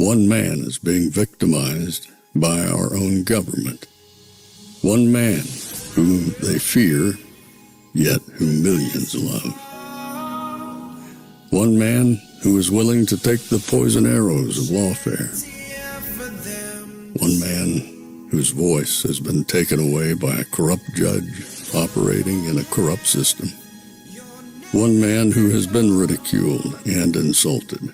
One man is being victimized by our own government. One man whom they fear, yet whom millions love. One man who is willing to take the poison arrows of lawfare. One man whose voice has been taken away by a corrupt judge operating in a corrupt system. One man who has been ridiculed and insulted.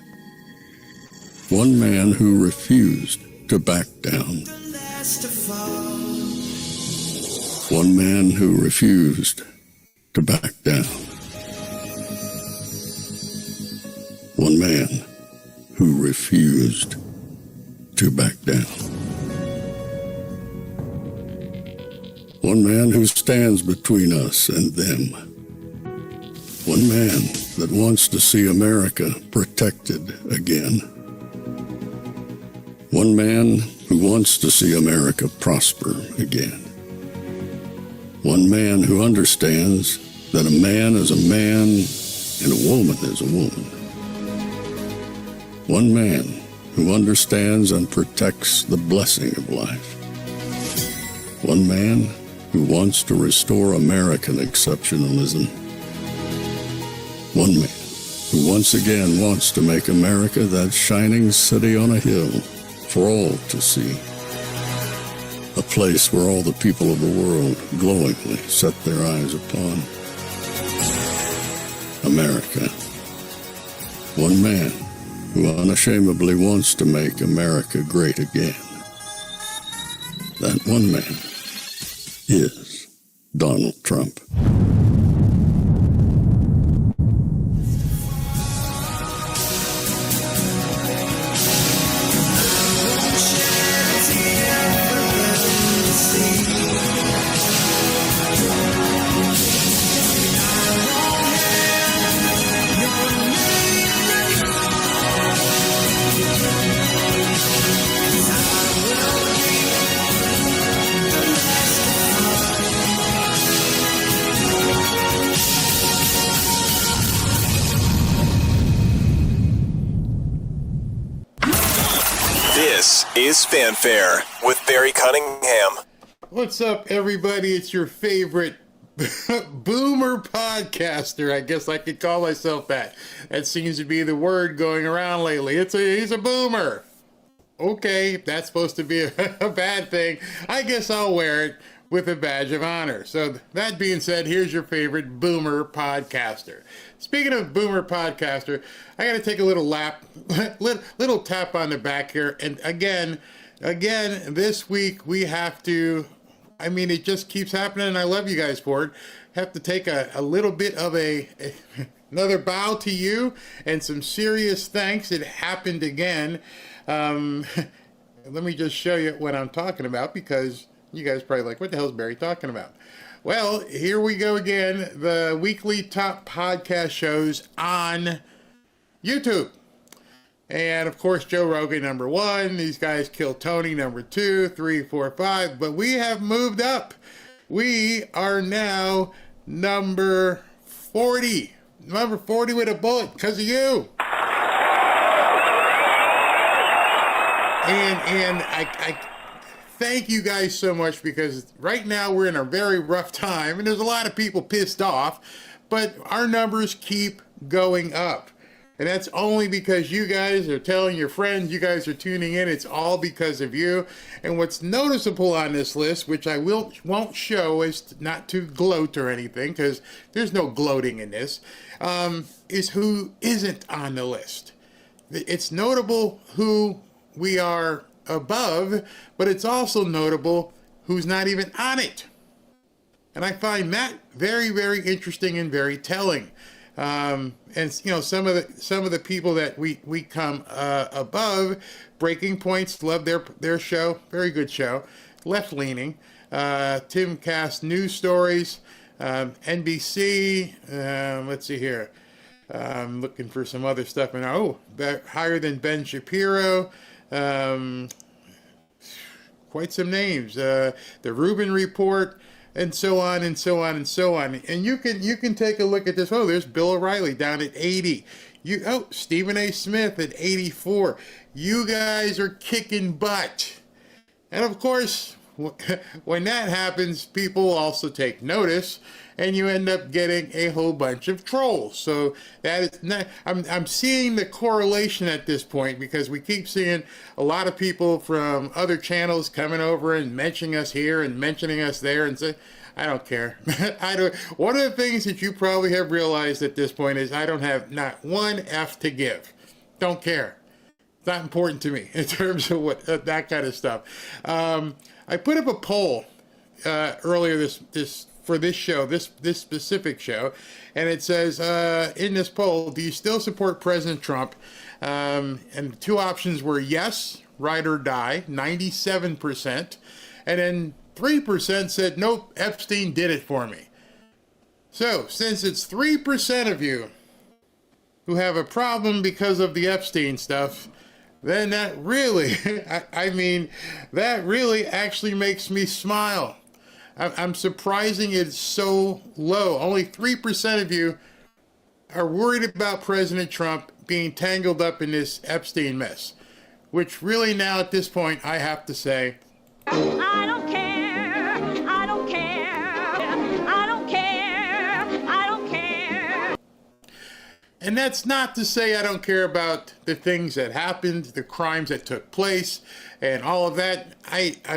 One man who refused to back down. One man who refused to back down. One man who refused to back down. One man who stands between us and them. One man that wants to see America protected again. One man who wants to see America prosper again. One man who understands that a man is a man and a woman is a woman. One man who understands and protects the blessing of life. One man who wants to restore American exceptionalism. One man who once again wants to make America that shining city on a hill for all to see. A place where all the people of the world glowingly set their eyes upon. America. One man who unashamedly wants to make America great again. That one man is Donald Trump. This is Fanfare with Barry Cunningham. What's up, everybody? It's your favorite boomer podcaster. I guess I could call myself that. That seems to be the word going around lately. He's a boomer. Okay, if that's supposed to be a bad thing, I guess I'll wear it with a badge of honor. So that being said, here's your favorite boomer podcaster. Speaking of boomer podcaster, I got to take a little little tap on the back here. And again, this week we have to, it just keeps happening, and I love you guys for it. Have to take a little bit of another bow to you and some serious thanks. It happened again. Let me just show you what I'm talking about, because you guys probably like, what the hell is Barry talking about? Well, here we go again. The weekly top podcast shows on YouTube. And of course, Joe Rogan, number 1. These guys Kill Tony, number 2, 3, 4, 5. But we have moved up. We are now number 40. Number 40 with a bullet because of you. And I thank you guys so much, because right now we're in a very rough time and there's a lot of people pissed off, but our numbers keep going up. And that's only because you guys are telling your friends, you guys are tuning in. It's all because of you. And what's noticeable on this list, which I won't show is not to gloat or anything, because there's no gloating in this, is who isn't on the list. It's notable who we are above, but it's also notable who's not even on it. And I find that very, very interesting and very telling. And some of the people that we come above, Breaking Points, love their show, very good show, left leaning. Tim Cast News Stories, NBC. Let's see here. I'm looking for some other stuff. And higher than Ben Shapiro. Quite some names. The Rubin Report. And so on and so on and so on. And you can take a look at this. Oh, there's Bill O'Reilly down at 80. Stephen A. Smith at 84. You guys are kicking butt. And of course, when that happens, people also take notice, and you end up getting a whole bunch of trolls. So that is not, I'm seeing the correlation at this point, because we keep seeing a lot of people from other channels coming over and mentioning us here and mentioning us there, and say, I don't care. One of the things that you probably have realized at this point is I don't have not one F to give. Don't care. It's not important to me in terms of what that kind of stuff. I put up a poll earlier for this show, this specific show, and it says in this poll, do you still support President Trump? And the two options were yes, ride or die, 97%, and then 3% said nope, Epstein did it for me. So since it's 3% of you who have a problem because of the Epstein stuff, then that really, that really actually makes me smile. I'm surprising it's so low. Only 3% of you are worried about President Trump being tangled up in this Epstein mess, which really now at this point, I have to say, I don't care. I don't care. I don't care. I don't care. And that's not to say I don't care about the things that happened, the crimes that took place, and all of that.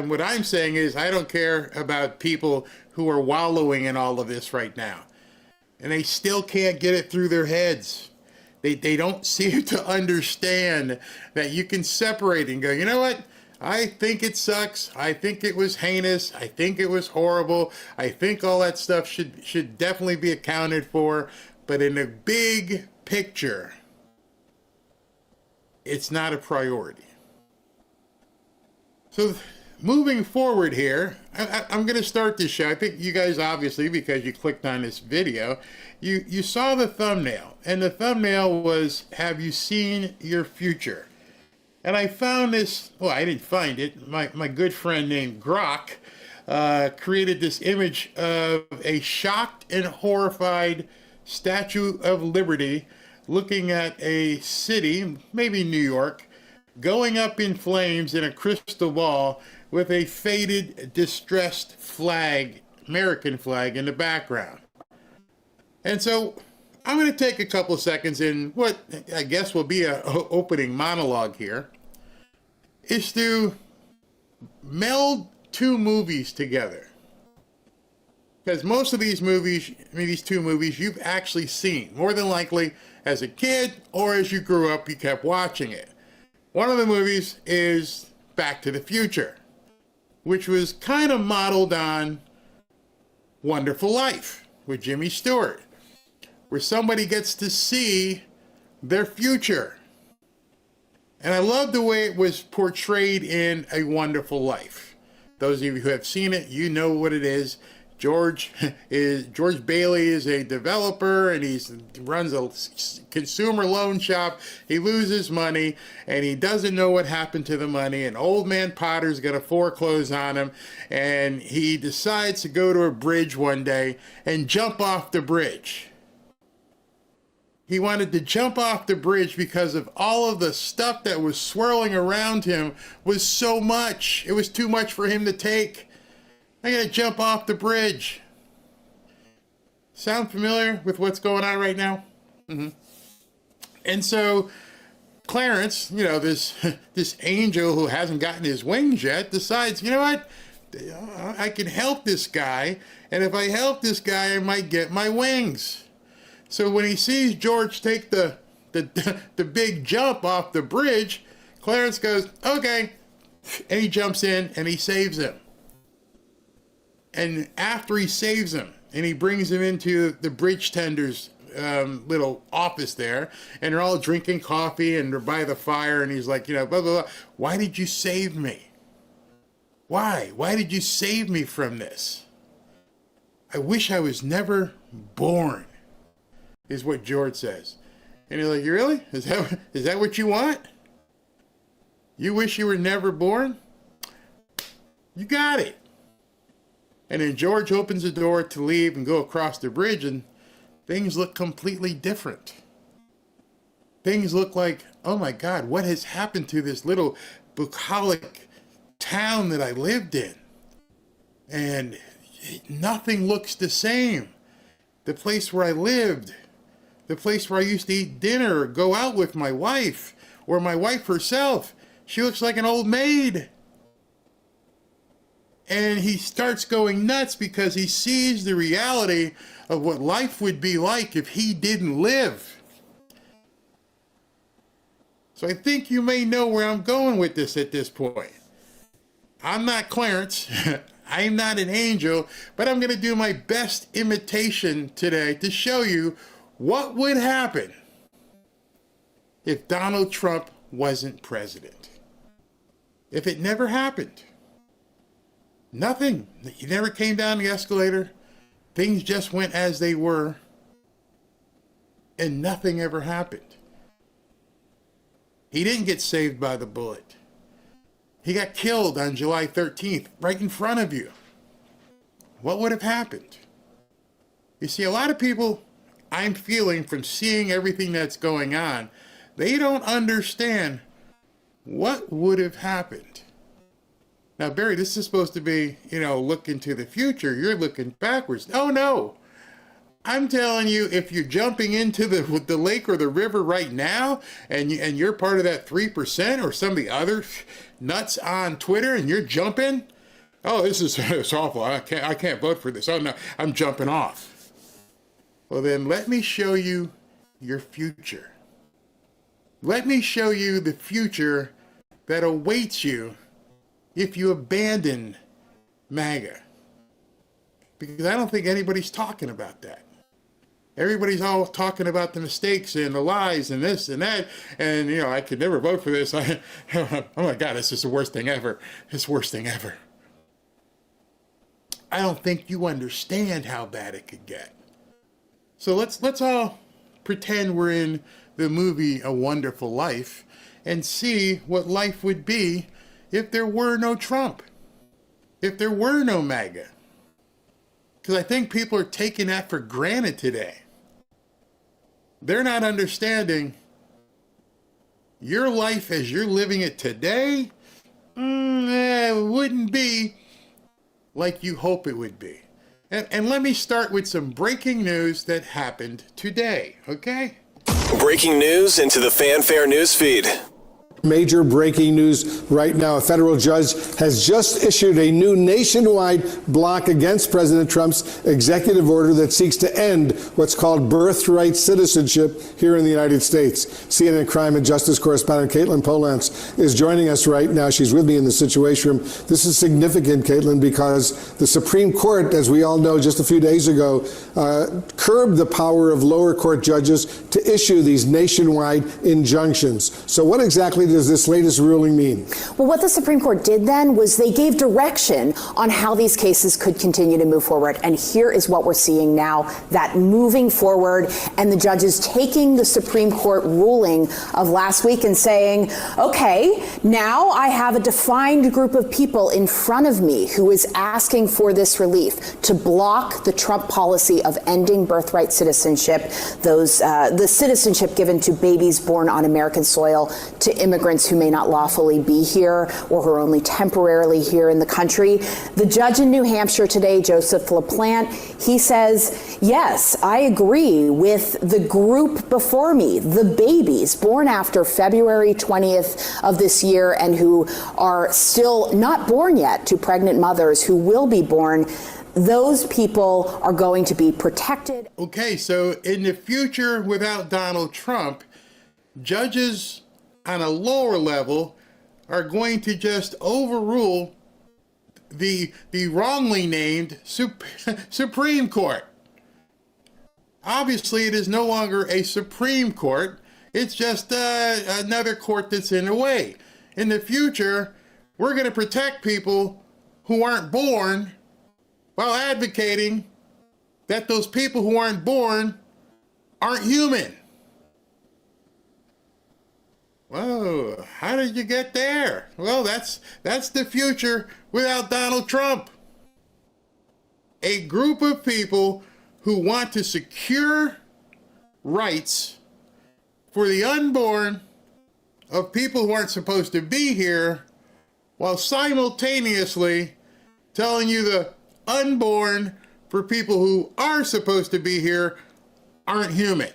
What I'm saying is I don't care about people who are wallowing in all of this right now. And they still can't get it through their heads. They don't seem to understand that you can separate and go, you know what? I think it sucks. I think it was heinous. I think it was horrible. I think all that stuff should definitely be accounted for. But in the big picture, it's not a priority. So moving forward here, I'm going to start this show. I think you guys, obviously, because you clicked on this video, you saw the thumbnail. And the thumbnail was, have you seen your future? And I found this, well, I didn't find it. My good friend named Grok created this image of a shocked and horrified Statue of Liberty looking at a city, maybe New York, going up in flames in a crystal ball with a faded, distressed flag, American flag, in the background. And so I'm going to take a couple of seconds in what I guess will be an opening monologue here, is to meld two movies together. Because most of these movies, these two movies, you've actually seen, more than likely as a kid or as you grew up, you kept watching it. One of the movies is Back to the Future, which was kind of modeled on Wonderful Life with Jimmy Stewart, where somebody gets to see their future. And I love the way it was portrayed in A Wonderful Life. Those of you who have seen it, you know what it is. George Bailey is a developer, and he runs a consumer loan shop. He loses money, and he doesn't know what happened to the money, and old man Potter's going to foreclose on him, and he decides to go to a bridge one day and jump off the bridge. He wanted to jump off the bridge because of all of the stuff that was swirling around him was so much. It was too much for him to take. I gotta jump off the bridge. Sound familiar with what's going on right now? Mm-hmm. And so Clarence, this angel who hasn't gotten his wings yet, decides, you know what? I can help this guy, and if I help this guy, I might get my wings. So when he sees George take the big jump off the bridge, Clarence goes, okay, and he jumps in and he saves him. And after he saves him, and he brings him into the bridge tender's little office there, and they're all drinking coffee, and they're by the fire, and he's like, blah, blah, blah. Why did you save me? Why? Why did you save me from this? I wish I was never born, is what George says. And he's like, you really? Is that what you want? You wish you were never born? You got it. And then George opens the door to leave and go across the bridge, and things look completely different. things look like, oh my God, what has happened to this little bucolic town that I lived in? And nothing looks the same. The place where I lived, the place where I used to eat dinner or go out with my wife, or my wife herself, she looks like an old maid. And he starts going nuts because he sees the reality of what life would be like if he didn't live. So I think you may know where I'm going with this at this point. I'm not Clarence. I'm not an angel, but I'm going to do my best imitation today to show you what would happen if Donald Trump wasn't president. If it never happened. Nothing. He never came down the escalator. Things just went as they were. And nothing ever happened. He didn't get saved by the bullet. He got killed on July 13th, right in front of you. What would have happened? You see, a lot of people, I'm feeling from seeing everything that's going on, they don't understand what would have happened. Now, Barry, this is supposed to be, look into the future. You're looking backwards. Oh, no. I'm telling you, if you're jumping into the lake or the river right now, and you're part of that 3% or some of the other nuts on Twitter, and you're jumping, oh, it's awful. I can't vote for this. Oh no, I'm jumping off. Well, then let me show you your future. Let me show you the future that awaits you if you abandon MAGA. Because I don't think anybody's talking about that. Everybody's all talking about the mistakes and the lies and this and that. And, I could never vote for this. Oh my God, this is the worst thing ever. It's the worst thing ever. I don't think you understand how bad it could get. So let's all pretend we're in the movie A Wonderful Life and see what life would be if there were no Trump, if there were no MAGA. Because I think people are taking that for granted today. They're not understanding your life as you're living it today wouldn't be like you hope it would be. And let me start with some breaking news that happened today, okay? Breaking news into the Fanfare newsfeed. Major breaking news right now. A federal judge has just issued a new nationwide block against President Trump's executive order that seeks to end what's called birthright citizenship here in the United States. CNN crime and justice correspondent Caitlin Polance is joining us right now. She's with me in the Situation Room. This is significant, Caitlin, because the Supreme Court, as we all know, just a few days ago, curbed the power of lower court judges to issue these nationwide injunctions. So what exactly does this latest ruling mean? Well, what the Supreme Court did then was they gave direction on how these cases could continue to move forward. And here is what we're seeing now, that moving forward and the judges taking the Supreme Court ruling of last week and saying, okay, now I have a defined group of people in front of me who is asking for this relief to block the Trump policy of ending birthright citizenship, the citizenship given to babies born on American soil, to immigrants who may not lawfully be here or who are only temporarily here in the country. The judge in New Hampshire today, Joseph LaPlante, he says, yes, I agree with the group before me, the babies born after February 20th of this year and who are still not born yet, to pregnant mothers who will be born. Those people are going to be protected. Okay, so in the future, without Donald Trump, judges on a lower level are going to just overrule the wrongly named Supreme Court. Obviously, it is no longer a Supreme Court. It's just another court that's in the way. In the future, we're going to protect people who aren't born while advocating that those people who aren't born aren't human. Whoa, how did you get there? Well, that's the future without Donald Trump. A group of people who want to secure rights for the unborn of people who aren't supposed to be here, while simultaneously telling you the unborn for people who are supposed to be here aren't human.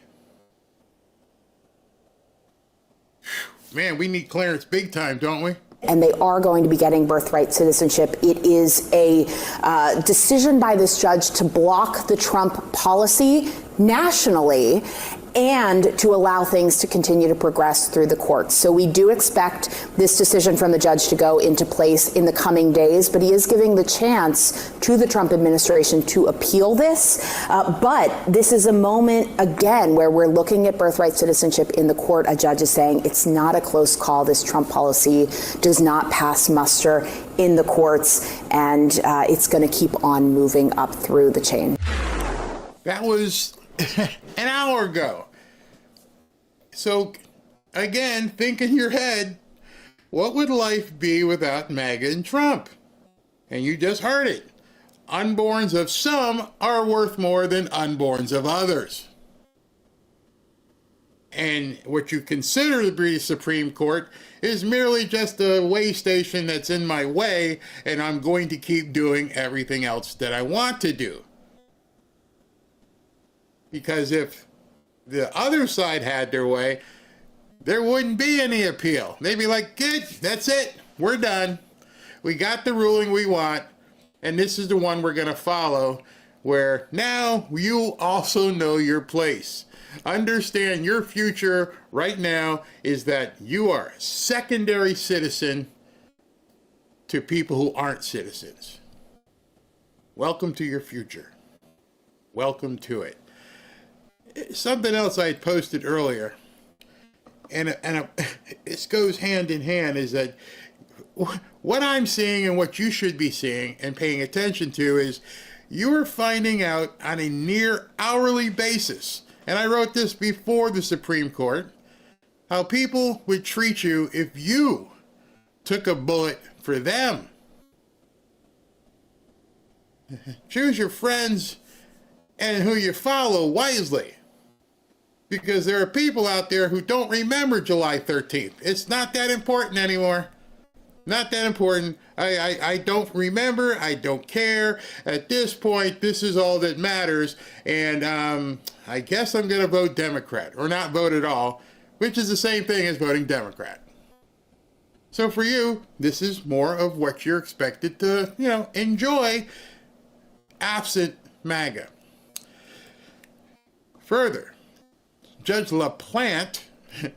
Man, we need clearance big time, don't we? And they are going to be getting birthright citizenship. It is a decision by this judge to block the Trump policy nationally and to allow things to continue to progress through the courts. So we do expect this decision from the judge to go into place in the coming days, but he is giving the chance to the Trump administration to appeal this. But this is a moment, again, where we're looking at birthright citizenship in the court. A judge is saying it's not a close call. This Trump policy does not pass muster in the courts, and it's going to keep on moving up through the chain. That was an hour ago. So, again, think in your head, what would life be without MAGA and Trump? And you just heard it. Unborns of some are worth more than unborns of others. And what you consider the British Supreme Court is merely just a way station that's in my way, and I'm going to keep doing everything else that I want to do. Because if the other side had their way, there wouldn't be any appeal. They'd be like, good, that's it, we're done. We got the ruling we want, and this is the one we're going to follow, where now you also know your place. Understand your future right now is that you are a secondary citizen to people who aren't citizens. Welcome to your future. Welcome to it. Something else I had posted earlier, and this goes hand in hand, is that what I'm seeing and what you should be seeing and paying attention to is you are finding out on a near hourly basis, and I wrote this before the Supreme Court, how people would treat you if you took a bullet for them. Choose your friends and who you follow wisely. Because there are people out there who don't remember July 13th. It's not that important anymore. Not that important. I don't remember. I don't care. At this point, this is all that matters. And I guess I'm going to vote Democrat, or not vote at all, which is the same thing as voting Democrat. So for you, this is more of what you're expected to, enjoy, absent MAGA. Further, Judge LaPlante,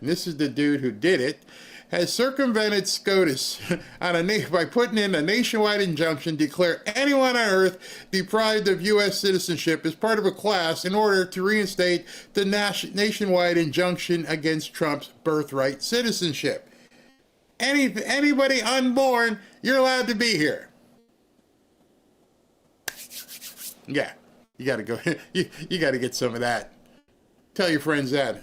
this is the dude who did it, has circumvented SCOTUS by putting in a nationwide injunction to declare anyone on earth deprived of U.S. citizenship as part of a class in order to reinstate the nationwide injunction against Trump's birthright citizenship. Anybody unborn, you're allowed to be here. Yeah, you got to go. You got to get some of that. Tell your friends that.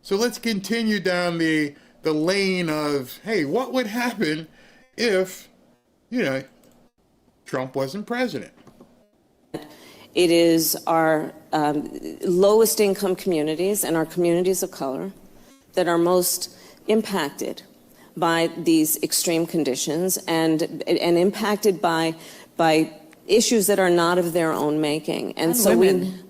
So let's continue down the lane of, hey, what would happen if, Trump wasn't president? It is our lowest income communities and our communities of color that are most impacted by these extreme conditions and impacted by issues that are not of their own making. And so women.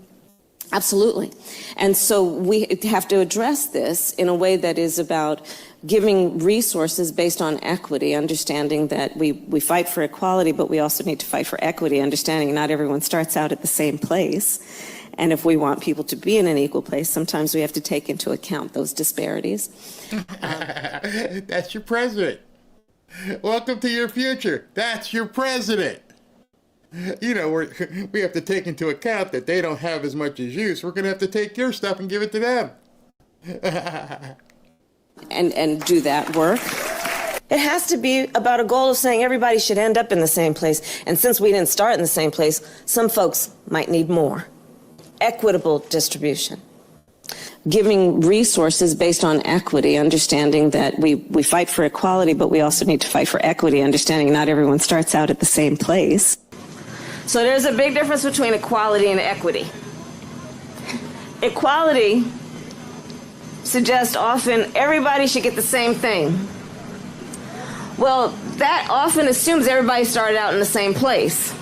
Absolutely. And so we have to address this in a way that is about giving resources based on equity, understanding that we fight for equality, but we also need to fight for equity, understanding not everyone starts out at the same place. And if we want people to be in an equal place, sometimes we have to take into account those disparities. That's your president. Welcome to your future. That's your president. We have to take into account that they don't have as much as you, so we're going to have to take your stuff and give it to them. and do that work. It has to be about a goal of saying everybody should end up in the same place. And since we didn't start in the same place, some folks might need more. Equitable distribution. Giving resources based on equity, understanding that we fight for equality, but we also need to fight for equity, understanding not everyone starts out at the same place. So there's a big difference between equality and equity. Equality suggest often everybody should get the same thing. Well, that often assumes everybody started out in the same place,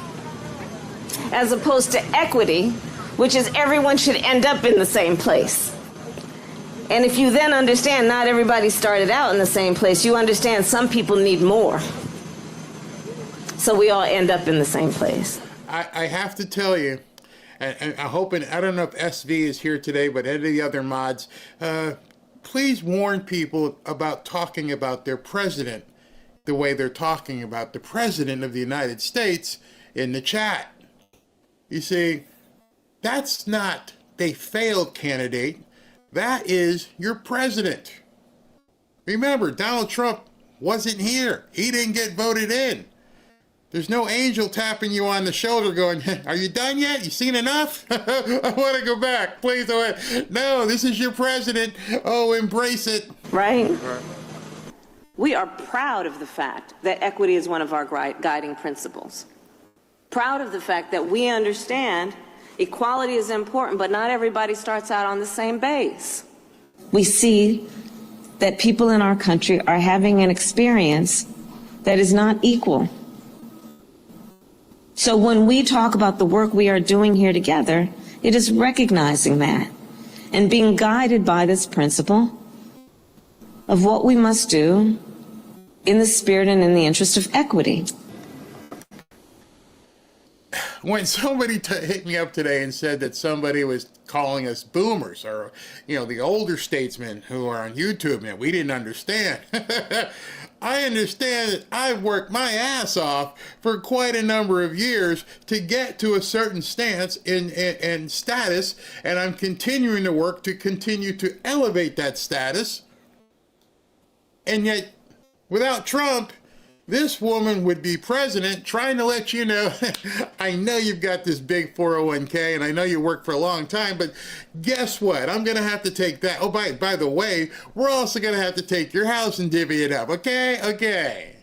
as opposed to equity, which is everyone should end up in the same place. And if you then understand not everybody started out in the same place, you understand some people need more. So we all end up in the same place. I have to tell you, and I hope, and I don't know if SV is here today, but any of the other mods, please warn people about talking about their president the way they're talking about the president of the United States in the chat. You see, that's not a failed candidate. That is your president. Remember, Donald Trump wasn't here. He didn't get voted in. There's no angel tapping you on the shoulder going, are you done yet? You seen enough? I want to go back. Please go ahead. No, this is your president. Oh, embrace it. Right? We are proud of the fact that equity is one of our guiding principles. Proud of the fact that we understand equality is important, but not everybody starts out on the same base. We see that people in our country are having an experience that is not equal. So when we talk about the work we are doing here together, it is recognizing that and being guided by this principle of what we must do in the spirit and in the interest of equity. When somebody hit me up today and said that somebody was calling us boomers, or, the older statesmen who are on YouTube, man, we didn't understand. I understand that I've worked my ass off for quite a number of years to get to a certain stance and status, and I'm continuing to work to continue to elevate that status. And yet, without Trump, this woman would be president, trying to let you know, I know you've got this big 401k, and I know you work for a long time, but guess what? I'm going to have to take that. Oh, by the way, we're also going to have to take your house and divvy it up, okay? Okay.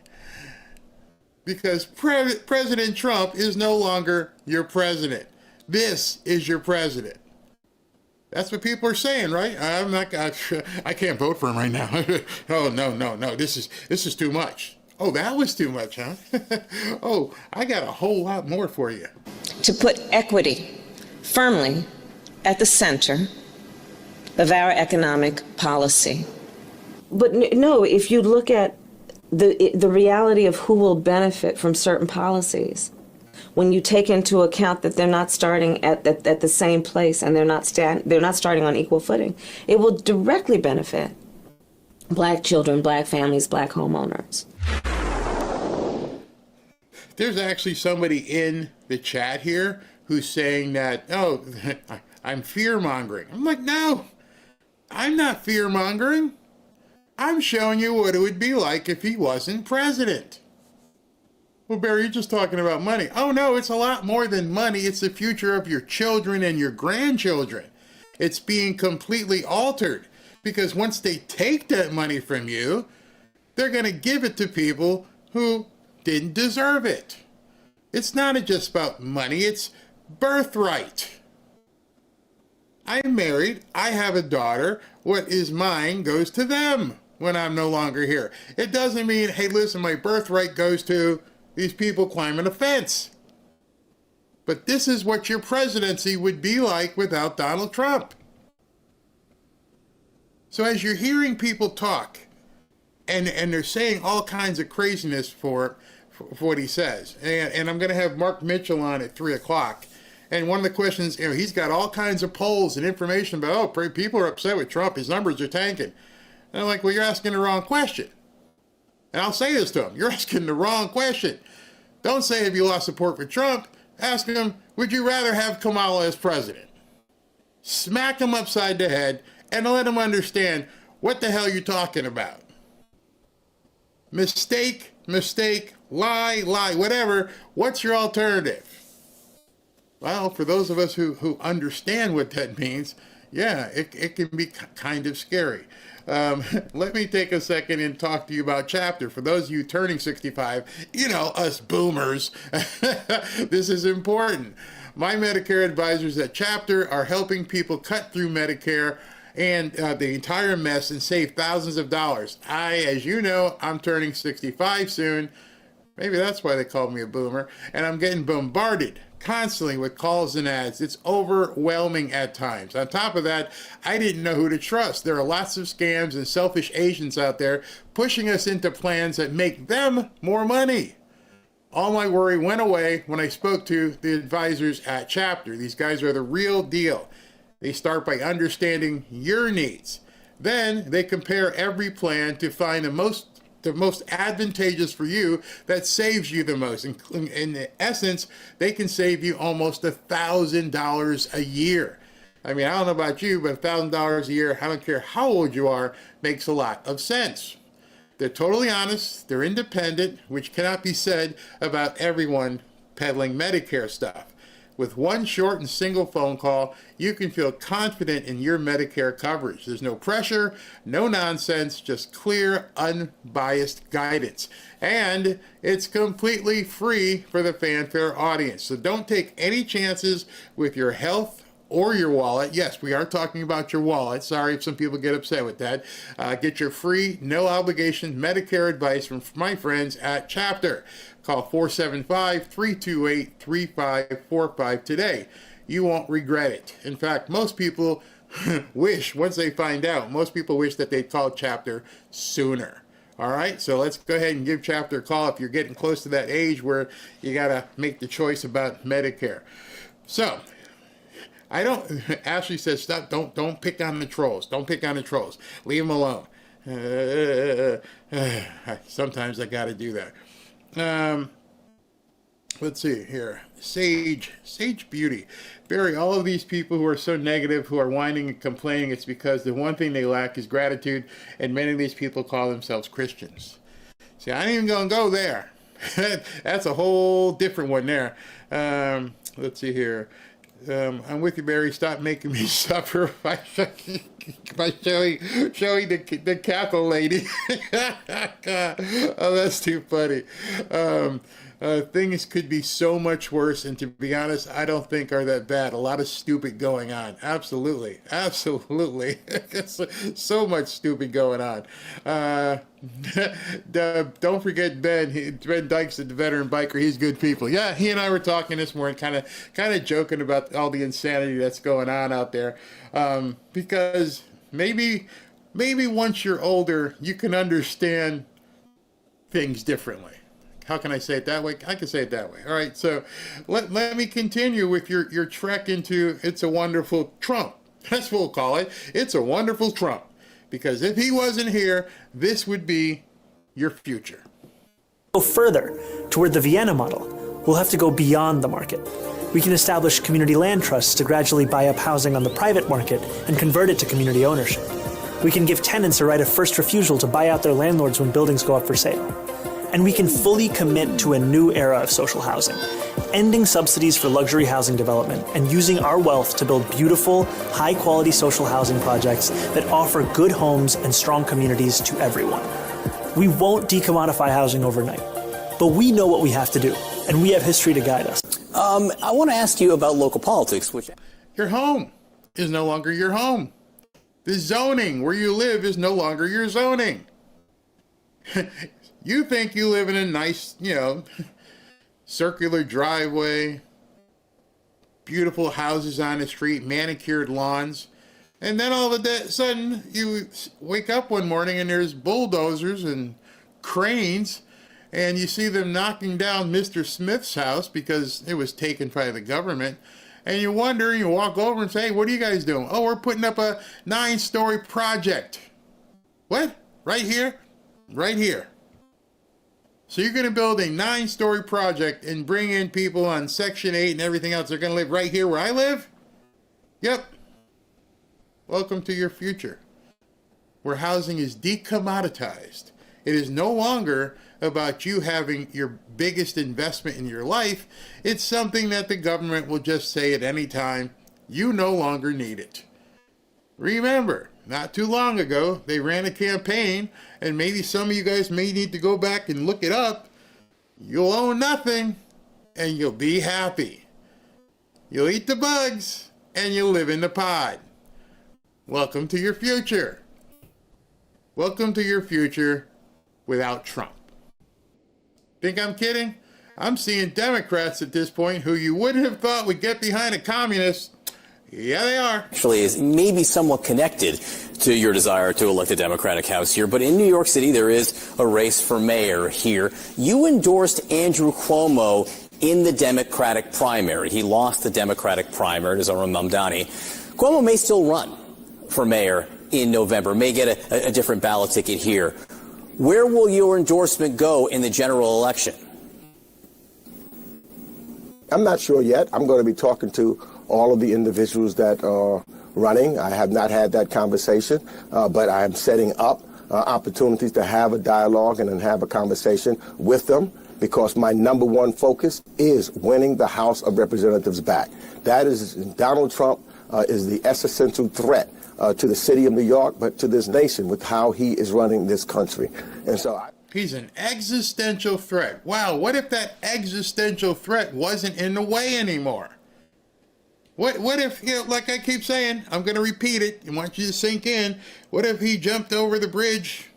Because President Trump is no longer your president. This is your president. That's what people are saying, right? I can't vote for him right now. Oh, no. This is too much. Oh, that was too much, huh? Oh, I got a whole lot more for you. To put equity firmly at the center of our economic policy. But no, if you look at the reality of who will benefit from certain policies, when you take into account that they're not starting at the same place and they're not starting on equal footing, it will directly benefit Black children, Black families, Black homeowners. There's actually somebody in the chat here who's saying that, oh, I'm fear-mongering. I'm like, no, I'm not fear-mongering. I'm showing you what it would be like if he wasn't president. Well, Barry, you're just talking about money. Oh, no, it's a lot more than money. It's the future of your children and your grandchildren. It's being completely altered because once they take that money from you, they're going to give it to people who didn't deserve it. It's not just about money, it's birthright. I'm married, I have a daughter, what is mine goes to them when I'm no longer here. It doesn't mean, hey, listen, my birthright goes to these people climbing a fence. But this is what your presidency would be like without Donald Trump. So as you're hearing people talk, and they're saying all kinds of craziness for what he says. And I'm going to have Mark Mitchell on at 3 o'clock. And one of the questions, he's got all kinds of polls and information about, people are upset with Trump. His numbers are tanking. And I'm like, well, you're asking the wrong question. And I'll say this to him. You're asking the wrong question. Don't say, have you lost support for Trump? Ask him, would you rather have Kamala as president? Smack him upside the head and let him understand what the hell you're talking about. Mistake, lie, whatever. What's your alternative? Well, for those of us who understand what that means, yeah, it can be kind of scary. Let me take a second and talk to you about Chapter. For those of you turning 65, us boomers, this is important. My Medicare advisors at Chapter are helping people cut through Medicare and the entire mess and save thousands of dollars. As you know, I'm turning 65 soon. Maybe that's why they called me a boomer. And I'm getting bombarded constantly with calls and ads. It's overwhelming at times. On top of that, I didn't know who to trust. There are lots of scams and selfish agents out there pushing us into plans that make them more money. All my worry went away when I spoke to the advisors at Chapter. These guys are the real deal. They start by understanding your needs. Then they compare every plan to find the most advantageous for you that saves you the most. In essence, they can save you almost $1,000 a year. I mean, I don't know about you, but $1,000 a year, I don't care how old you are, makes a lot of sense. They're totally honest, they're independent, which cannot be said about everyone peddling Medicare stuff. With one short and single phone call, you can feel confident in your Medicare coverage. There's no pressure, no nonsense, just clear, unbiased guidance. And it's completely free for the fanfare audience. So don't take any chances with your health or your wallet. Yes, we are talking about your wallet. Sorry if some people get upset with that. Get your free, no obligation Medicare advice from my friends at Chapter. Call 475-328-3545 today. You won't regret it. In fact, most people wish, once they find out, most people wish that they'd called Chapter sooner. All right, so let's go ahead and give Chapter a call if you're getting close to that age where you got to make the choice about Medicare. So, Ashley says, stop, don't pick on the trolls. Don't pick on the trolls. Leave them alone. Sometimes I got to do that. Let's see here. Sage Beauty. Barry, all of these people who are so negative, who are whining and complaining, it's because the one thing they lack is gratitude, and many of these people call themselves Christians. See, I ain't even gonna go there. That's a whole different one there. Let's see here. I'm with you, Barry. Stop making me suffer by showing the cackle lady. Oh, that's too funny. Things could be so much worse, and to be honest, I don't think are that bad. A lot of stupid going on. Absolutely. So much stupid going on. Don't forget Ben Dykes, the veteran biker. He's good people. Yeah, he and I were talking this morning, kind of joking about all the insanity that's going on out there. Because maybe once you're older, you can understand things differently. How can I say it that way? I can say it that way. All right, so let me continue with your trek into It's a Wonderful Trump. That's what we'll call it. It's a Wonderful Trump. Because if he wasn't here, this would be your future. Go further toward the Vienna model. We'll have to go beyond the market. We can establish community land trusts to gradually buy up housing on the private market and convert it to community ownership. We can give tenants a right of first refusal to buy out their landlords when buildings go up for sale. And we can fully commit to a new era of social housing, ending subsidies for luxury housing development and using our wealth to build beautiful, high-quality social housing projects that offer good homes and strong communities to everyone. We won't decommodify housing overnight, but we know what we have to do, and we have history to guide us. I want to ask you about local politics, which... Your home is no longer your home. The zoning where you live is no longer your zoning. You think you live in a nice, circular driveway, beautiful houses on the street, manicured lawns, and then all of a sudden you wake up one morning and there's bulldozers and cranes, and you see them knocking down Mr. Smith's house because it was taken by the government, and you wonder, you walk over and say, hey, what are you guys doing? Oh, we're putting up a 9-story project. What? Right here? Right here. So you're going to build a 9-story project and bring in people on Section 8 and everything else. They're going to live right here where I live? Yep. Welcome to your future, where housing is decommoditized. It is no longer about you having your biggest investment in your life. It's something that the government will just say at any time, you no longer need it. Remember, not too long ago, they ran a campaign, and maybe some of you guys may need to go back and look it up. You'll own nothing, and you'll be happy. You'll eat the bugs, and you'll live in the pod. Welcome to your future. Welcome to your future without Trump. Think I'm kidding? I'm seeing Democrats at this point who you wouldn't have thought would get behind a communist. Yeah, they are. Actually, is maybe somewhat connected to your desire to elect a Democratic House here. But in New York City, there is a race for mayor here. You endorsed Andrew Cuomo in the Democratic primary. He lost the Democratic primary to Zohran Mamdani. Cuomo may still run for mayor in November, may get a different ballot ticket here. Where will your endorsement go in the general election? I'm not sure yet. I'm going to be talking to all of the individuals that are running. I have not had that conversation, but I am setting up opportunities to have a dialogue and then have a conversation with them, because my number one focus is winning the House of Representatives back. That is, Donald Trump is the existential threat to the city of New York, but to this nation with how he is running this country. And so he's an existential threat. Wow, what if that existential threat wasn't in the way anymore? What if, you know, like I keep saying, I'm going to repeat it, I want you to sink in. What if he jumped over the bridge?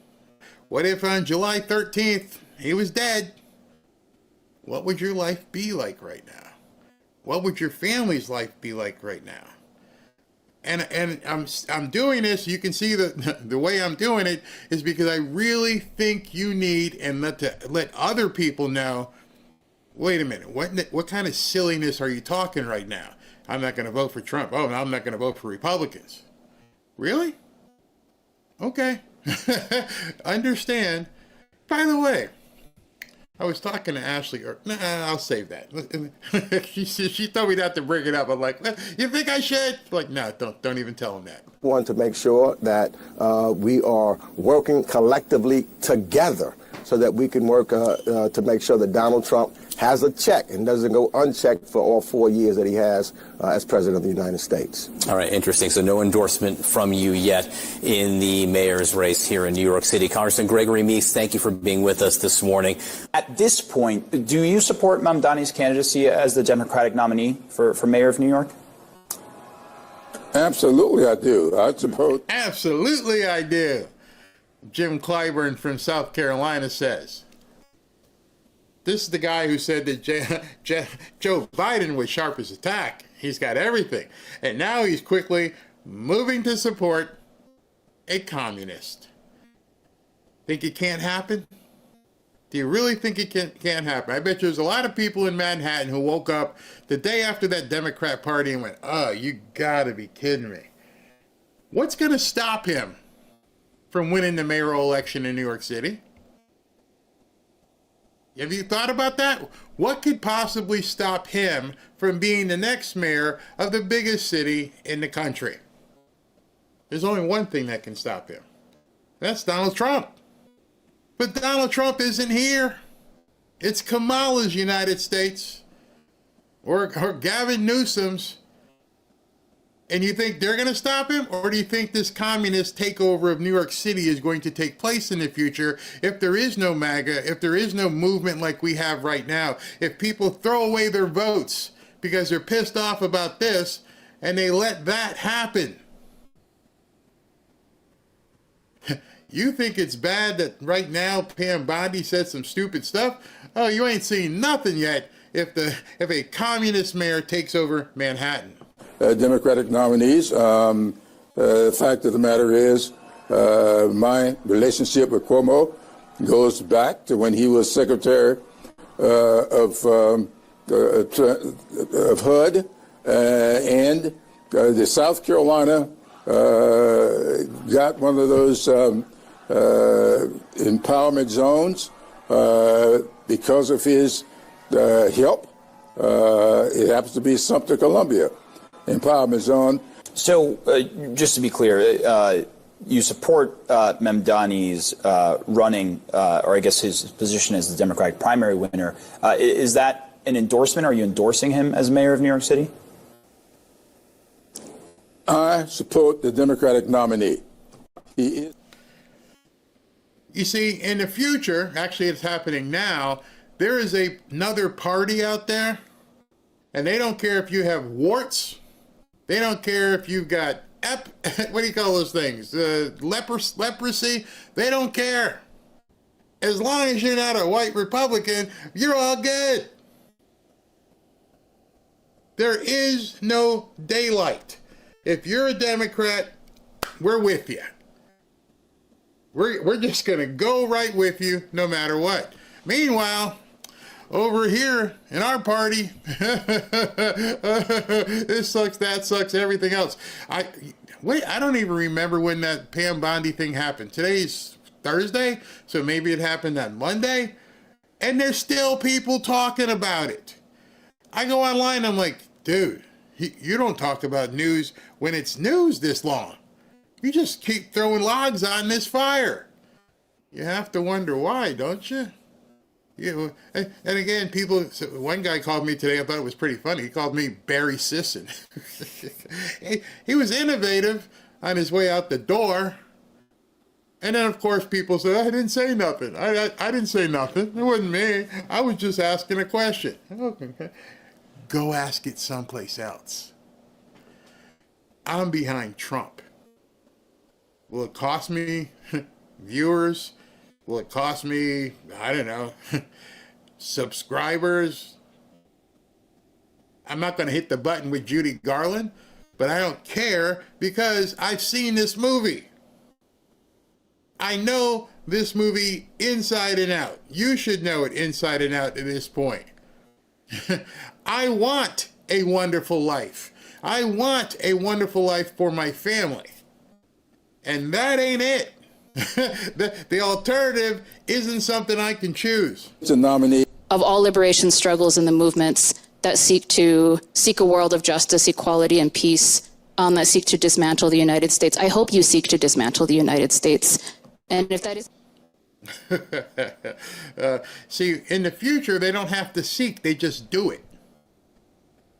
What if on July 13th he was dead? What would your life be like right now? What would your family's life be like right now? And I'm doing this, you can see the way I'm doing it is because I really think you need, and let other people know, wait a minute, what kind of silliness are you talking right now? I'm not going to vote for Trump. Oh, I'm not going to vote for Republicans. Really? Okay. Understand. By the way, I was talking to Ashley, I'll save that. She told me not to bring it up. I'm like, you think I should? Like, no, don't even tell him that. I want to make sure that we are working collectively together so that we can work to make sure that Donald Trump has a check and doesn't go unchecked for all 4 years that he has as president of the United States. All right, interesting. So no endorsement from you yet in the mayor's race here in New York City. Congressman Gregory Meeks, thank you for being with us this morning. At this point, do you support Mamdani's candidacy as the Democratic nominee for mayor of New York? Absolutely, I do. I support. Absolutely, I do. Jim Clyburn from South Carolina says. This is the guy who said that Joe Biden was sharp as a tack. He's got everything. And now he's quickly moving to support a communist. Think it can't happen? Do you really think it can't happen? I bet there's a lot of people in Manhattan who woke up the day after that Democrat party and went, oh, you gotta be kidding me. What's gonna stop him from winning the mayoral election in New York City? Have you thought about that? What could possibly stop him from being the next mayor of the biggest city in the country? There's only one thing that can stop him. That's Donald Trump. But Donald Trump isn't here. It's Kamala's United States or Gavin Newsom's. And you think they're going to stop him? Or do you think this communist takeover of New York City is going to take place in the future if there is no MAGA, if there is no movement like we have right now, if people throw away their votes because they're pissed off about this and they let that happen? You think it's bad that right now Pam Bondi said some stupid stuff? Oh, you ain't seen nothing yet if a communist mayor takes over Manhattan. Democratic nominees. The fact of the matter is, my relationship with Cuomo goes back to when he was Secretary of HUD, and the South Carolina got one of those empowerment zones because of his help. It happens to be Sumter, Columbia. Empowerment zone. So, just to be clear, you support Mamdani's running, or I guess his position as the Democratic primary winner. Is that an endorsement? Are you endorsing him as mayor of New York City? I support the Democratic nominee. He is. You see, in the future, actually it's happening now, there is another party out there, and they don't care if you have warts. They don't care if you've got what do you call those things? Leprosy? They don't care. As long as you're not a white Republican, you're all good. There is no daylight. If you're a Democrat, we're with you. We're just going to go right with you no matter what. Meanwhile, over here in our party, this sucks, that sucks, everything else. I don't even remember when that Pam Bondi thing happened. Today's Thursday, so maybe it happened on Monday, and there's still people talking about it. I go online, I'm like, dude, you don't talk about news when it's news this long. You just keep throwing logs on this fire. You have to wonder why, don't you? You know, and again, one guy called me today, I thought it was pretty funny. He called me Barry Sisson. He was innovative on his way out the door. And then, of course, people say, I didn't say nothing. I didn't say nothing. It wasn't me. I was just asking a question. Okay. Go ask it someplace else. I'm behind Trump. Will it cost me viewers? Will it cost me, I don't know, subscribers? I'm not going to hit the button with Judy Garland, but I don't care because I've seen this movie. I know this movie inside and out. You should know it inside and out at this point. I want a wonderful life. I want a wonderful life for my family. And that ain't it. The alternative isn't something I can choose. It's a nominee. Of all liberation struggles and the movements that seek a world of justice, equality, and peace, that seek to dismantle the United States, I hope you seek to dismantle the United States. And if that is... See, in the future, they don't have to seek, they just do it.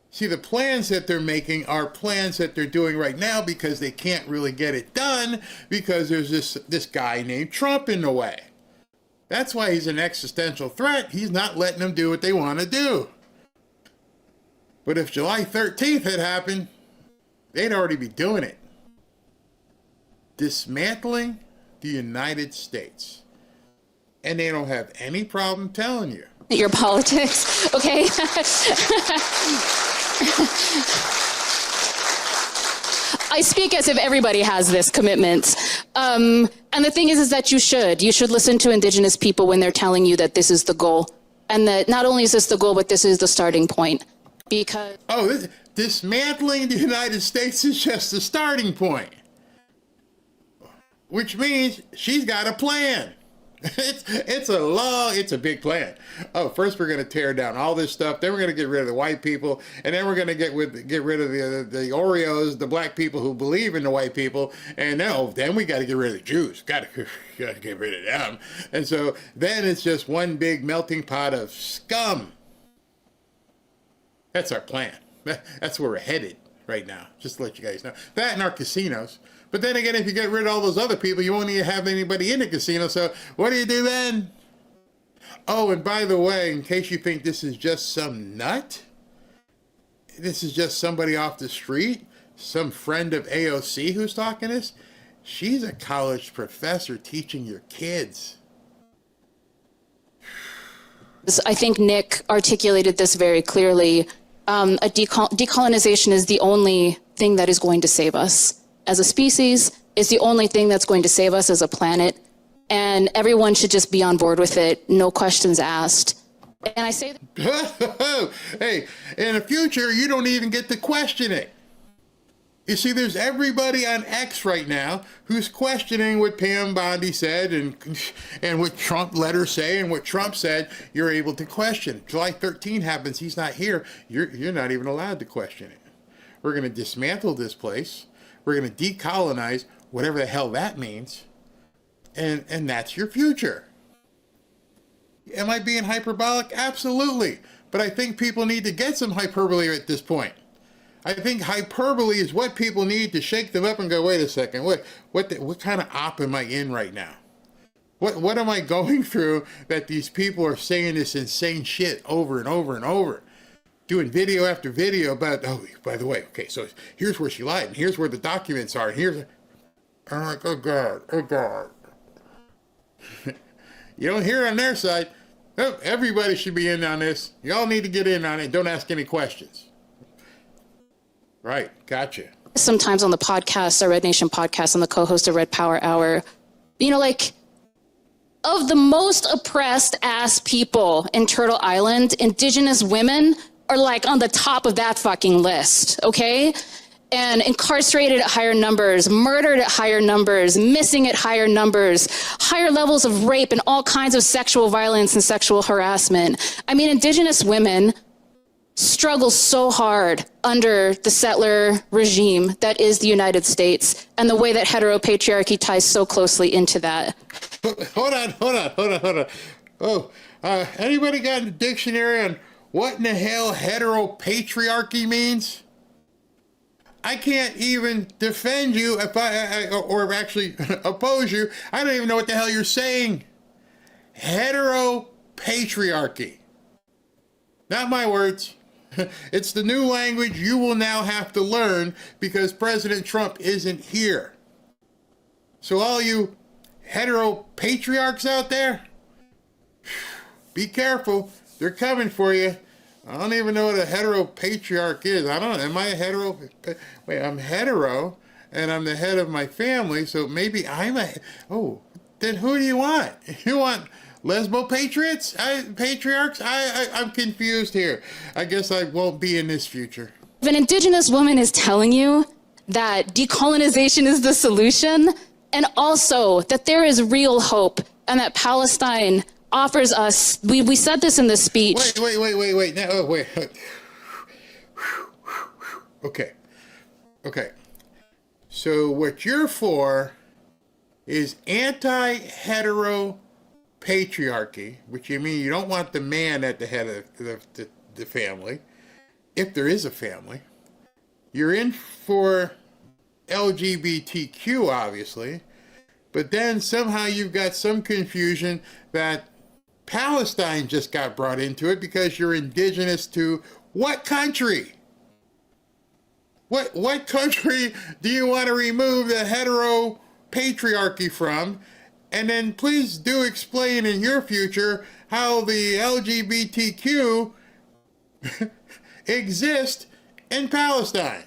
See, the plans that they're making are plans that they're doing right now because they can't really get it done because there's this guy named Trump in the way. That's why he's an existential threat. He's not letting them do what they want to do. But if July 13th had happened, they'd already be doing it. Dismantling the United States. And they don't have any problem telling you. Your politics, okay? I speak as if everybody has this commitment. And the thing is that you should listen to Indigenous people when they're telling you that this is the goal. And that not only is this the goal, but this is the starting point. Because... dismantling the United States is just the starting point. Which means she's got a plan. It's a big plan. Oh, first we're going to tear down all this stuff. Then we're going to get rid of the white people, and then we're going to get rid of the Oreos, the black people who believe in the white people, and then we got to get rid of the Jews. Got to get rid of them. And so then it's just one big melting pot of scum. That's our plan. That's where we're headed right now. Just to let you guys know. That and our casinos. But then again, if you get rid of all those other people, you won't even have anybody in the casino. So what do you do then? Oh, and by the way, in case you think this is just some nut, this is just somebody off the street, some friend of AOC who's talking this, she's a college professor teaching your kids. I think Nick articulated this very clearly. Decolonization is the only thing that is going to save us as a species, is the only thing that's going to save us as a planet, and everyone should just be on board with it, no questions asked. And I say that... Hey, in the future, you don't even get to question it. You see, there's everybody on X right now who's questioning what Pam Bondi said and what Trump let her say and what Trump said. You're able to question. July 13 happens, he's not here. You're not even allowed to question it. We're going to dismantle this place. We're going to decolonize, whatever the hell that means. And that's your future. Am I being hyperbolic? Absolutely. But I think people need to get some hyperbole at this point. I think hyperbole is what people need to shake them up and go, wait a second, what kind of op am I in right now? What am I going through that these people are saying this insane shit over and over and over? doing video after video about, oh, by the way, okay, so here's where she lied, and here's where the documents are, and here's, I'm like, oh God. You don't hear on their side. Oh, everybody should be in on this. Y'all need to get in on it. Don't ask any questions. Right, gotcha. Sometimes on the podcast, our Red Nation podcast, I'm the co-host of Red Power Hour. You know, like, of the most oppressed ass people in Turtle Island, Indigenous women are like on the top of that fucking list, okay? And incarcerated at higher numbers, murdered at higher numbers, missing at higher numbers, higher levels of rape and all kinds of sexual violence and sexual harassment. I mean, Indigenous women struggle so hard under the settler regime that is the United States, and the way that heteropatriarchy ties so closely into that. Hold on. Oh, anybody got a dictionary on what in the hell heteropatriarchy means? I can't even defend you if or actually oppose you. I don't even know what the hell you're saying. Heteropatriarchy. Not my words. It's the new language you will now have to learn because President Trump isn't here. So all you heteropatriarchs out there, be careful. They're coming for you. I don't even know what a heteropatriarch is. I don't know. Am I a hetero? Wait, I'm hetero, and I'm the head of my family, so maybe I'm a... Oh, then who do you want? You want lesbo patriots? Patriarchs? I'm confused here. I guess I won't be in this future. If an Indigenous woman is telling you that decolonization is the solution, and also that there is real hope, and that Palestine offers us, we said this in the speech. Wait. No, wait. Okay. So what you're for is anti-hetero patriarchy, which you mean you don't want the man at the head of the family, if there is a family. You're in for LGBTQ, obviously, but then somehow you've got some confusion that Palestine just got brought into it because you're indigenous to what country? What country do you want to remove the hetero patriarchy from? And then please do explain in your future how the LGBTQ exist in Palestine.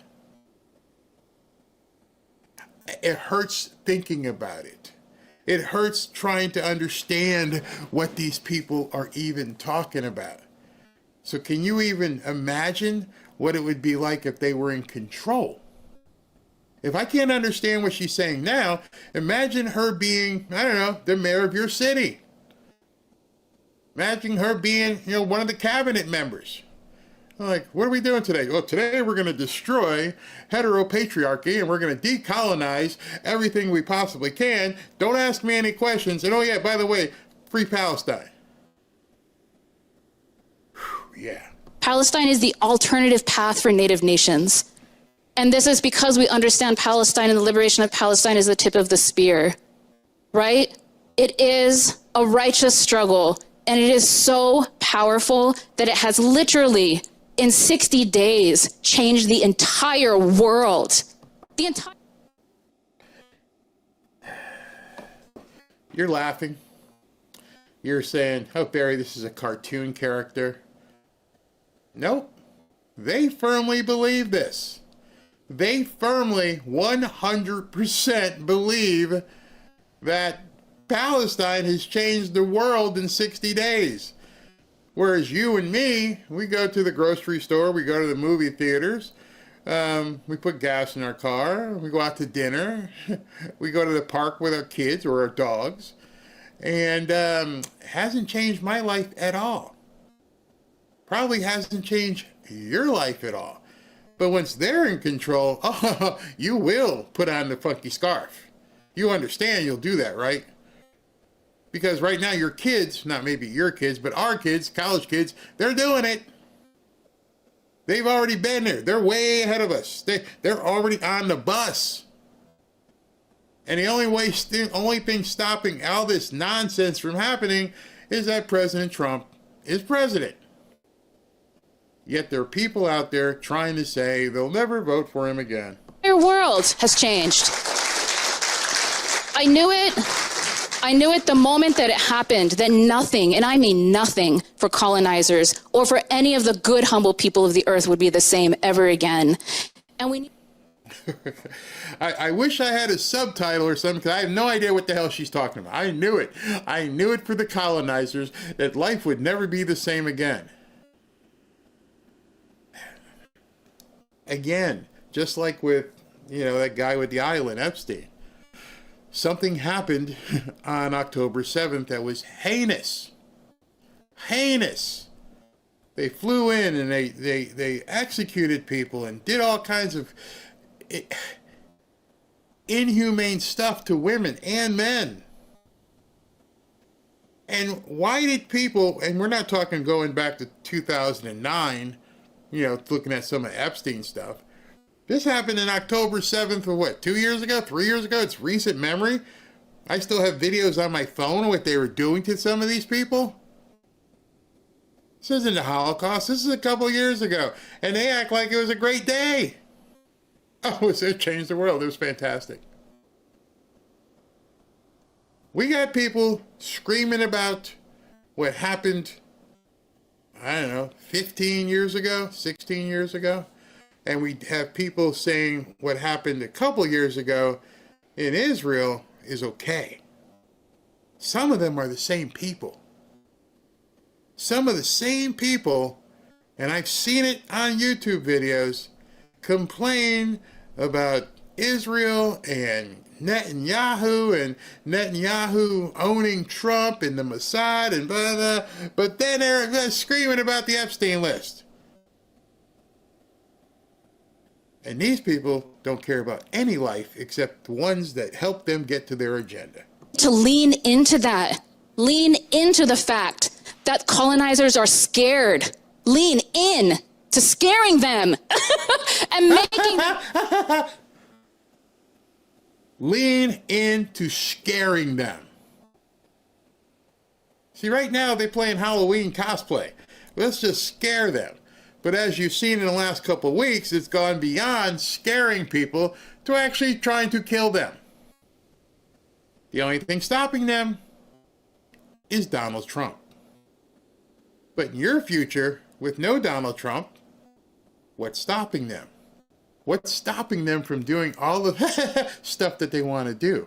It hurts thinking about it. It hurts trying to understand what these people are even talking about. So can you even imagine what it would be like if they were in control? If I can't understand what she's saying now, imagine her being, I don't know, the mayor of your city. Imagine her being, one of the cabinet members. Like, what are we doing today? Well, today we're going to destroy heteropatriarchy and we're going to decolonize everything we possibly can. Don't ask me any questions. And oh yeah, by the way, free Palestine. Whew, yeah. Palestine is the alternative path for Native nations. And this is because we understand Palestine and the liberation of Palestine is the tip of the spear, right? It is a righteous struggle, and it is so powerful that it has literally, in 60 days, changed the entire world. You're laughing. You're saying, oh, Barry, this is a cartoon character. Nope. They firmly believe this. They firmly 100% believe that Palestine has changed the world in 60 days. Whereas you and me, we go to the grocery store, we go to the movie theaters, we put gas in our car, we go out to dinner, we go to the park with our kids or our dogs, and it hasn't changed my life at all. Probably hasn't changed your life at all. But once they're in control, oh, you will put on the funky scarf. You understand you'll do that, right? Because right now your kids, not maybe your kids, but our kids, college kids, they're doing it. They've already been there. They're way ahead of us. They're already on the bus. And the only thing stopping all this nonsense from happening is that President Trump is president. Yet there are people out there trying to say they'll never vote for him again. Your world has changed. I knew it. I knew it the moment that it happened, that nothing, and I mean nothing, for colonizers or for any of the good, humble people of the earth would be the same ever again. And we I wish I had a subtitle or something, because I have no idea what the hell she's talking about. I knew it. I knew it for the colonizers, that life would never be the same again. Again, just like with, that guy with the island, Epstein. Something happened on October 7th that was heinous. Heinous. They flew in and they executed people and did all kinds of inhumane stuff to women and men. And why did people, and we're not talking going back to 2009, looking at some of Epstein stuff. This happened in October 7th of what, 2 years ago, 3 years ago? It's recent memory. I still have videos on my phone of what they were doing to some of these people. This isn't the Holocaust. This is a couple years ago. And they act like it was a great day. Oh, it changed the world. It was fantastic. We got people screaming about what happened, 15 years ago, 16 years ago. And we have people saying what happened a couple years ago in Israel is okay. Some of them are the same people. Some of the same people, and I've seen it on YouTube videos, complain about Israel and Netanyahu owning Trump and the Mossad and blah, blah, but then they're screaming about the Epstein list. And these people don't care about any life except the ones that help them get to their agenda. To lean into that, lean into the fact that colonizers are scared. Lean in to scaring them and making lean into scaring them. See, right now they're playing Halloween cosplay. Let's just scare them. But as you've seen in the last couple of weeks, it's gone beyond scaring people to actually trying to kill them. The only thing stopping them is Donald Trump. But in your future, with no Donald Trump, what's stopping them? What's stopping them from doing all the stuff that they want to do?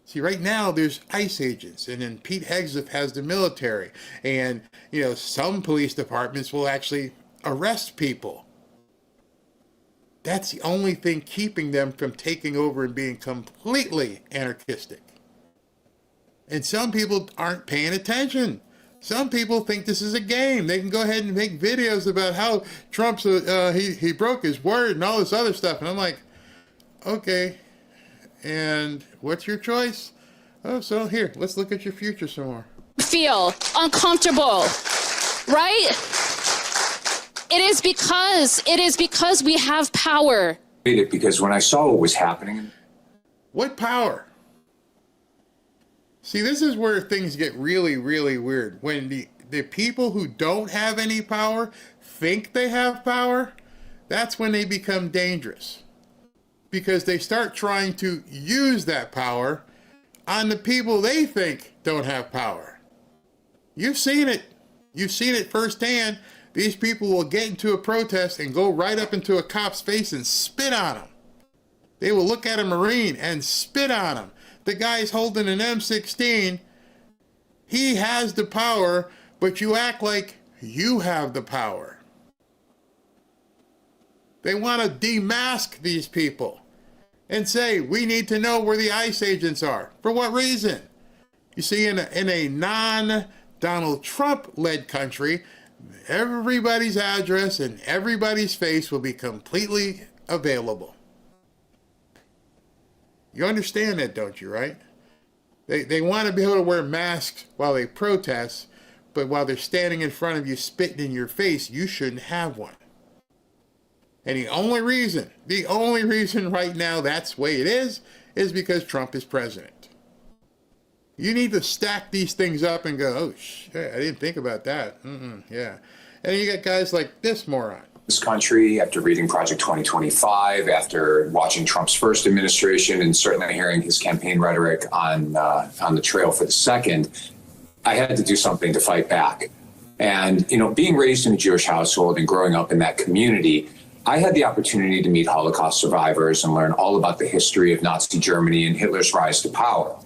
See, right now there's ICE agents, and then Pete Hegseth has the military, and some police departments will actually arrest people. That's the only thing keeping them from taking over and being completely anarchistic. And some people aren't paying attention. Some people think this is a game. They can go ahead and make videos about how Trump's he broke his word and all this other stuff, and I'm like, okay. And what's your choice? Oh, so here, let's look at your future some more. Feel uncomfortable, right? It is because we have power. Because when I saw what was happening. What power? See, this is where things get really, really weird. When the people who don't have any power think they have power, that's when they become dangerous. Because they start trying to use that power on the people they think don't have power. You've seen it. You've seen it firsthand. These people will get into a protest and go right up into a cop's face and spit on him. They will look at a Marine and spit on him. The guy's holding an M16. He has the power, but you act like you have the power. They want to demask these people and say, we need to know where the ICE agents are. For what reason? You see, in a non-Donald Trump-led country, everybody's address and everybody's face will be completely available. You understand that, don't you, right? They want to be able to wear masks while they protest, but while they're standing in front of you spitting in your face, you shouldn't have one. And the only reason right now that's the way it is because Trump is president. You need to stack these things up and go, oh, shit, I didn't think about that. Yeah. And you got guys like this moron. This country, after reading Project 2025, after watching Trump's first administration, and certainly hearing his campaign rhetoric on the trail for the second, I had to do something to fight back. And, being raised in a Jewish household and growing up in that community, I had the opportunity to meet Holocaust survivors and learn all about the history of Nazi Germany and Hitler's rise to power.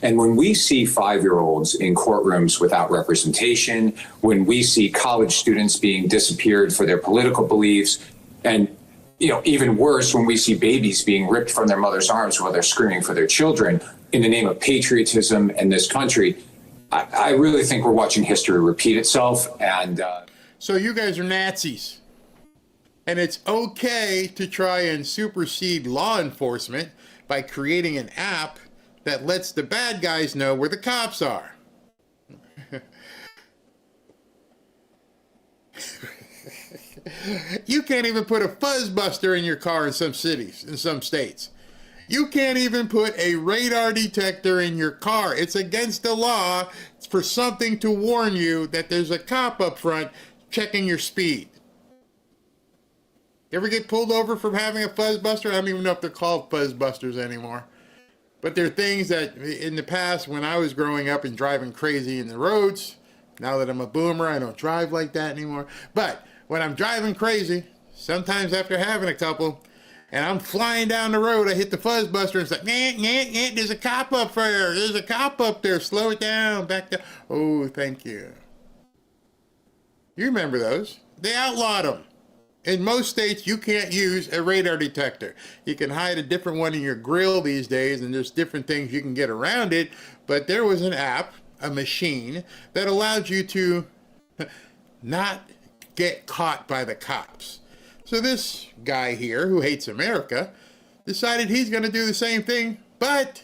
And when we see 5-year-olds in courtrooms without representation, when we see college students being disappeared for their political beliefs, and even worse, when we see babies being ripped from their mother's arms while they're screaming for their children in the name of patriotism and this country, I really think we're watching history repeat itself. And so you guys are Nazis, and it's okay to try and supersede law enforcement by creating an app that lets the bad guys know where the cops are. You can't even put a fuzzbuster in your car in some cities, in some states. You can't even put a radar detector in your car. It's against the law for something to warn you that there's a cop up front checking your speed. You ever get pulled over from having a fuzzbuster? I don't even know if they're called fuzzbusters anymore. But there are things that in the past, when I was growing up and driving crazy in the roads, now that I'm a boomer, I don't drive like that anymore. But when I'm driving crazy, sometimes after having a couple, and I'm flying down the road, I hit the fuzzbuster and it's like, there's a cop up there. There's a cop up there. Slow it down. Back down. Oh, thank you. You remember those. They outlawed them. In most states, you can't use a radar detector. You can hide a different one in your grill these days, and there's different things you can get around it. But there was an app, a machine, that allowed you to not get caught by the cops. So this guy here, who hates America, decided he's going to do the same thing, but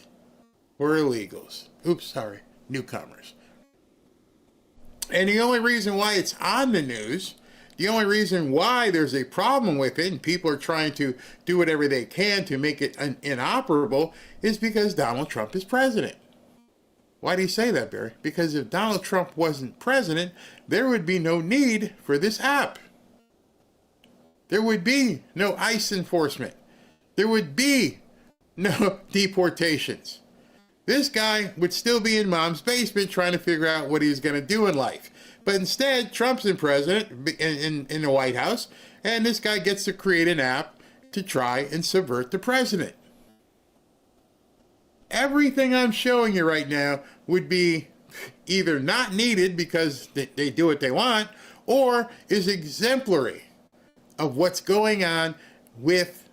we're illegals. Oops, sorry, newcomers. And the only reason why it's on the news, the only reason why there's a problem with it and people are trying to do whatever they can to make it inoperable is because Donald Trump is president. Why do you say that, Barry? Because if Donald Trump wasn't president, there would be no need for this app. There would be no ICE enforcement. There would be no deportations. This guy would still be in mom's basement trying to figure out what he's going to do in life. But instead, Trump's in president in the White House, and this guy gets to create an app to try and subvert the president. Everything I'm showing you right now would be either not needed because they do what they want, or is exemplary of what's going on with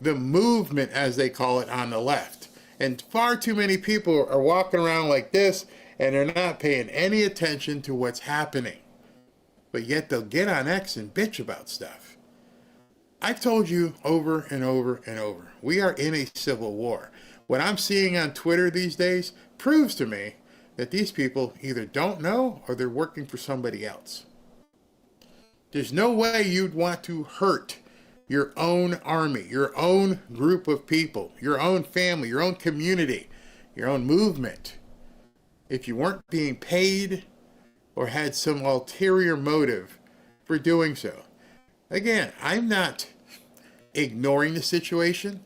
the movement, as they call it, on the left. And far too many people are walking around like this, and they're not paying any attention to what's happening. But yet they'll get on X and bitch about stuff. I've told you over and over and over, we are in a civil war. What I'm seeing on Twitter these days proves to me that these people either don't know or they're working for somebody else. There's no way you'd want to hurt your own army, your own group of people, your own family, your own community, your own movement, if you weren't being paid or had some ulterior motive for doing so. Again, I'm not ignoring the situation,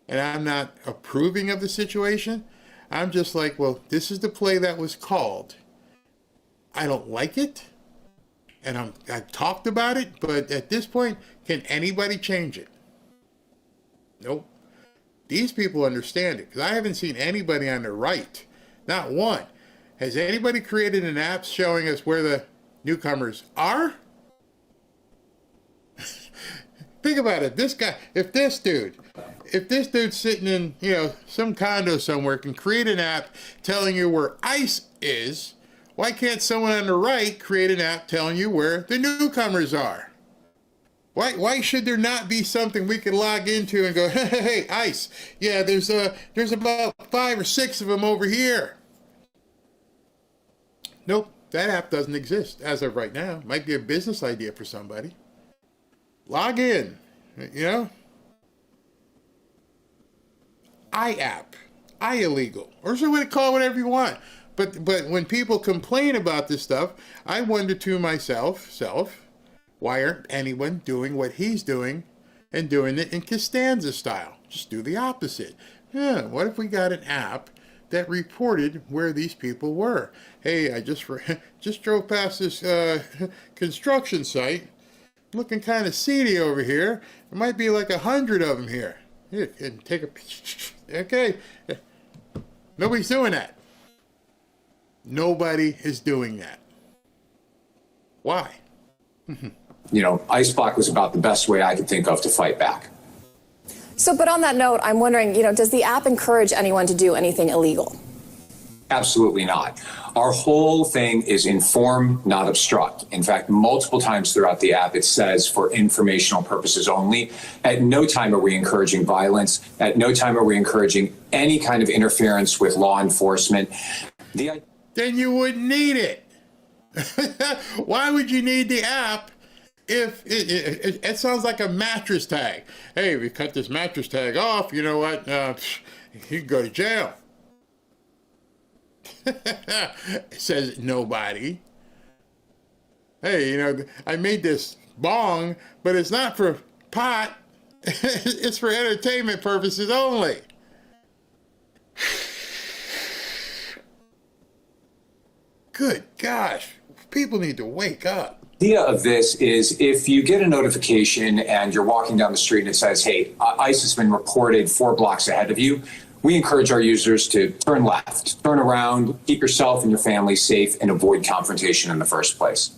and I'm not approving of the situation. I'm just like, well, this is the play that was called. I don't like it, and I've talked about it, but at this point, can anybody change it? Nope. These people understand it, because I haven't seen anybody on the right, not one. Has anybody created an app showing us where the newcomers are? Think about it. This guy, if this dude's sitting in, some condo somewhere can create an app telling you where ICE is, why can't someone on the right create an app telling you where the newcomers are? Why should there not be something we could log into and go, hey, ICE, yeah, there's about 5 or 6 of them over here. Nope, that app doesn't exist as of right now. Might be a business idea for somebody. Log in, iApp, iLegal, or so we call it whatever you want. But when people complain about this stuff, I wonder to myself, why aren't anyone doing what he's doing and doing it in Costanza style? Just do the opposite. What if we got an app that reported where these people were? Hey, I just drove past this construction site. Looking kind of seedy over here. There might be like 100 of them here. Here, and take a okay. Nobody's doing that. Nobody is doing that. Why? Ice block was about the best way I could think of to fight back. So, but on that note, I'm wondering, does the app encourage anyone to do anything illegal? Absolutely not. Our whole thing is inform, not obstruct. In fact, multiple times throughout the app, it says for informational purposes only. At no time are we encouraging violence. At no time are we encouraging any kind of interference with law enforcement. Then you wouldn't need it. Why would you need the app if it sounds like a mattress tag? Hey, we cut this mattress tag off, you know what? You can go to jail. Says nobody. Hey, I made this bong, but it's not for pot. It's for entertainment purposes only. Good gosh, people need to wake up. The idea of this is if you get a notification and you're walking down the street and it says, hey, ICE has been reported 4 blocks ahead of you, we encourage our users to turn left, turn around, keep yourself and your family safe, and avoid confrontation in the first place.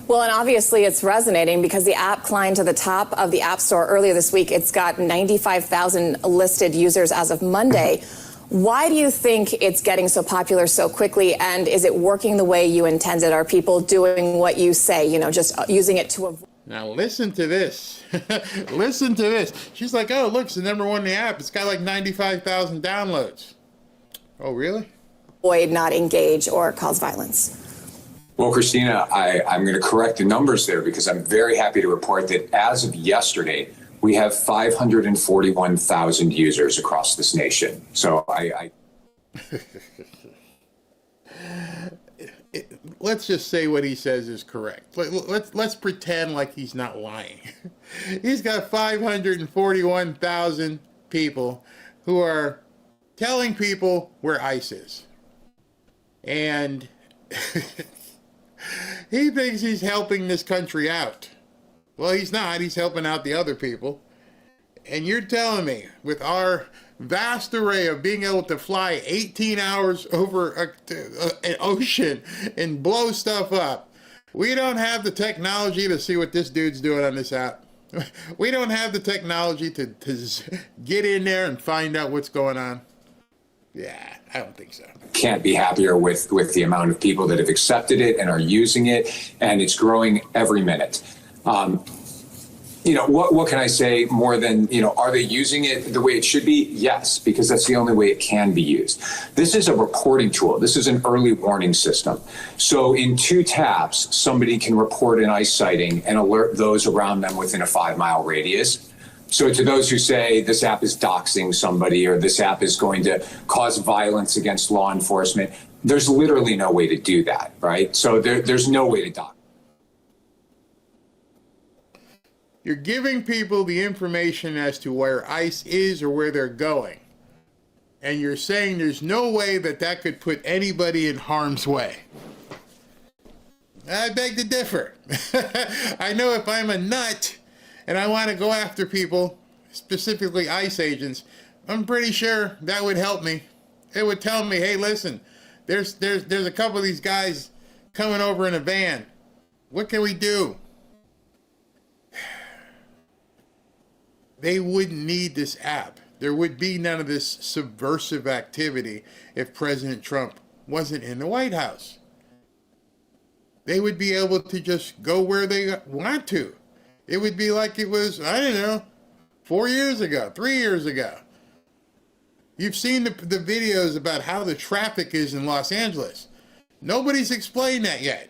Well, and obviously it's resonating because the app climbed to the top of the App Store earlier this week. It's got 95,000 listed users as of Monday. Why do you think it's getting so popular so quickly? And is it working the way you intended? Are people doing what you say, just using it to avoid? Now listen to this. Listen to this. She's like, oh, look, it's the #1 in the app. It's got like 95,000 downloads. Oh, really? Avoid, not engage, or cause violence. Well, Christina, I'm going to correct the numbers there because I'm very happy to report that as of yesterday, we have 541,000 users across this nation. So let's just say what he says is correct. Let's pretend like he's not lying. He's got 541,000 people who are telling people where ICE is. And he thinks he's helping this country out. Well, he's not. He's helping out the other people. And you're telling me, with our vast array of being able to fly 18 hours over an ocean and blow stuff up, we don't have the technology to see what this dude's doing on this app. We don't have the technology to get in there and find out what's going on. Yeah, I don't think so. Can't be happier with the amount of people that have accepted it and are using it, and it's growing every minute. What can I say more than, are they using it the way it should be? Yes, because that's the only way it can be used. This is a reporting tool. This is an early warning system. So in 2 taps, somebody can report an ICE sighting and alert those around them within a 5-mile radius. So to those who say this app is doxing somebody or this app is going to cause violence against law enforcement, there's literally no way to do that, right? So there's no way to dox. You're giving people the information as to where ICE is or where they're going. And you're saying there's no way that could put anybody in harm's way. I beg to differ. I know if I'm a nut and I want to go after people, specifically ICE agents, I'm pretty sure that would help me. It would tell me, hey, listen, there's a couple of these guys coming over in a van. What can we do? They wouldn't need this app. There would be none of this subversive activity if President Trump wasn't in the White House. They would be able to just go where they want to. It would be like it was, 4 years ago, 3 years ago. You've seen the videos about how the traffic is in Los Angeles. Nobody's explained that yet.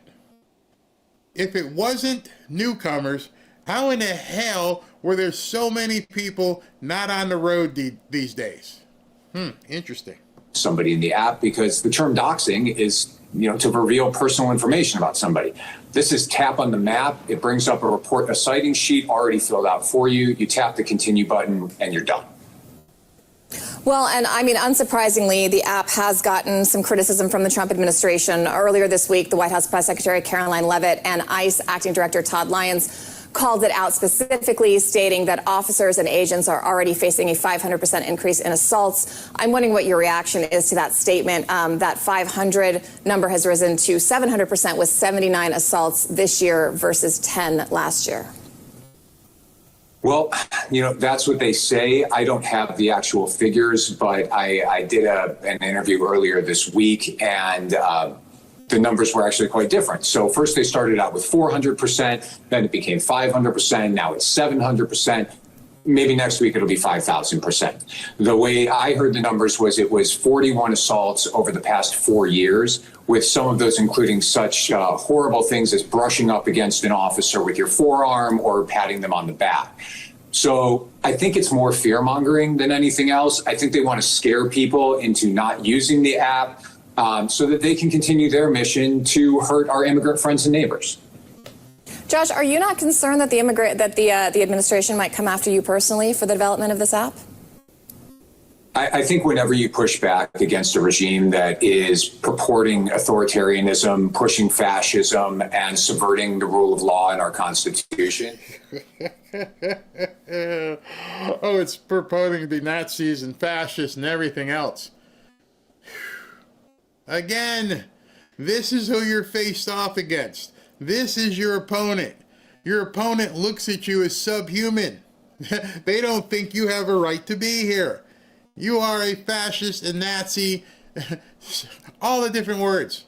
If it wasn't newcomers, how in the hell were there so many people not on the road these days? Interesting. somebody in the app, because the term doxing is, to reveal personal information about somebody. This is tap on the map. It brings up a citing sheet already filled out for you. You tap the continue button and you're done. Well, and I mean, unsurprisingly, the app has gotten some criticism from the Trump administration. Earlier this week, the White House Press Secretary Caroline Leavitt and ICE Acting Director Todd Lyons called it out specifically, stating that officers and agents are already facing a 500% increase in assaults. I'm wondering what your reaction is to that statement. That 500 number has risen to 700% with 79 assaults this year versus 10 last year. Well, that's what they say. I don't have the actual figures, but I did an interview earlier this week, and the numbers were actually quite different. So first they started out with 400%, then it became 500%, now it's 700%. Maybe next week it'll be 5,000%. The way I heard the numbers was it was 41 assaults over the past 4 years, with some of those including such horrible things as brushing up against an officer with your forearm or patting them on the back. So I think it's more fear-mongering than anything else. I think they want to scare people into not using the app so that they can continue their mission to hurt our immigrant friends and neighbors. Josh, are you not concerned that the administration might come after you personally for the development of this app? I think whenever you push back against a regime that is purporting authoritarianism, pushing fascism, and subverting the rule of law in our Constitution. It's purporting the Nazis and fascists and everything else. Again, this is who you're faced off against. This is your opponent. Your opponent looks at you as subhuman. They don't think you have a right to be here. You are a fascist, a Nazi, all the different words.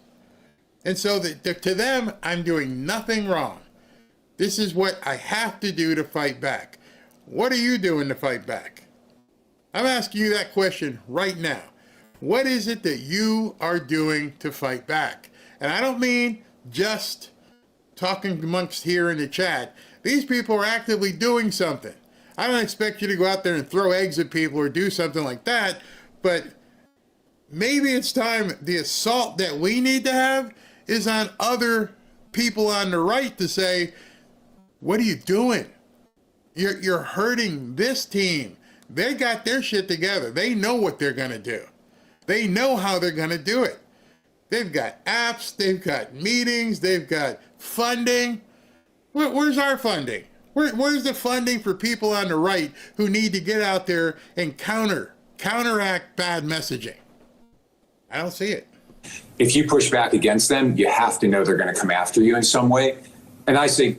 And so to them, I'm doing nothing wrong. This is what I have to do to fight back. What are you doing to fight back? I'm asking you that question right now. What is it that you are doing to fight back? And I don't mean just talking amongst here in the chat. These people are actively doing something. I don't expect you to go out there and throw eggs at people or do something like that, but maybe it's time. The assault that we need to have is on other people on the right to say, what are you doing? You're hurting this team. They got their shit together. They know what they're going to do. They know how they're going to do it. They've got apps, they've got meetings, they've got funding. Where's our funding? Where's the funding for people on the right who need to get out there and counteract bad messaging? I don't see it. If you push back against them, you have to know they're going to come after you in some way. And I say,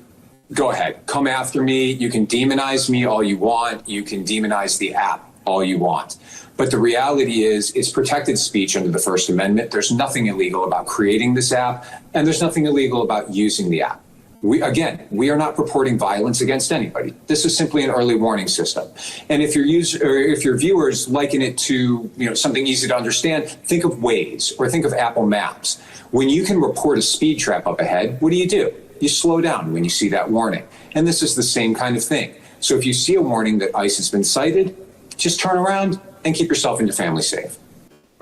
go ahead, come after me. You can demonize me all you want. You can demonize the app all you want. But the reality is it's protected speech under the First Amendment. There's nothing illegal about creating this app, and there's nothing illegal about using the app. We are not purporting violence against anybody. This is simply an early warning system. And if your viewers liken it to something easy to understand, think of Waze or think of Apple Maps. When you can report a speed trap up ahead, what do? You slow down when you see that warning. And this is the same kind of thing. So if you see a warning that ICE has been cited, just turn around and keep yourself and your family safe.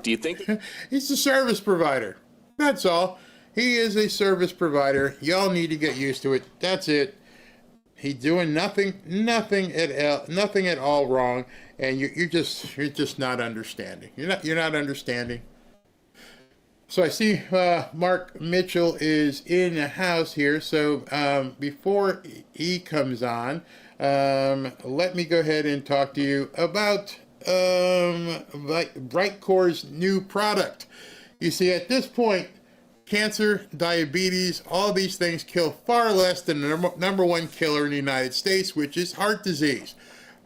Do you think he's a service provider? That's all. He is a service provider. Y'all need to get used to it. That's it. He's doing nothing at all wrong, and you're just not understanding. You're not understanding. So I see Mark Mitchell is in the house here. So before he comes on, let me go ahead and talk to you about Brightcore's new product. You see, at this point, cancer, diabetes, all these things kill far less than the number one killer in the United States, which is heart disease.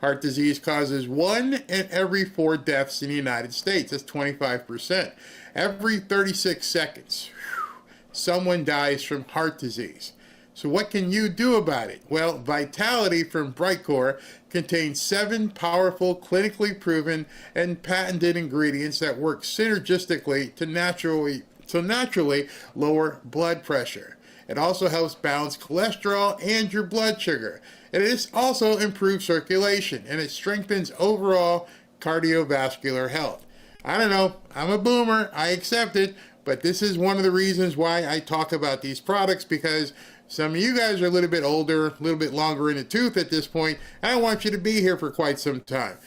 Heart disease causes 1 in every 4 deaths in the United States. That's 25%. Every 36 seconds, someone dies from heart disease. So what can you do about it? Well, Vitality from Brightcore contains 7 powerful, clinically proven, and patented ingredients that work synergistically to naturally lower blood pressure. It also helps balance cholesterol and your blood sugar. And it also improves circulation, and it strengthens overall cardiovascular health. I don't know. I'm a boomer. I accept it. But this is one of the reasons why I talk about these products, because some of you guys are a little bit older, a little bit longer in the tooth at this point. I don't want you to be here for quite some time.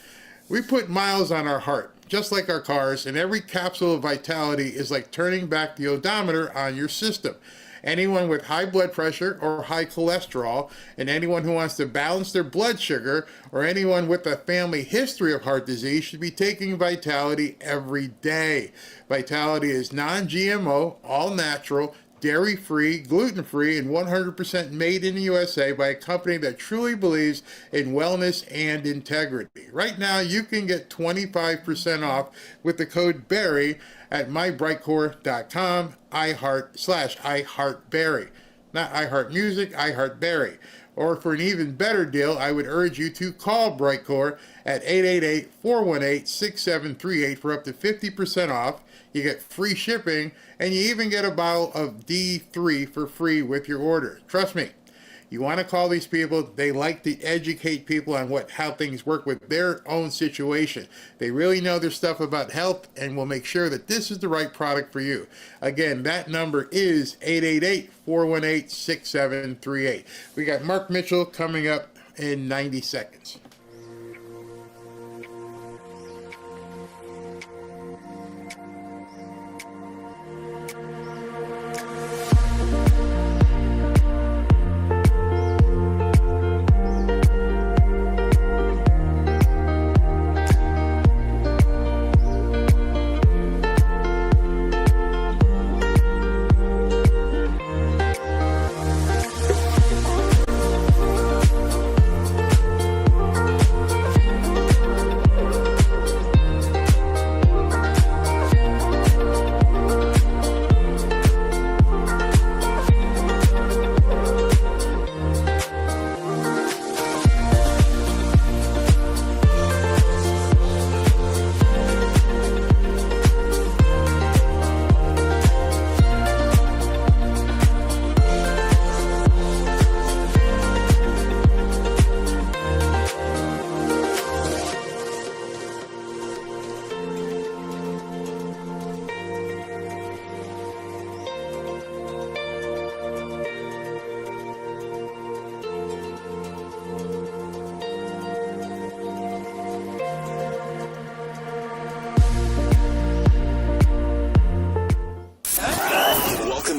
We put miles on our heart, just like our cars, and every capsule of vitality is like turning back the odometer on your system. Anyone with high blood pressure or high cholesterol, and anyone who wants to balance their blood sugar, or anyone with a family history of heart disease should be taking Vitality every day. Vitality is non-GMO, all natural, dairy-free, gluten-free, and 100% made in the USA by a company that truly believes in wellness and integrity. Right now, you can get 25% off with the code BARRY at mybrightcore.com, iHeartBarry. Not iHeartMusic, iHeartBarry. Or for an even better deal, I would urge you to call Brightcore at 888-418-6738 for up to 50% off. You get free shipping, and you even get a bottle of D3 for free with your order. Trust me, you want to call these people. They like to educate people on how things work with their own situation. They really know their stuff about health and will make sure that this is the right product for you. Again, that number is 888-418-6738. We got Mark Mitchell coming up in 90 seconds.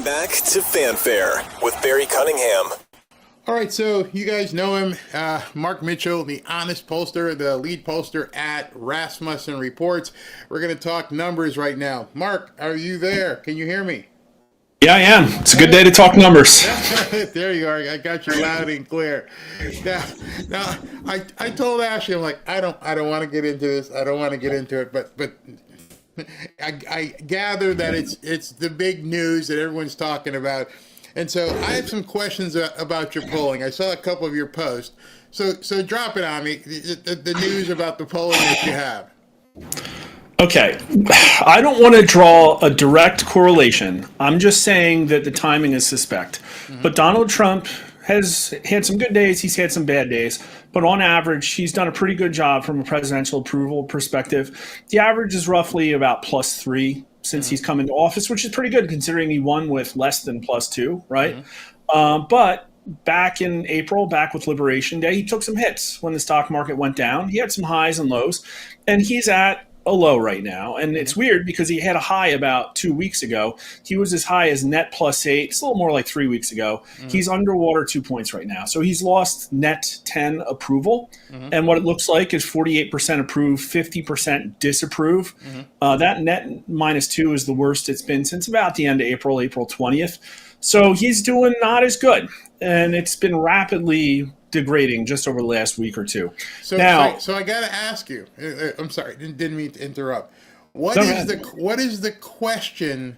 Back to Fanfare with Barry Cunningham. All right, so you guys know him, Mark Mitchell, the honest pollster, the lead pollster at Rasmussen Reports. We're going to talk numbers right now. Mark, are you there? Can you hear me? Yeah, I am. It's a good day to talk numbers. There you are. I got you loud and clear. Now, I told Ashley, I'm like, I don't want to get into this. I don't want to get into it, but I gather that it's the big news that everyone's talking about, and so I have some questions about your polling. I saw a couple of your posts, so drop it on me. The news about the polling that you have. Okay, I don't want to draw a direct correlation. I'm just saying that the timing is suspect. Mm-hmm. But Donald Trump has had some good days. He's had some bad days. But on average, he's done a pretty good job from a presidential approval perspective. The average is roughly about +3 since he's come into office, which is pretty good considering he won with less than +2, right? But back in April, back with Liberation Day, he took some hits when the stock market went down. He had some highs and lows, and he's at a low right now. And it's weird because he had a high about 2 weeks ago. He was as high as net +8. It's a little more like 3 weeks ago. He's underwater 2 points right now. So he's lost net 10 approval. And what it looks like is 48% approve, 50% disapprove. That net -2 is the worst it's been since about the end of April 20th. So he's doing not as good. And it's been rapidly degrading just over the last week or two. So I got to ask you. I'm sorry, didn't mean to interrupt. What is the question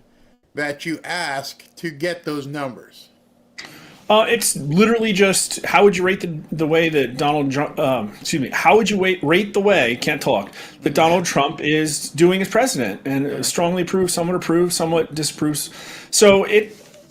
that you ask to get those numbers? It's literally just how would you rate the way that Donald Trump? How would you rate the way that Donald Trump is doing as president? And strongly approves, somewhat approves, somewhat disapproves. So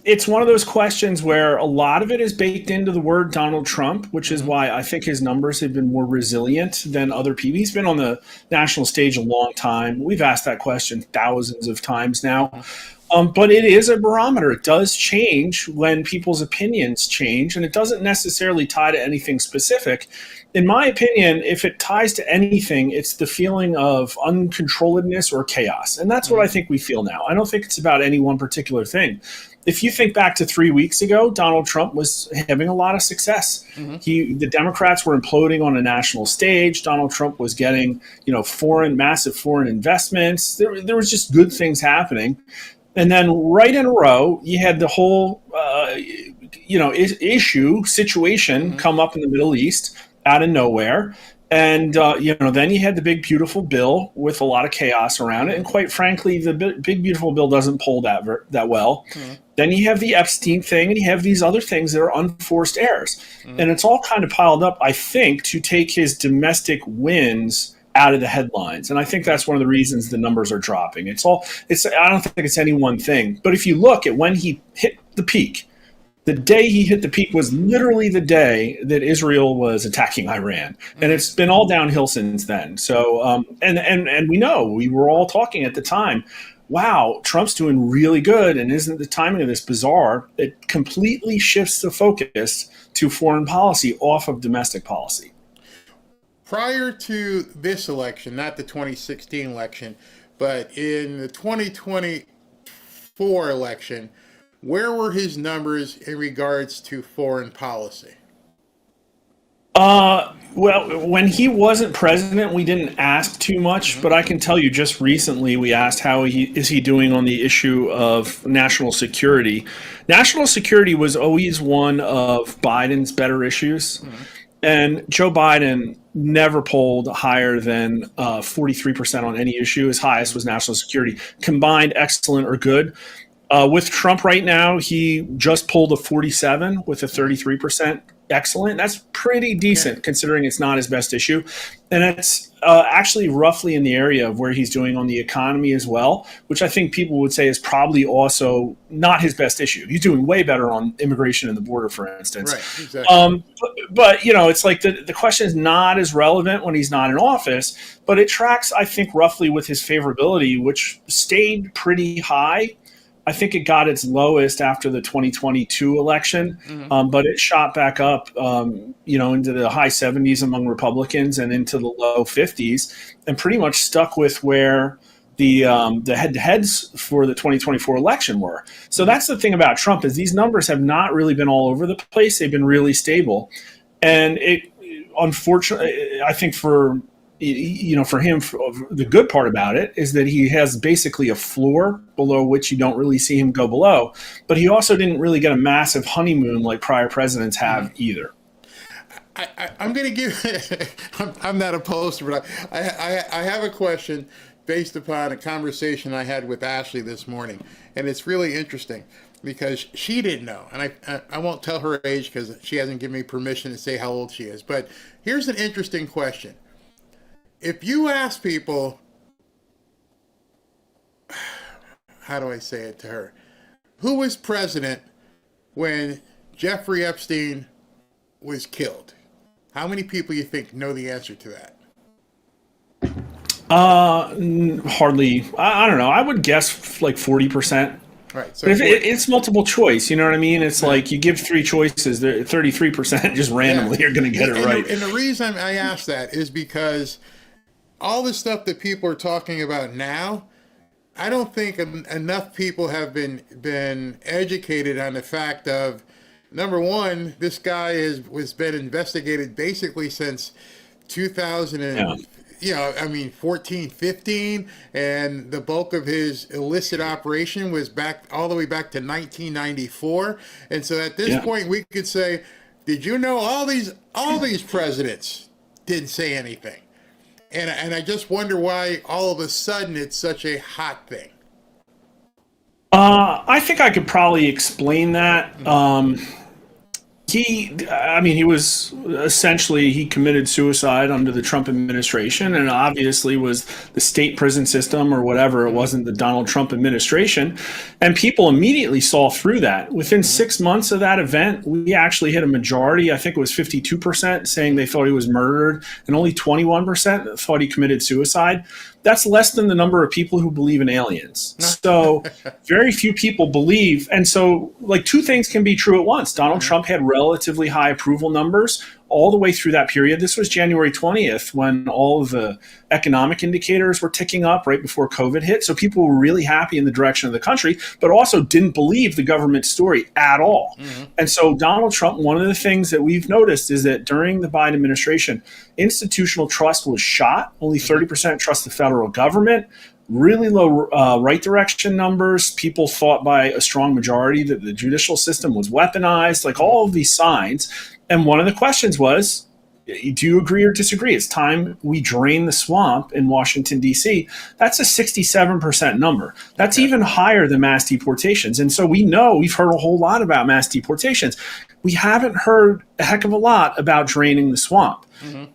it's one of those questions where a lot of it is baked into the word Donald Trump, which is why I think his numbers have been more resilient than other people. He's been on the national stage a long time. We've asked that question thousands of times now. But it is a barometer. It does change when people's opinions change, and it doesn't necessarily tie to anything specific. In my opinion, if it ties to anything, it's the feeling of uncontrolledness or chaos. And that's what I think we feel now. I don't think it's about any one particular thing. If you think back to 3 weeks ago, Donald Trump was having a lot of success. The Democrats were imploding on a national stage. Donald Trump was getting, massive foreign investments. There was just good things happening. And then right in a row, you had the whole, situation come up in the Middle East out of nowhere. And, then you had the big, beautiful bill with a lot of chaos around it. And quite frankly, the big, beautiful bill doesn't poll that well. Then you have the Epstein thing, and you have these other things that are unforced errors. And it's all kind of piled up, I think, to take his domestic wins out of the headlines. And I think that's one of the reasons the numbers are dropping. I don't think it's any one thing. But if you look at when he hit the peak, the day he hit the peak was literally the day that Israel was attacking Iran. And it's been all downhill since then. So, and we know, we were all talking at the time, wow, Trump's doing really good. And isn't the timing of this bizarre? It completely shifts the focus to foreign policy off of domestic policy. Prior to this election, not the 2016 election, but in the 2024 election, where were his numbers in regards to foreign policy? Well, when he wasn't president, we didn't ask too much, but I can tell you just recently we asked how is he doing on the issue of national security. National security was always one of Biden's better issues. And Joe Biden never polled higher than 43% on any issue. His highest was national security. Combined, excellent or good. With Trump right now, he just pulled a 47 with a 33% excellent. That's pretty decent considering it's not his best issue. And it's actually roughly in the area of where he's doing on the economy as well, which I think people would say is probably also not his best issue. He's doing way better on immigration and the border, for instance. Right, exactly. But it's like the question is not as relevant when he's not in office, but it tracks, I think, roughly with his favorability, which stayed pretty high. I think it got its lowest after the 2022 election, but it shot back up, into the high 70s among Republicans and into the low 50s, and pretty much stuck with where the head-to-heads for the 2024 election were. So that's the thing about Trump is these numbers have not really been all over the place. They've been really stable, and it unfortunately, I think for him, the good part about it is that he has basically a floor below which you don't really see him go below, but he also didn't really get a massive honeymoon like prior presidents have either. I'm going to give, I'm not a pollster, but I have a question based upon a conversation I had with Ashley this morning, and it's really interesting because she didn't know, and I won't tell her age because she hasn't given me permission to say how old she is, but here's an interesting question. If you ask people, how do I say it to her? Who was president when Jeffrey Epstein was killed? How many people you think know the answer to that? Hardly. I don't know. I would guess like 40%. Right. So it's multiple choice. You know what I mean? It's like you give three choices, 33% just randomly are going to get it right. And the reason I ask that is because all the stuff that people are talking about now, I don't think enough people have been educated on the fact of, number one, this guy was been investigated basically since 14, 15, and the bulk of his illicit operation was back all the way back to 1994. And so at this point, we could say, did you know all these presidents didn't say anything? And I just wonder why all of a sudden it's such a hot thing. I think I could probably explain that. He was essentially, he committed suicide under the Trump administration, and obviously was the state prison system or whatever. It wasn't the Donald Trump administration. And people immediately saw through that. Within 6 months of that event, we actually hit a majority. I think it was 52% saying they thought he was murdered, and only 21% thought he committed suicide. That's less than the number of people who believe in aliens. So very few people believe. And so, like, two things can be true at once. Donald Trump had relatively high approval numbers all the way through that period. This was January 20th when all of the economic indicators were ticking up right before COVID hit. So people were really happy in the direction of the country, but also didn't believe the government story at all. And so Donald Trump, one of the things that we've noticed is that during the Biden administration, institutional trust was shot. Only 30% trust the federal government. Really low right direction numbers. People thought by a strong majority that the judicial system was weaponized, like all of these signs. And one of the questions was, do you agree or disagree? It's time we drain the swamp in Washington, D.C. That's a 67% number. That's even higher than mass deportations. And so we know, we've heard a whole lot about mass deportations. We haven't heard a heck of a lot about draining the swamp.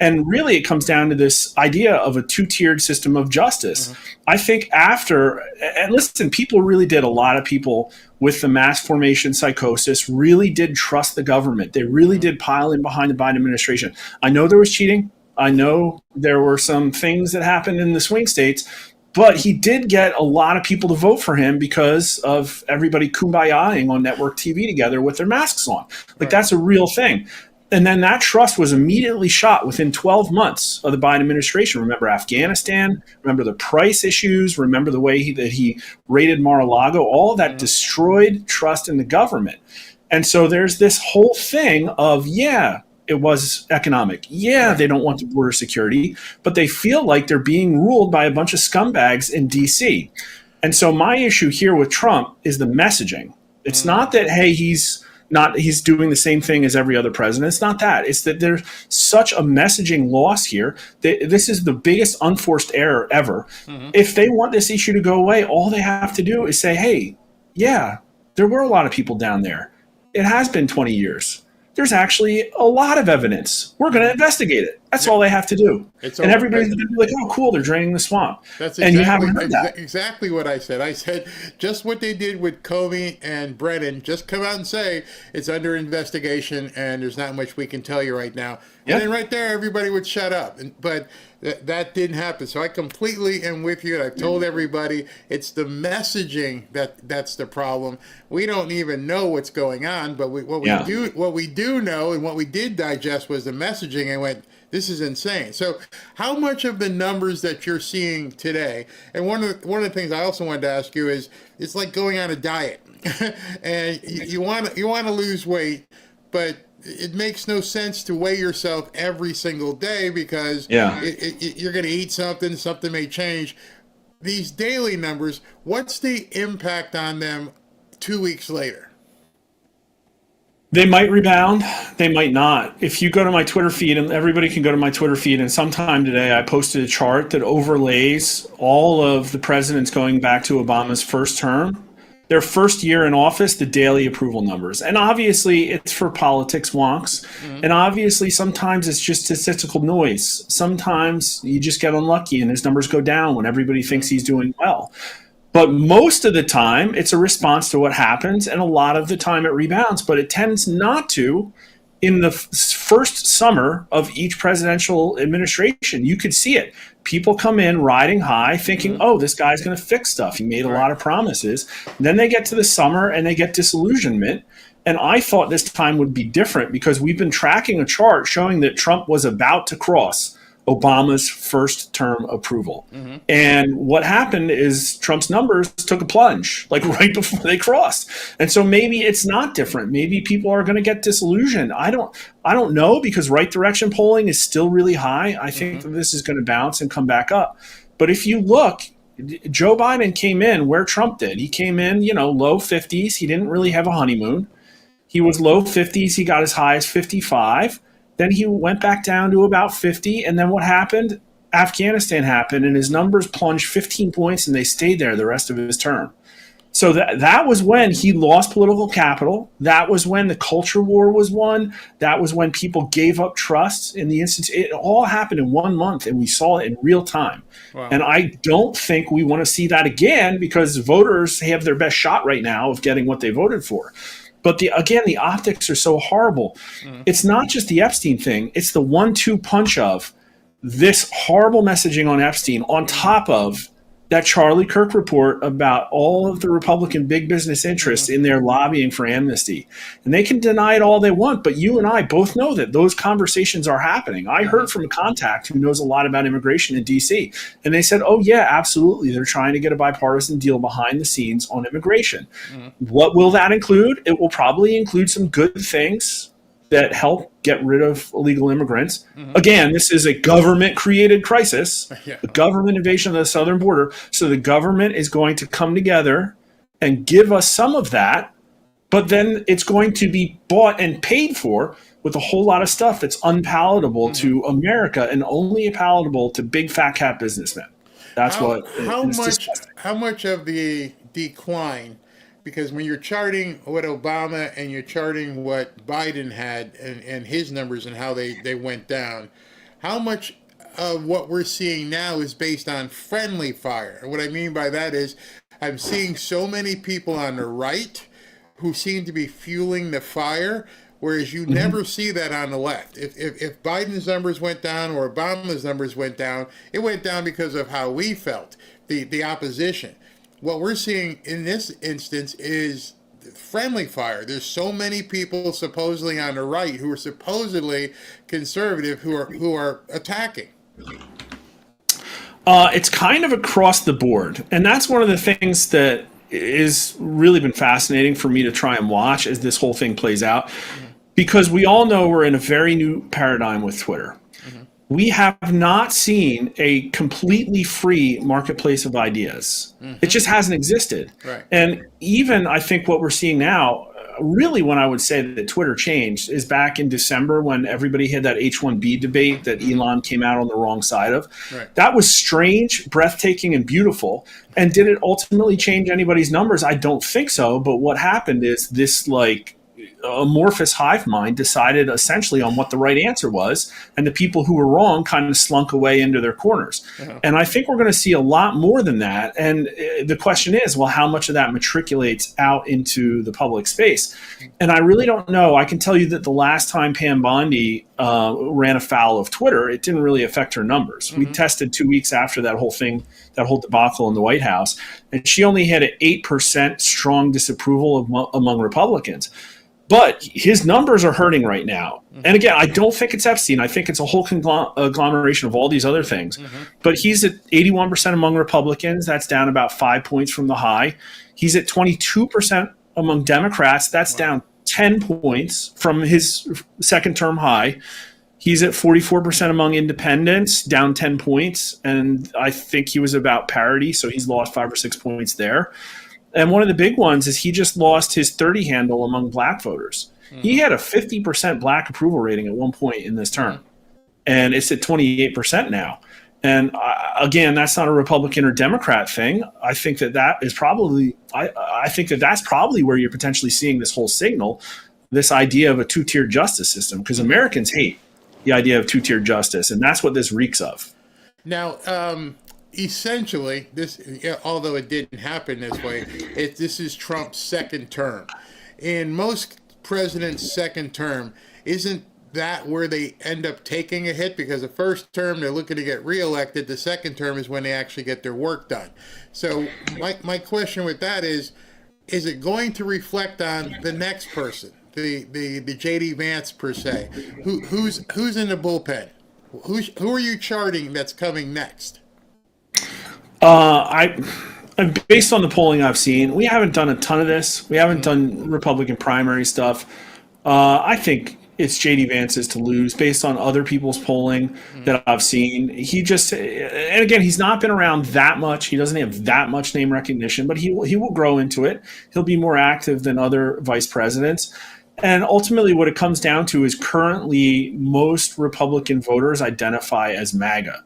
And really, it comes down to this idea of a two-tiered system of justice. I think after, and listen, people really did, a lot of people with the mass formation psychosis really did trust the government. They really did pile in behind the Biden administration. I know there was cheating. I know there were some things that happened in the swing states, but he did get a lot of people to vote for him because of everybody kumbayaing on network TV together with their masks on. Like, that's a real thing. And then that trust was immediately shot within 12 months of the Biden administration. Remember Afghanistan, remember the price issues, remember the way that he raided Mar-a-Lago. All of that destroyed trust in the government. And so there's this whole thing of, yeah, it was economic. Yeah, they don't want the border security, but they feel like they're being ruled by a bunch of scumbags in D.C. And so my issue here with Trump is the messaging. It's not that, hey, he's doing the same thing as every other president. It's not that. It's that there's such a messaging loss here. This is the biggest unforced error ever. If they want this issue to go away, all they have to do is say, hey, yeah, there were a lot of people down there. It has been 20 years. There's actually a lot of evidence. We're going to investigate it. That's all they have to do. And everybody's going to be like, oh, cool, they're draining the swamp. That's and you haven't heard that. Exactly what I said. I said just what they did with Comey and Brennan. Just come out and say it's under investigation and there's not much we can tell you right now. And then right there, everybody would shut up. But that didn't happen. So I completely am with you. And I've told everybody it's the messaging that's the problem. We don't even know what's going on, but what we do know and what we did digest was the messaging and went, this is insane. So how much of the numbers that you're seeing today, and one of the things I also wanted to ask you is, it's like going on a diet and you want to lose weight, but it makes no sense to weigh yourself every single day because you're going to eat something may change. These daily numbers, what's the impact on them 2 weeks later? They might rebound. They might not. If you go to my Twitter feed, and everybody can go to my Twitter feed, and sometime today I posted a chart that overlays all of the presidents going back to Obama's first term, their first year in office, the daily approval numbers. And obviously it's for politics wonks. And obviously sometimes it's just statistical noise. Sometimes you just get unlucky and his numbers go down when everybody thinks he's doing well. But most of the time, it's a response to what happens, and a lot of the time it rebounds. But it tends not to in the first summer of each presidential administration. You could see it. People come in riding high, thinking, oh, this guy's going to fix stuff. He made a lot of promises. And then they get to the summer, and they get disillusionment. And I thought this time would be different because we've been tracking a chart showing that Trump was about to cross Obama's first term approval. And what happened is Trump's numbers took a plunge, like right before they crossed. And so maybe it's not different. Maybe people are going to get disillusioned. I don't know, because right direction polling is still really high. I think that this is going to bounce and come back up. But if you look, Joe Biden came in where Trump did. He came in, low 50s. He didn't really have a honeymoon. He was low 50s. He got as high as 55. Then he went back down to about 50. And then what happened? Afghanistan happened, and his numbers plunged 15 points, and they stayed there the rest of his term. So that was when he lost political capital. That was when the culture war was won. That was when people gave up trust in the instance. It all happened in 1 month, and we saw it in real time. Wow. And I don't think we want to see that again, because voters have their best shot right now of getting what they voted for. But the optics are so horrible. It's not just the Epstein thing. It's the 1-2 punch of this horrible messaging on Epstein on top of that Charlie Kirk report about all of the Republican big business interests in their lobbying for amnesty. And they can deny it all they want, but you and I both know that those conversations are happening. I heard from a contact who knows a lot about immigration in D.C., and they said, oh, yeah, absolutely. They're trying to get a bipartisan deal behind the scenes on immigration. What will that include? It will probably include some good things that help get rid of illegal immigrants. Again, this is a government-created crisis, the government invasion of the southern border. So the government is going to come together and give us some of that, but then it's going to be bought and paid for with a whole lot of stuff that's unpalatable to America and only palatable to big fat cat businessmen. That's how much of the decline? Because when you're charting what Obama and you're charting what Biden had and his numbers and how they went down, how much of what we're seeing now is based on friendly fire? And what I mean by that is I'm seeing so many people on the right who seem to be fueling the fire, whereas you never see that on the left. If Biden's numbers went down or Obama's numbers went down, it went down because of how we felt, the opposition. What we're seeing in this instance is friendly fire. There's so many people supposedly on the right who are supposedly conservative who are attacking. It's kind of across the board. And that's one of the things that is really been fascinating for me to try and watch as this whole thing plays out. Because we all know we're in a very new paradigm with Twitter. We have not seen a completely free marketplace of ideas. It just hasn't existed. Right. And even I think what we're seeing now, really when I would say that Twitter changed is back in December when everybody had that H-1B debate that Elon came out on the wrong side of. Right. That was strange, breathtaking, and beautiful. And did it ultimately change anybody's numbers? I don't think so. But what happened is this amorphous hive mind decided essentially on what the right answer was, and the people who were wrong kind of slunk away into their corners. And I think we're going to see a lot more than that. And the question is, well, how much of that matriculates out into the public space? And I really don't know. I can tell you that the last time Pam Bondi ran afoul of Twitter, it didn't really affect her numbers. We tested 2 weeks after that whole thing, that whole debacle in the White House, and she only had an 8% strong disapproval among Republicans. But his numbers are hurting right now. And again, I don't think it's Epstein. I think it's a whole conglomeration of all these other things. But he's at 81% among Republicans. That's down about 5 points from the high. He's at 22% among Democrats. That's down 10 points from his second term high. He's at 44% among independents, down 10 points. And I think he was about parity, so he's lost 5 or 6 points there. And one of the big ones is he just lost his 30 handle among black voters. He had a 50% black approval rating at one point in this term, and it's at 28% now. And again, that's not a Republican or Democrat thing. I think that is probably I think that that's probably where you're potentially seeing this whole signal, this idea of a two-tiered justice system, because Americans hate the idea of two-tiered justice, and that's what this reeks of. Now, essentially, this, although it didn't happen this way, this is Trump's second term. In most presidents' second term, isn't that where they end up taking a hit? Because the first term, they're looking to get reelected. The second term is when they actually get their work done. So my question with that is it going to reflect on the next person, the J.D. Vance per se? Who's in the bullpen? Who are you charting that's coming next? Based on the polling I've seen, we haven't done a ton of this. We haven't done Republican primary stuff. I think it's J.D. Vance's to lose based on other people's polling that I've seen. And again, he's not been around that much. He doesn't have that much name recognition, but he will grow into it. He'll be more active than other vice presidents. And ultimately, what it comes down to is currently most Republican voters identify as MAGA.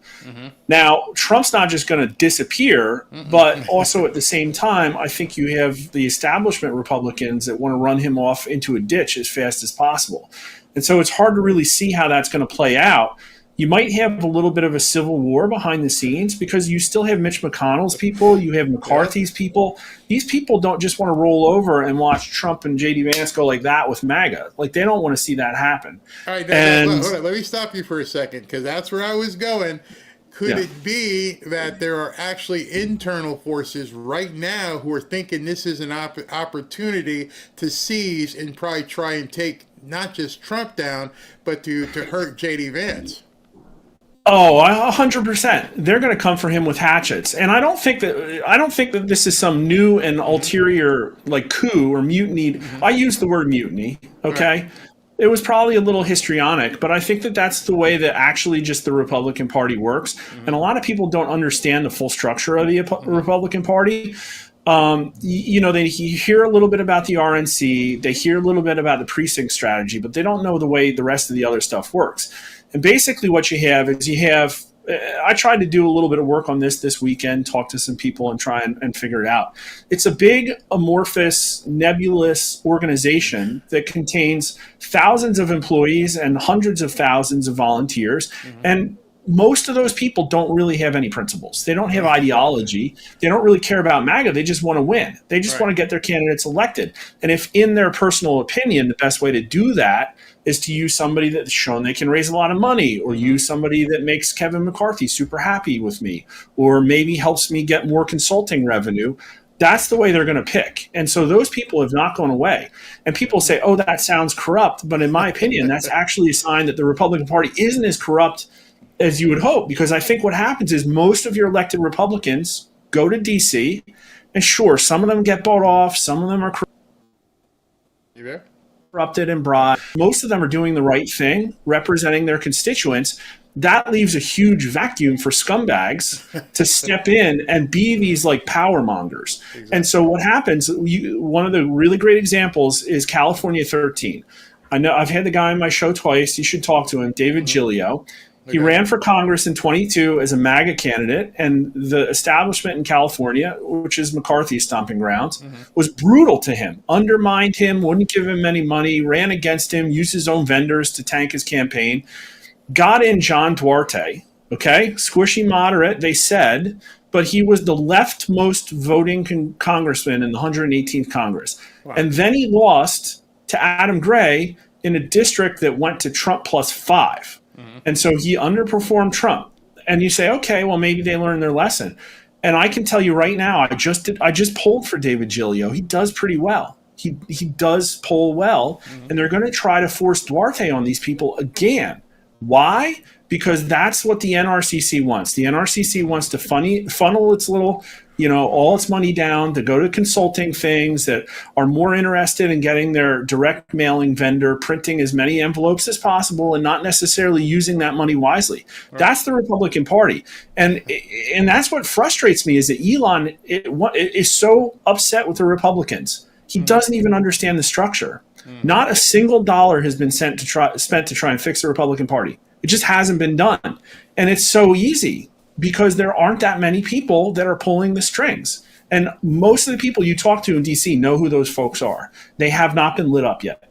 Now, Trump's not just going to disappear, but also at the same time, I think you have the establishment Republicans that want to run him off into a ditch as fast as possible. And so it's hard to really see how that's going to play out. You might have a little bit of a civil war behind the scenes because you still have Mitch McConnell's people, you have McCarthy's people. These people don't just want to roll over and watch Trump and J.D. Vance go like that with MAGA. Like, they don't want to see that happen. All right, hold on. Let me stop you for a second, because that's where I was going. Could it be that there are actually internal forces right now who are thinking this is an opportunity to seize and probably try and take not just Trump down, but to hurt J.D. Vance? Oh, 100%. They're going to come for him with hatchets, and I don't think that this is some new and ulterior like coup or mutiny. I use the word mutiny. Okay, right. It was probably a little histrionic, but I think that that's the way that actually just the Republican Party works. And a lot of people don't understand the full structure of the Republican Party. They hear a little bit about the RNC, they hear a little bit about the precinct strategy, but they don't know the way the rest of the other stuff works. And basically what you have is I tried to do a little bit of work on this weekend, talk to some people and try and figure it out. It's a big, amorphous, nebulous organization that contains thousands of employees and hundreds of thousands of volunteers. And most of those people don't really have any principles. They don't have ideology. They don't really care about MAGA. They just want to win. They just want to get their candidates elected. And if in their personal opinion, the best way to do that is to use somebody that's shown they can raise a lot of money, or use somebody that makes Kevin McCarthy super happy with me, or maybe helps me get more consulting revenue, that's the way they're going to pick. And so those people have not gone away. And people say, oh, that sounds corrupt. But in my opinion, that's actually a sign that the Republican Party isn't as corrupt as you would hope, because I think what happens is most of your elected Republicans go to D.C., and sure, some of them get bought off, some of them are corrupted and bribed. Most of them are doing the right thing, representing their constituents. That leaves a huge vacuum for scumbags to step in and be these like power mongers. Exactly. And so what happens, one of the really great examples is California 13. I know I've had the guy on my show twice. You should talk to him, David Gillio. He ran for Congress in 22 as a MAGA candidate, and the establishment in California, which is McCarthy's stomping grounds, was brutal to him, undermined him, wouldn't give him any money, ran against him, used his own vendors to tank his campaign, got in John Duarte, squishy moderate, they said, but he was the leftmost voting congressman in the 118th Congress. Wow. And then he lost to Adam Gray in a district that went to Trump plus 5. And so he underperformed Trump. And you say, okay, well, maybe they learned their lesson. And I can tell you right now, I just polled for David Gillio. He does pretty well. He does poll well. And they're going to try to force Duarte on these people again. Why? Because that's what the NRCC wants. The NRCC wants to funnel its little, all its money down to go to consulting things that are more interested in getting their direct mailing vendor printing as many envelopes as possible and not necessarily using that money wisely. Right. That's the Republican Party. And that's what frustrates me is that Elon is so upset with the Republicans. He doesn't even understand the structure. Not a single dollar has been spent to try and fix the Republican Party. It just hasn't been done. And it's so easy because there aren't that many people that are pulling the strings. And most of the people you talk to in D.C. know who those folks are. They have not been lit up yet.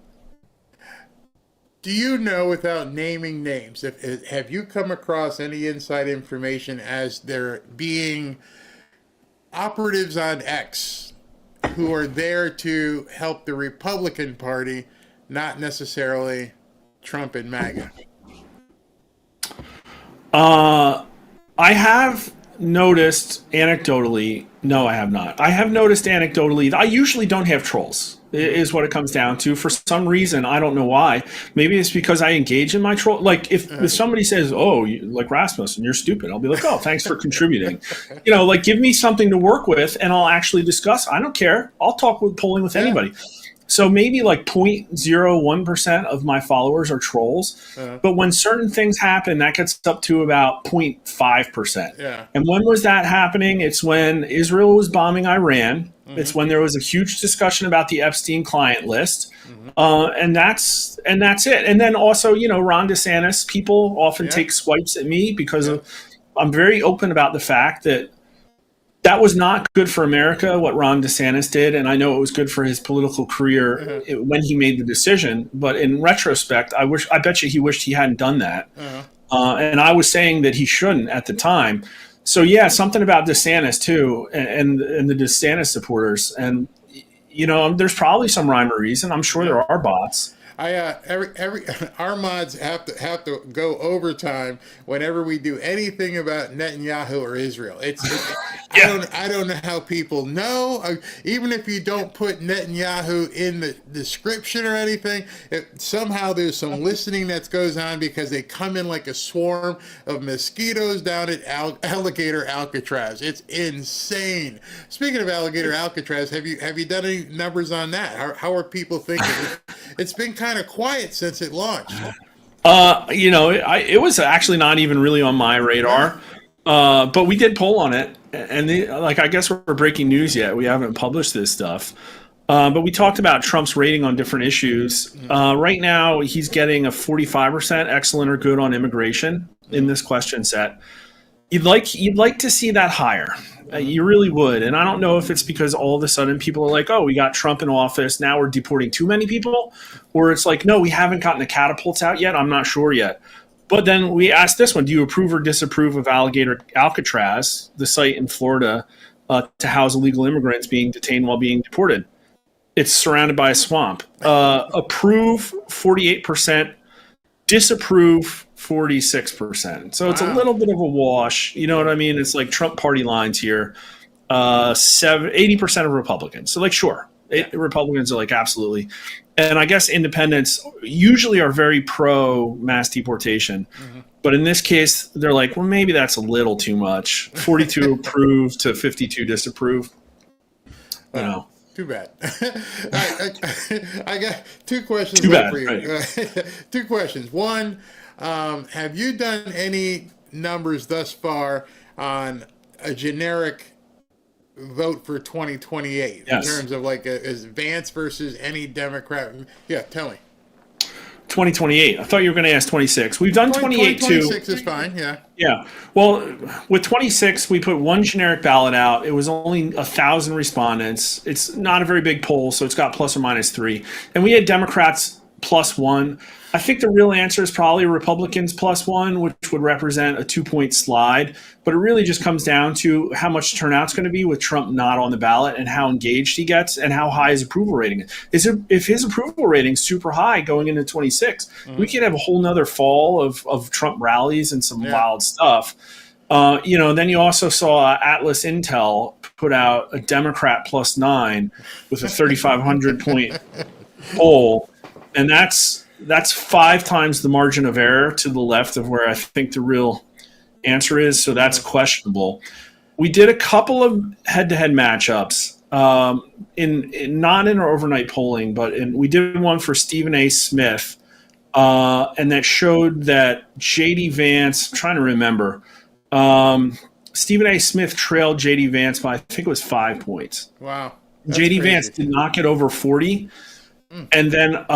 Do you know, without naming names, have you come across any inside information as there being operatives on X who are there to help the Republican Party, not necessarily Trump and MAGA? I have noticed anecdotally, no, I have not. I have noticed anecdotally, I usually don't have trolls, is what it comes down to. For some reason, I don't know why. Maybe it's because I engage in my troll. Like if somebody says, oh, like Rasmussen, you're stupid, I'll be like, oh, thanks for contributing. Give me something to work with and I'll actually discuss. I don't care. I'll talk with polling with anybody. So maybe like 0.01% of my followers are trolls. But when certain things happen, that gets up to about 0.5%. Yeah. And when was that happening? It's when Israel was bombing Iran. It's when there was a huge discussion about the Epstein client list. And that's it. And then also, Ron DeSantis, people often take swipes at me because I'm very open about the fact that was not good for America, what Ron DeSantis did. And I know it was good for his political career when he made the decision. But in retrospect, I bet you he wished he hadn't done that. And I was saying that he shouldn't at the time. So, yeah, something about DeSantis, too, and the DeSantis supporters. And, there's probably some rhyme or reason. I'm sure there are bots. Our mods have to go overtime whenever we do anything about Netanyahu or Israel. I don't know how people know. Even if you don't put Netanyahu in the description or anything, somehow there's some listening that goes on because they come in like a swarm of mosquitoes down at Alligator Alcatraz. It's insane. Speaking of Alligator Alcatraz, have you done any numbers on that? How are people thinking? It's been kind of quiet since it launched. It was actually not even really on my radar, but we did poll on it, and I guess we're breaking news yet. We haven't published this stuff, but we talked about Trump's rating on different issues. Right now, he's getting a 45% excellent or good on immigration in this question set. You'd like to see that higher. You really would. And I don't know if it's because all of a sudden people are like, oh, we got Trump in office, now we're deporting too many people. Or it's like, no, we haven't gotten the catapults out yet. I'm not sure yet. But then we asked this one, do you approve or disapprove of Alligator Alcatraz, the site in Florida, to house illegal immigrants being detained while being deported? It's surrounded by a swamp. Approve 48%, disapprove 46%. So it's a little bit of a wash. You know what I mean? It's like Trump party lines here. 80% of Republicans. So sure, Republicans are absolutely. And I guess independents usually are very pro mass deportation. But in this case, they're like, well, maybe that's a little too much. 42 approve to 52 disapprove. Too bad. I got two questions for you. Right. Two questions. One, have you done any numbers thus far on a generic vote for 2028 in terms of is Vance versus any Democrat? Yeah, tell me. 2028. I thought you were going to ask 26. We've done 28 too. 26 is fine, yeah. Yeah. Well, with 26, we put one generic ballot out. It was only 1,000 respondents. It's not a very big poll, so it's got plus or minus 3. And we had Democrats plus 1. I think the real answer is probably Republicans plus 1, which would represent a 2-point slide. But it really just comes down to how much turnout's going to be with Trump not on the ballot and how engaged he gets and how high his approval rating is. If his approval rating's super high going into 26, we could have a whole nother fall of Trump rallies and some wild stuff. Then you also saw Atlas Intel put out a Democrat plus 9 with a 3,500 point poll. And that's 5 times the margin of error to the left of where I think the real answer is. So that's questionable. We did a couple of head-to-head matchups not in our overnight polling, but we did one for Stephen A. Smith, and that showed that J.D. Vance, I'm trying to remember, Stephen A. Smith trailed J.D. Vance by, I think it was 5 points. Wow. J.D. Vance did not get over 40. And then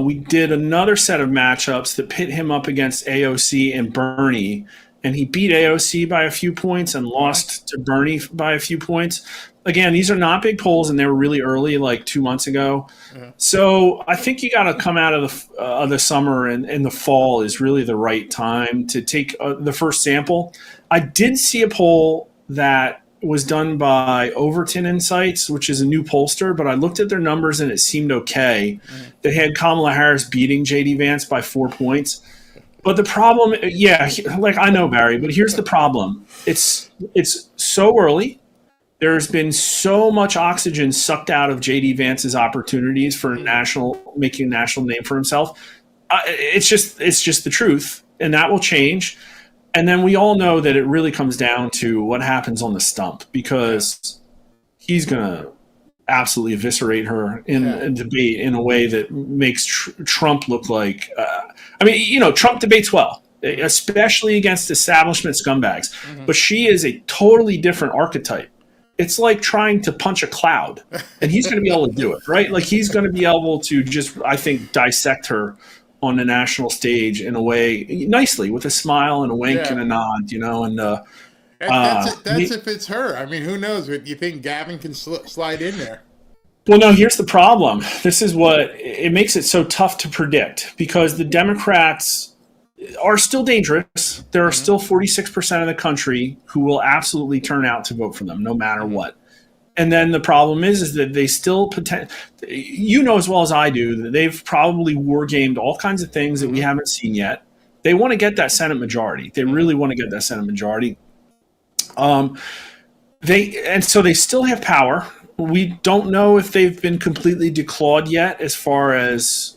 we did another set of matchups that pit him up against AOC and Bernie, and he beat AOC by a few points and lost to Bernie by a few points. Again, these are not big polls, and they were really early, 2 months ago. So I think you got to come out of the summer, and the fall is really the right time to take the first sample. I did see a poll that was done by Overton Insights, which is a new pollster, but I looked at their numbers and it seemed okay. They had Kamala Harris beating J.D. Vance by 4 points. But the problem, I know, Barry, but here's the problem. It's so early. There's been so much oxygen sucked out of J.D. Vance's opportunities for making a national name for himself. It's just the truth, and that will change. And then we all know that it really comes down to what happens on the stump, because he's going to absolutely eviscerate her in a debate in a way that makes Trump look like, Trump debates well, especially against establishment scumbags, but she is a totally different archetype. It's like trying to punch a cloud, and he's going to be able to do it, right? Like he's going to be able to just, I think, dissect her on the national stage in a way nicely with a smile and a wink and a nod, and that's if it's her. I mean, who knows? Do you think Gavin can slide in there? Well, no, here's the problem. This is what it makes it so tough to predict, because the Democrats are still dangerous. There are still 46% of the country who will absolutely turn out to vote for them no matter what. And then the problem is that they still as well as I do, that they've probably war gamed all kinds of things that we haven't seen yet. They want to get that Senate majority. They really want to get that Senate majority. So they still have power. We don't know if they've been completely declawed yet as far as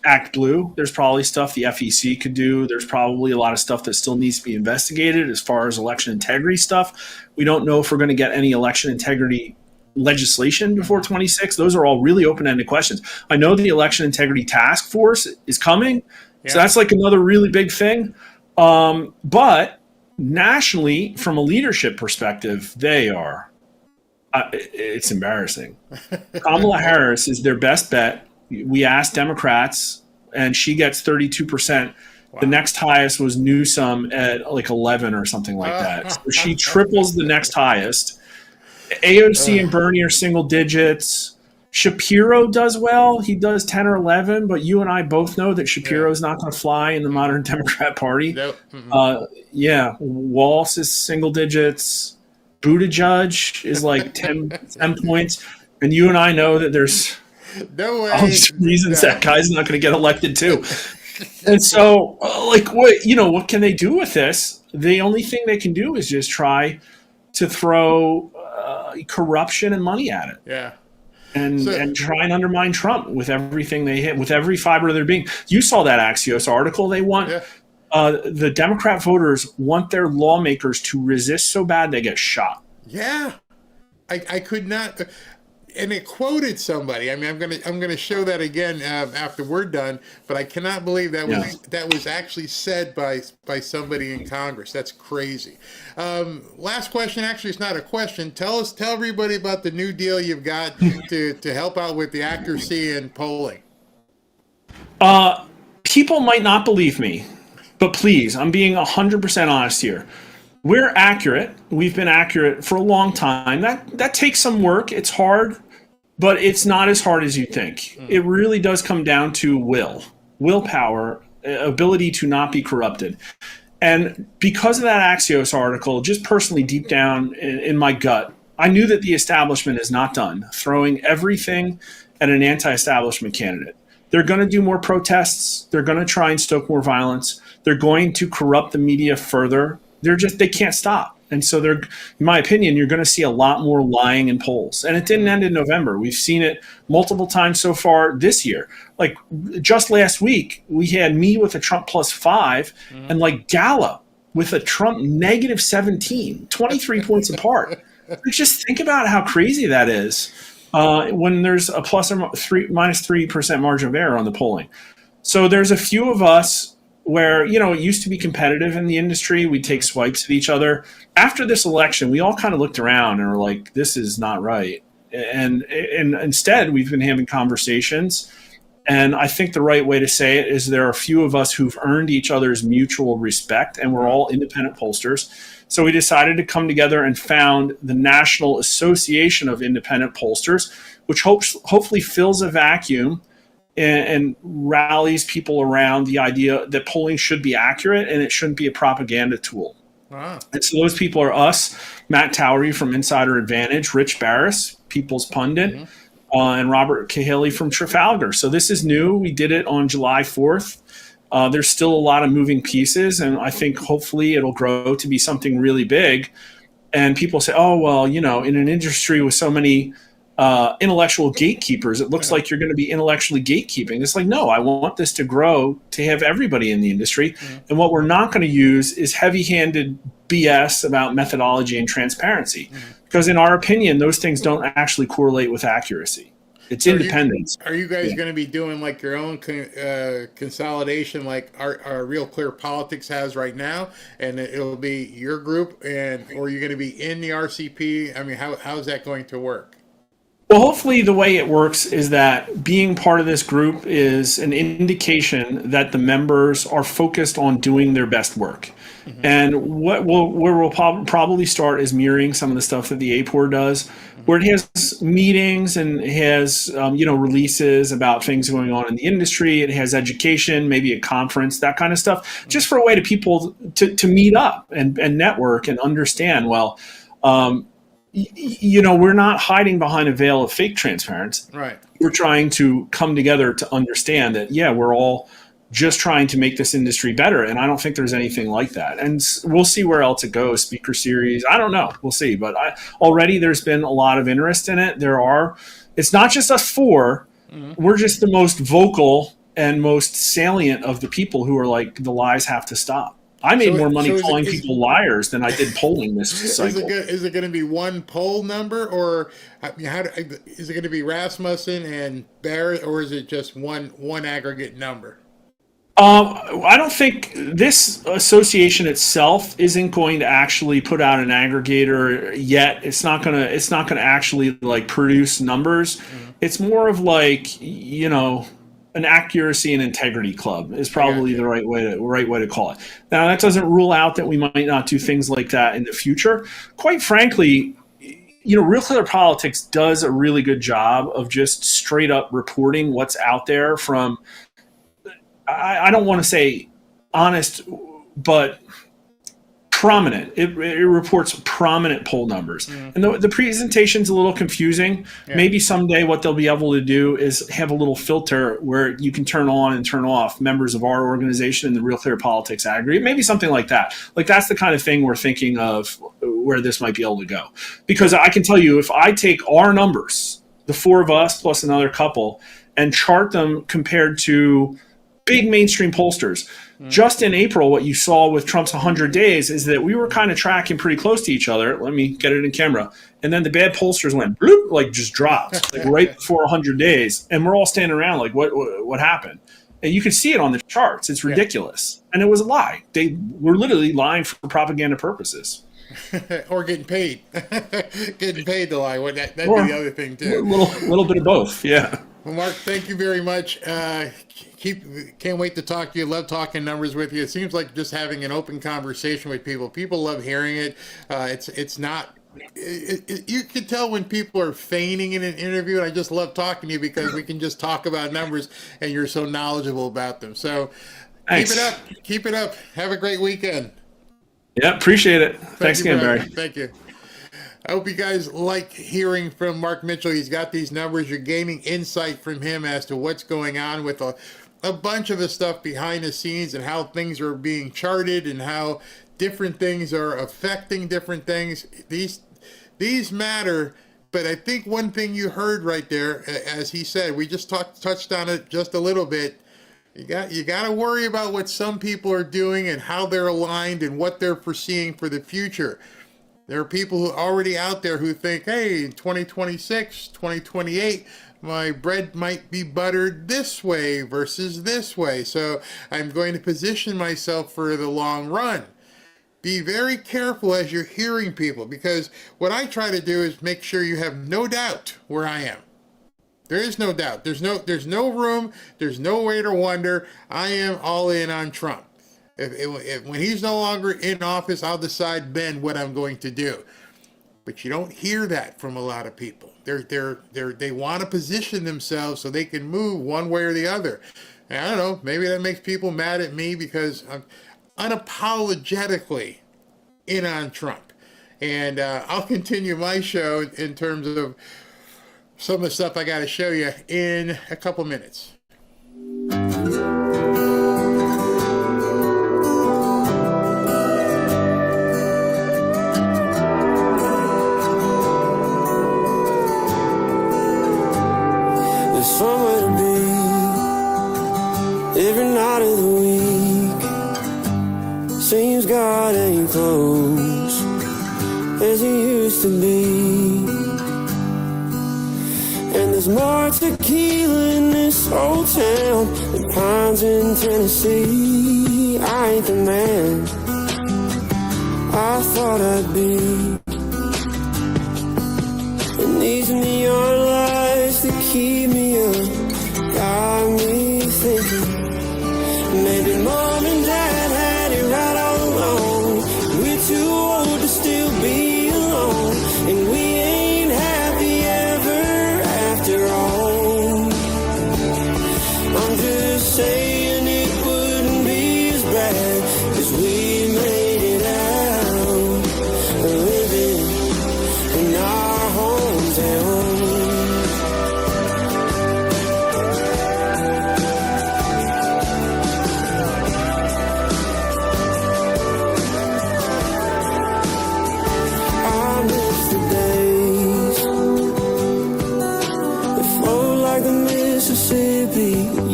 Act Blue. There's probably stuff the FEC could do. There's probably a lot of stuff that still needs to be investigated as far as election integrity stuff. We don't know if we're going to get any election integrity legislation before 26. Those are all really open-ended questions. I know the election integrity task force is coming. So that's like another really big thing. But nationally, from a leadership perspective, they are it's embarrassing. Kamala Harris is their best bet. We asked Democrats, and she gets 32%. Wow. The next highest was Newsom at like 11 or something like that. So she triples the next highest. AOC and Bernie are single digits. Shapiro does well. He does 10 or 11, but you and I both know that Shapiro's not going to fly in the modern Democrat Party. Nope. Walsh is single digits. Buttigieg is like 10 points. And you and I know that there's no way. all these reasons that guy's not going to get elected too. And so, what can they do with this? The only thing they can do is just try to throw corruption and money at it. Yeah. And try and undermine Trump with everything they hit, with every fiber of their being. You saw that Axios article. They want the Democrat voters want their lawmakers to resist so bad they get shot. Yeah, I could not. And it quoted somebody. I mean, I'm gonna show that again after we're done. But I cannot believe that was actually said by somebody in Congress. That's crazy. Last question. Actually, it's not a question. Tell everybody about the new deal you've got to help out with the accuracy in polling. People might not believe me, but please, I'm being 100% honest here. We're accurate. We've been accurate for a long time. That takes some work. It's hard, but it's not as hard as you think. It really does come down to willpower, ability to not be corrupted. And because of that Axios article, just personally deep down in my gut, I knew that the establishment is not done throwing everything at an anti-establishment candidate. They're going to do more protests. They're going to try and stoke more violence. They're going to corrupt the media further. They can't stop. And so in my opinion, you're going to see a lot more lying in polls. And it didn't end in November. We've seen it multiple times so far this year. Like just last week, we had me with a Trump +5 and like Gallup with a Trump -17, 23 points apart. Just think about how crazy that is when there's a -3% margin of error on the polling. So there's a few of us where, it used to be competitive in the industry. We'd take swipes at each other. After this election, we all kind of looked around and were like, this is not right. And instead, we've been having conversations. And I think the right way to say it is there are a few of us who've earned each other's mutual respect, and we're all independent pollsters. So we decided to come together and found the National Association of Independent Pollsters, which hopefully fills a vacuum and rallies people around the idea that polling should be accurate and it shouldn't be a propaganda tool. Wow. And so those people are us, Matt Towery from Insider Advantage, Rich Barris, People's Pundit, and Robert Cahaley from Trafalgar. So this is new. We did it on July 4th. There's still a lot of moving pieces, and I think hopefully it'll grow to be something really big. And people say, oh, well, in an industry with so many intellectual gatekeepers, it looks like you're going to be intellectually gatekeeping. It's like, no, I want this to grow to have everybody in the industry. And what we're not going to use is heavy-handed BS about methodology and transparency. because in our opinion, those things don't actually correlate with accuracy. It's independence. Are you guys going to be doing like your own consolidation, like our Real Clear Politics has right now, and it'll be your group, or you're going to be in the RCP? I mean, how's that going to work? Well, hopefully the way it works is that being part of this group is an indication that the members are focused on doing their best work. Mm-hmm. And where we'll probably start is mirroring some of the stuff that the APOR does, where it has meetings and it has releases about things going on in the industry. It has education, maybe a conference, that kind of stuff, just for a way to people to meet up and network and understand, we're not hiding behind a veil of fake transparency. Right. We're trying to come together to understand that, we're all just trying to make this industry better. And I don't think there's anything like that. And we'll see where else it goes. Speaker series, I don't know. We'll see. But already there's been a lot of interest in it. It's not just us four. Mm-hmm. We're just the most vocal and most salient of the people who are like, the lies have to stop. I made more money calling people liars than I did polling this cycle. Is it going to be one poll number, or is it going to be Rasmussen and Barrett, or is it just one aggregate number? I don't think this association itself isn't going to actually put out an aggregator yet. It's not going to actually like produce numbers. Mm-hmm. It's more of like, an accuracy and integrity club is probably the right way to call it. Now, that doesn't rule out that we might not do things like that in the future. Quite frankly, Real Clear Politics does a really good job of just straight up reporting what's out there from, I don't want to say honest, but prominent. It reports prominent poll numbers. Mm. And the presentation's a little confusing. Yeah. Maybe someday what they'll be able to do is have a little filter where you can turn on and turn off members of our organization and the Real Clear Politics aggregate. Maybe something like that. Like that's the kind of thing we're thinking of where this might be able to go. Because I can tell you, if I take our numbers, the four of us plus another couple, and chart them compared to big mainstream pollsters. Just in April, what you saw with Trump's 100 days is that we were kind of tracking pretty close to each other. Let me get it in camera. And then the bad pollsters went bloop, like just dropped, like right before 100 days. And we're all standing around like, what happened? And you can see it on the charts. It's ridiculous. Yeah. And it was a lie. They were literally lying for propaganda purposes. Or getting paid. Getting paid to lie. That'd be the other thing, too. A little bit of both, yeah. Well, Mark, thank you very much. Can't wait to talk to you. Love talking numbers with you. It seems like just having an open conversation with people. People love hearing it. It's not. You can tell when people are feigning in an interview, and I just love talking to you because we can just talk about numbers, and you're so knowledgeable about them. So Thanks. Keep it up. Have a great weekend. Yeah, appreciate it. Thanks again, Barry. Thank you. I hope you guys like hearing from Mark Mitchell. He's got these numbers. You're gaining insight from him as to what's going on with a bunch of the stuff behind the scenes and how things are being charted and how different things are affecting different things. These matter, but I think one thing you heard right there, as he said, we just touched on it just a little bit. You got to worry about what some people are doing and how they're aligned and what they're foreseeing for the future. There are people who are already out there who think, hey, in 2026, 2028, my bread might be buttered this way versus this way. So I'm going to position myself for the long run. Be very careful as you're hearing people, because what I try to do is make sure you have no doubt where I am. There is no doubt. There's no room. There's no way to wonder. I am all in on Trump. If when he's no longer in office, I'll decide then what I'm going to do. But you don't hear that from a lot of people. They want to position themselves so they can move one way or the other. And I don't know. Maybe that makes people mad at me because I'm unapologetically in on Trump. And I'll continue my show in terms of some of the stuff I got to show you in a couple minutes. Somewhere to be every night of the week. Seems God ain't close as he used to be. And there's more tequila in this old town than pines in Tennessee. I ain't the man I thought I'd be. And these neon lights that keep me up got me thinking, maybe mom and dad had it right all along. We're too old to still be alone, and we ain't happy ever after all. I'm just saying it wouldn't be as bad as we made it out, living in our hometown.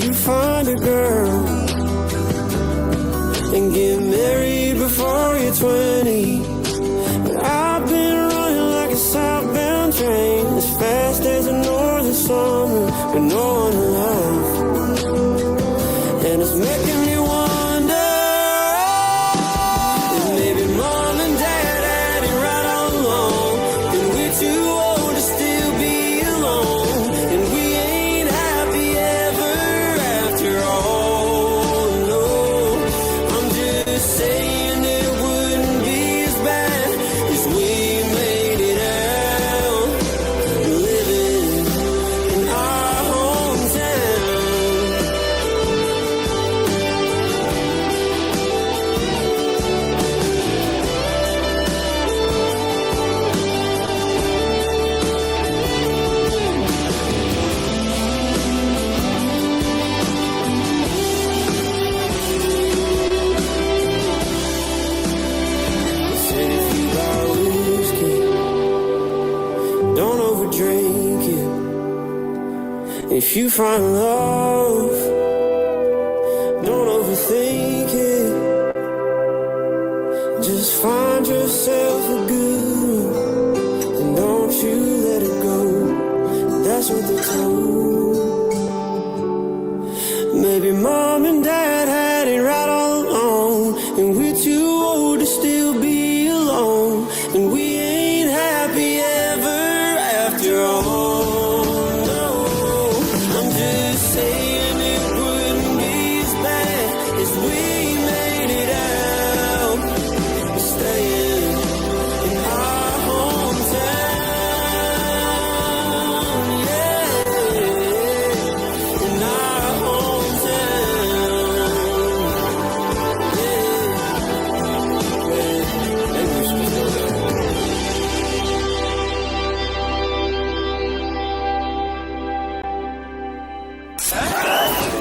You find a girl and get married before you're 20. But I've been running like a southbound train, as fast as a northern summer with no one to love. And it's making me wonder if maybe mom and dad had it right all along, and we're too old to still be alone, and we ain't happy ever after all. No, I'm just saying it wouldn't be as bad as we made it out, living in our hometown. Said if you buy whiskey, don't overdrink it. If you find love, don't overthink it. Just find yourself a good one, and don't you let it go. That's what they told. Maybe mom and dad had it right all along, and we're too old to still be alone, and we ain't happy ever after all. No, I'm just saying it wouldn't be as bad as we made it out, staying in our hometown, yeah, in our hometown,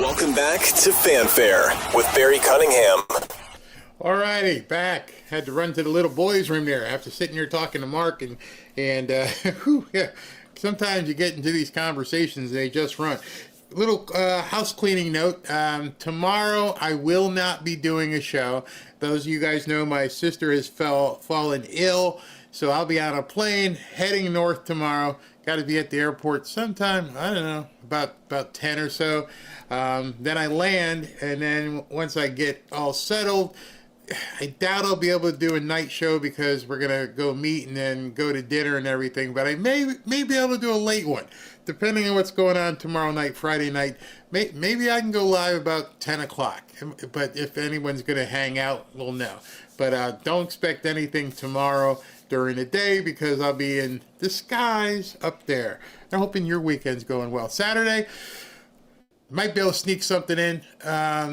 Welcome back to Fanfare with Barry Cunningham. Alrighty, back. Had to run to the little boys' room there after sitting here talking to Mark, and whew, yeah. Sometimes you get into these conversations, they just run. Little house cleaning note. Tomorrow I will not be doing a show. Those of you guys know my sister has fallen ill, so I'll be on a plane heading north tomorrow. Got to be at the airport sometime, I don't know, about 10 or so. Then I land, and then once I get all settled, I doubt I'll be able to do a night show because we're going to go meet and then go to dinner and everything. But I may be able to do a late one, depending on what's going on tomorrow night, Friday night. Maybe I can go live about 10 o'clock. But if anyone's going to hang out, we'll know. But don't expect anything tomorrow during the day because I'll be in the skies up there. I'm hoping your weekend's going well. Saturday, might be able to sneak something in,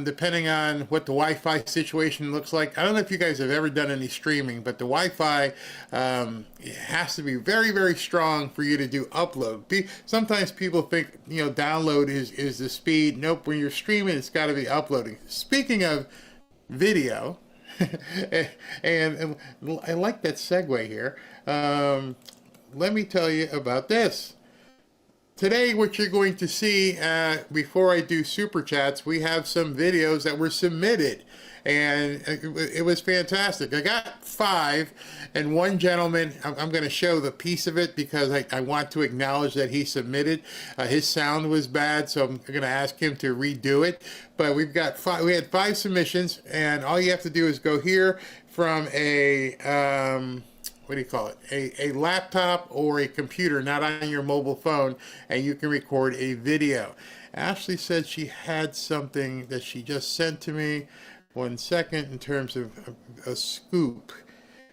depending on what the Wi-Fi situation looks like. I don't know if you guys have ever done any streaming, but the Wi-Fi has to be very, very strong for you to do upload. Sometimes people think, download is the speed. Nope, when you're streaming, it's got to be uploading. Speaking of video, and I like that segue here. Let me tell you about this. today, what you're going to see, before I do super chats, we have some videos that were submitted, and it was fantastic. I got 5, and one gentleman, I'm going to show the piece of it because I want to acknowledge that he submitted. His sound was bad, so I'm going to ask him to redo it. But we had 5 submissions, and all you have to do is go here from a what do you call it? A laptop or a computer, not on your mobile phone, and you can record a video. Ashley said she had something that she just sent to me. 1 second, in terms of a scoop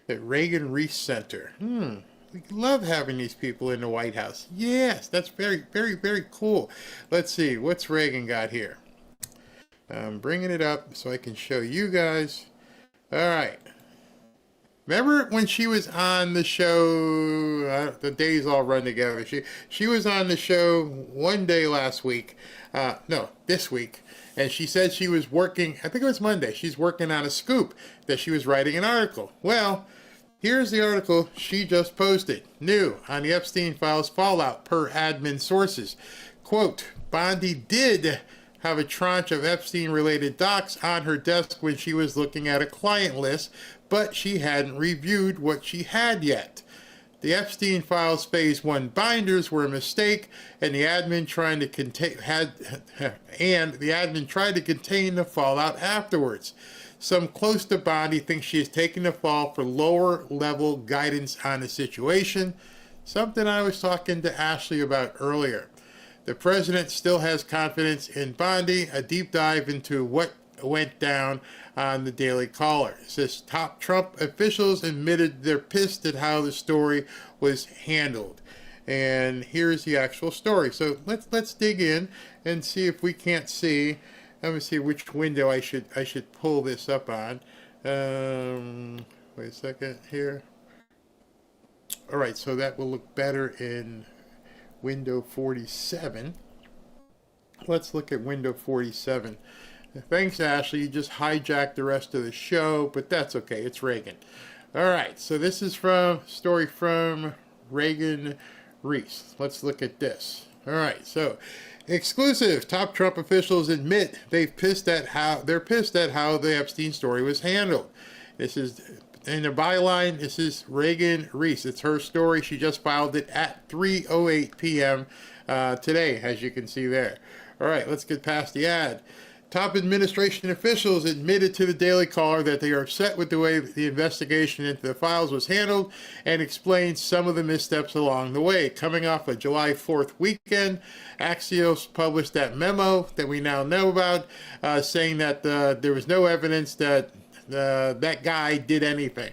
that Reagan Reese Center. We love having these people in the White House. Yes, that's very, very, very cool. Let's see, what's Reagan got here? I'm bringing it up so I can show you guys. All right. Remember when she was on the show, the days all run together. She was on the show one day last week, no, this week, and she said she was working, I think it was Monday, she's working on a scoop, that she was writing an article. Well, here's the article she just posted. New on the Epstein files fallout per admin sources. Quote, Bondi did have a tranche of Epstein-related docs on her desk when she was looking at a client list, but she hadn't reviewed what she had yet. The Epstein files phase 1 binders were a mistake, and the admin tried to contain the fallout afterwards. Some close to Bondi think she is taking the fall for lower level guidance on the situation, something I was talking to Ashley about earlier. The president still has confidence in Bondi. A deep dive into what went down on the Daily Caller. It says top Trump officials admitted they're pissed at how the story was handled. And here's the actual story. So let's dig in and see if we can't see. Let me see which window I should pull this up on. Wait a second here. All right, so that will look better in window 47. Let's look at window 47. Thanks, Ashley. You just hijacked the rest of the show, but that's okay. It's Reagan. All right, so this is story from Reagan Reese. Let's look at this. All right, so exclusive. Top Trump officials admit they're pissed at how the Epstein story was handled. This is in the byline. This is Reagan Reese. It's her story. She just filed it at 3:08 p.m. Today, as you can see there. All right, let's get past the ad. Top administration officials admitted to the Daily Caller that they are upset with the way the investigation into the files was handled and explained some of the missteps along the way. Coming off a July 4th weekend, Axios published that memo that we now know about, saying that there was no evidence that that guy did anything.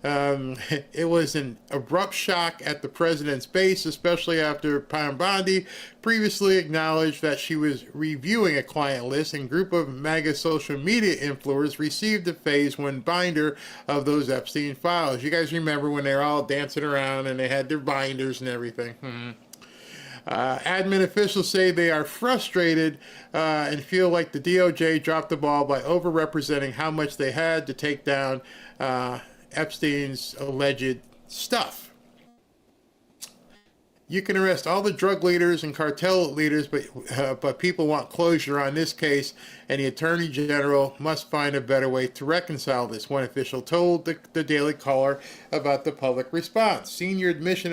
It was an abrupt shock at the president's base, especially after Pam Bondi previously acknowledged that she was reviewing a client list, and a group of MAGA social media influencers received a phase 1 binder of those Epstein files. You guys remember when they were all dancing around and they had their binders and everything. Admin officials say they are frustrated and feel like the DOJ dropped the ball by overrepresenting how much they had to take down Epstein's alleged stuff. You can arrest all the drug leaders and cartel leaders, but people want closure on this case, and the Attorney General must find a better way to reconcile this, one official told the Daily Caller about the public response. Senior administration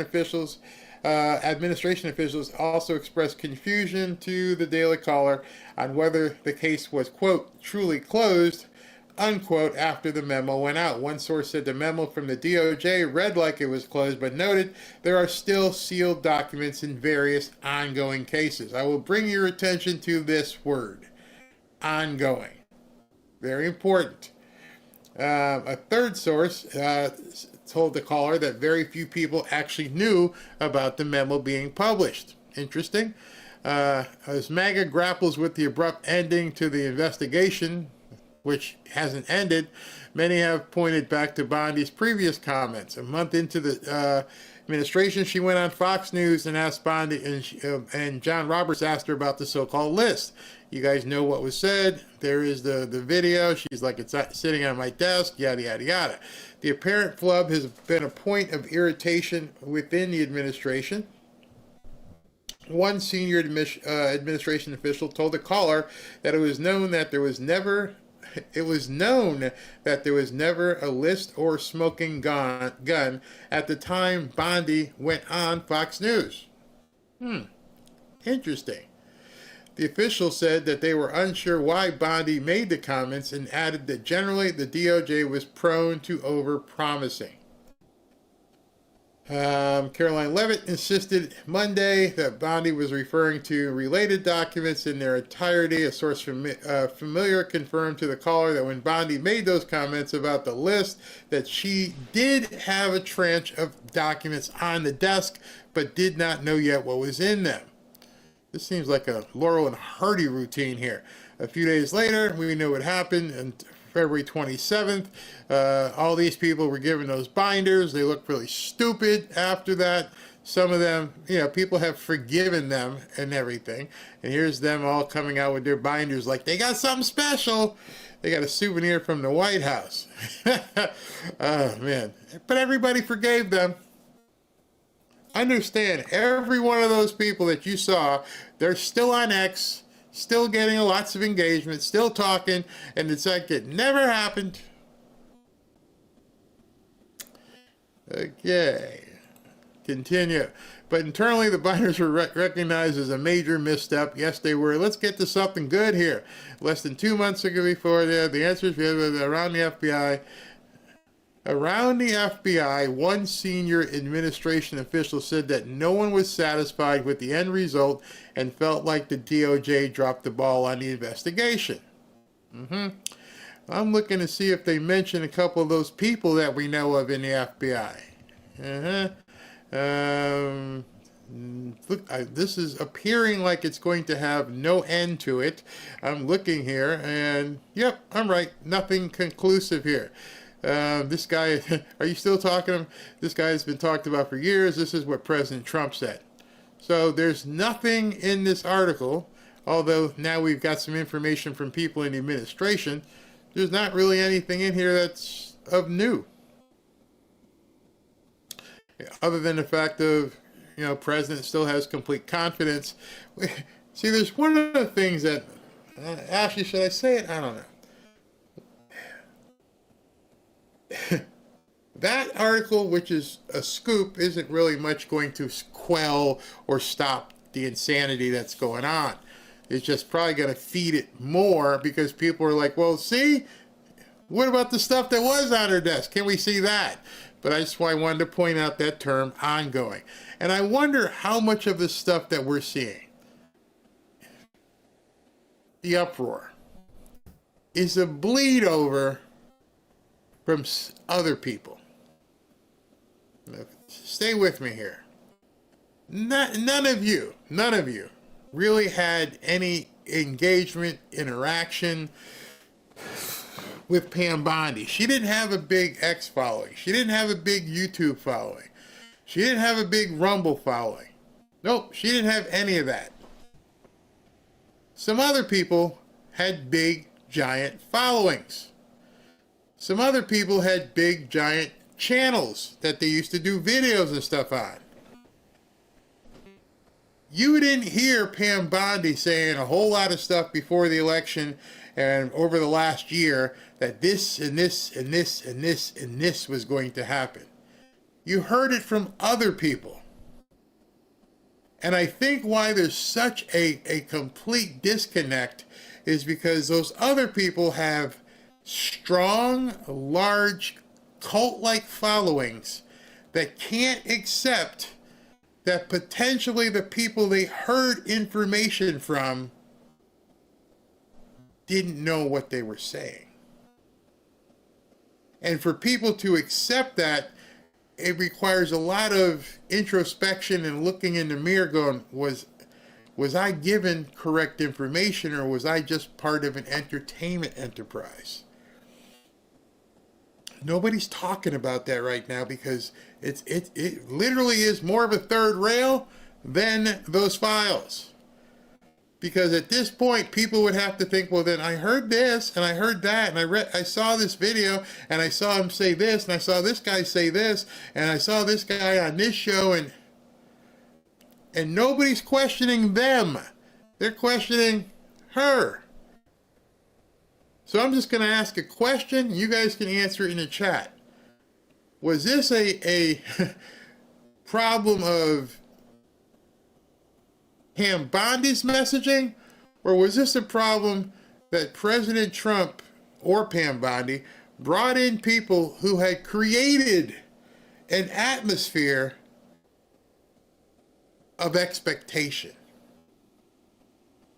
officials also expressed confusion to the Daily Caller on whether the case was, quote, truly closed, unquote, after the memo went out. One source said the memo from the DOJ read like it was closed, but noted there are still sealed documents in various ongoing cases. I will bring your attention to this word, ongoing. Very important. A third source told the caller that very few people actually knew about the memo being published. Interesting. As MAGA grapples with the abrupt ending to the investigation, which hasn't ended, many have pointed back to Bondi's previous comments. A month into the administration, she went on Fox News and asked Bondi, and John Roberts asked her about the so-called list. You guys know what was said. There is the video. She's like, it's sitting on my desk, yada, yada, yada. The apparent flub has been a point of irritation within the administration. One senior administration official told the caller that it was known that there was never a list or smoking gun at the time Bondi went on Fox News. Interesting. The official said that they were unsure why Bondi made the comments and added that generally the DOJ was prone to over-promising. Caroline Leavitt insisted Monday that Bondi was referring to related documents in their entirety. A source familiar confirmed to the caller that when Bondi made those comments about the list, that she did have a tranche of documents on the desk, but did not know yet what was in them. This seems like a Laurel and Hardy routine here. A few days later, we knew what happened, and February 27th, all these people were given those binders. They looked really stupid after that. Some of them, people have forgiven them and everything. And here's them all coming out with their binders like they got something special. They got a souvenir from the White House. Oh, man. But everybody forgave them. Understand, every one of those people that you saw, they're still on X, still getting lots of engagement, still talking, and it's like it never happened. Okay, continue. But internally, the binders were recognized as a major misstep. Yes, they were. Let's get to something good here. Less than 2 months ago before the answers around the FBI. Around the FBI, one senior administration official said that no one was satisfied with the end result and felt like the DOJ dropped the ball on the investigation. I'm looking to see if they mention a couple of those people that we know of in the FBI. Look, this is appearing like it's going to have no end to it. I'm looking here, and yep, I'm right. Nothing conclusive here. This guy, are you still talking to him? This guy has been talked about for years. This is what President Trump said. So there's nothing in this article, although now we've got some information from people in the administration. There's not really anything in here that's of new. Other than the fact of, President still has complete confidence. See, there's one of the things that, actually, should I say it? I don't know. That article, which is a scoop, isn't really much going to quell or stop the insanity that's going on. It's just probably going to feed it more because people are like, well, see, what about the stuff that was on her desk? Can we see that? But that's why I wanted to point out that term, ongoing. And I wonder how much of the stuff that we're seeing, the uproar, is a bleed over from other people. Stay with me here. None of you really had any engagement, interaction with Pam Bondi. She didn't have a big X following. She didn't have a big YouTube following. She didn't have a big Rumble following. Nope, she didn't have any of that. Some other people had big, giant followings. Some other people had big, giant channels that they used to do videos and stuff on. You didn't hear Pam Bondi saying a whole lot of stuff before the election and over the last year that this and this and this and this and this was going to happen. You heard it from other people. And I think why there's such a complete disconnect is because those other people have strong, large, cult-like followings that can't accept that potentially the people they heard information from didn't know what they were saying. And for people to accept that, it requires a lot of introspection and looking in the mirror going, was I given correct information, or was I just part of an entertainment enterprise? Nobody's talking about that right now because it literally is more of a third rail than those files. Because at this point, people would have to think, well, then I heard this and I heard that, and I saw this video and I saw him say this, and I saw this guy say this, and I saw this guy on this show, and And nobody's questioning them. They're questioning her. So I'm just going to ask a question. You guys can answer it in the chat. Was this a problem of Pam Bondi's messaging? Or was this a problem that President Trump or Pam Bondi brought in people who had created an atmosphere of expectation?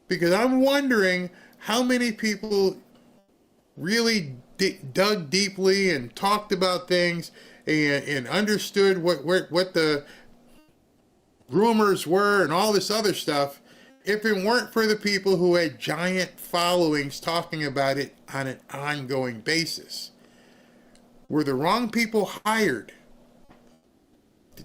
Because I'm wondering how many people really dug deeply and talked about things and understood what the rumors were and all this other stuff, if it weren't for the people who had giant followings talking about it on an ongoing basis. Were the wrong people hired?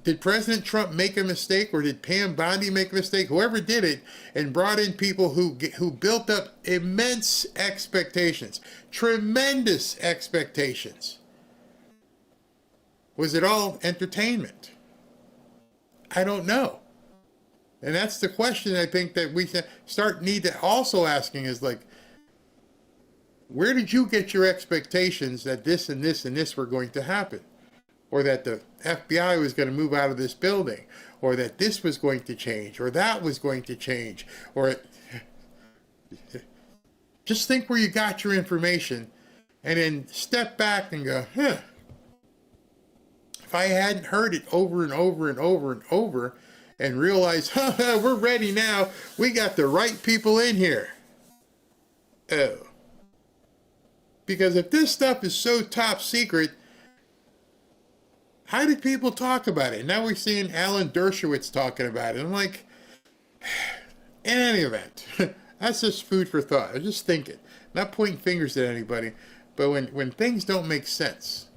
Did President Trump make a mistake, or did Pam Bondi make a mistake? Whoever did it and brought in people who built up immense expectations, tremendous expectations. Was it all entertainment? I don't know. And that's the question I think that we need to also asking is like, where did you get your expectations that this and this and this were going to happen? Or that the FBI was going to move out of this building, or that this was going to change, or that was going to change, or just think where you got your information and then step back and go, if I hadn't heard it over and over and over and over and realized, we're ready now, we got the right people in here. Oh. Because if this stuff is so top secret, how did people talk about it? Now we're seeing Alan Dershowitz talking about it. I'm like, in any event, that's just food for thought. I'm just thinking, not pointing fingers at anybody, but when things don't make sense,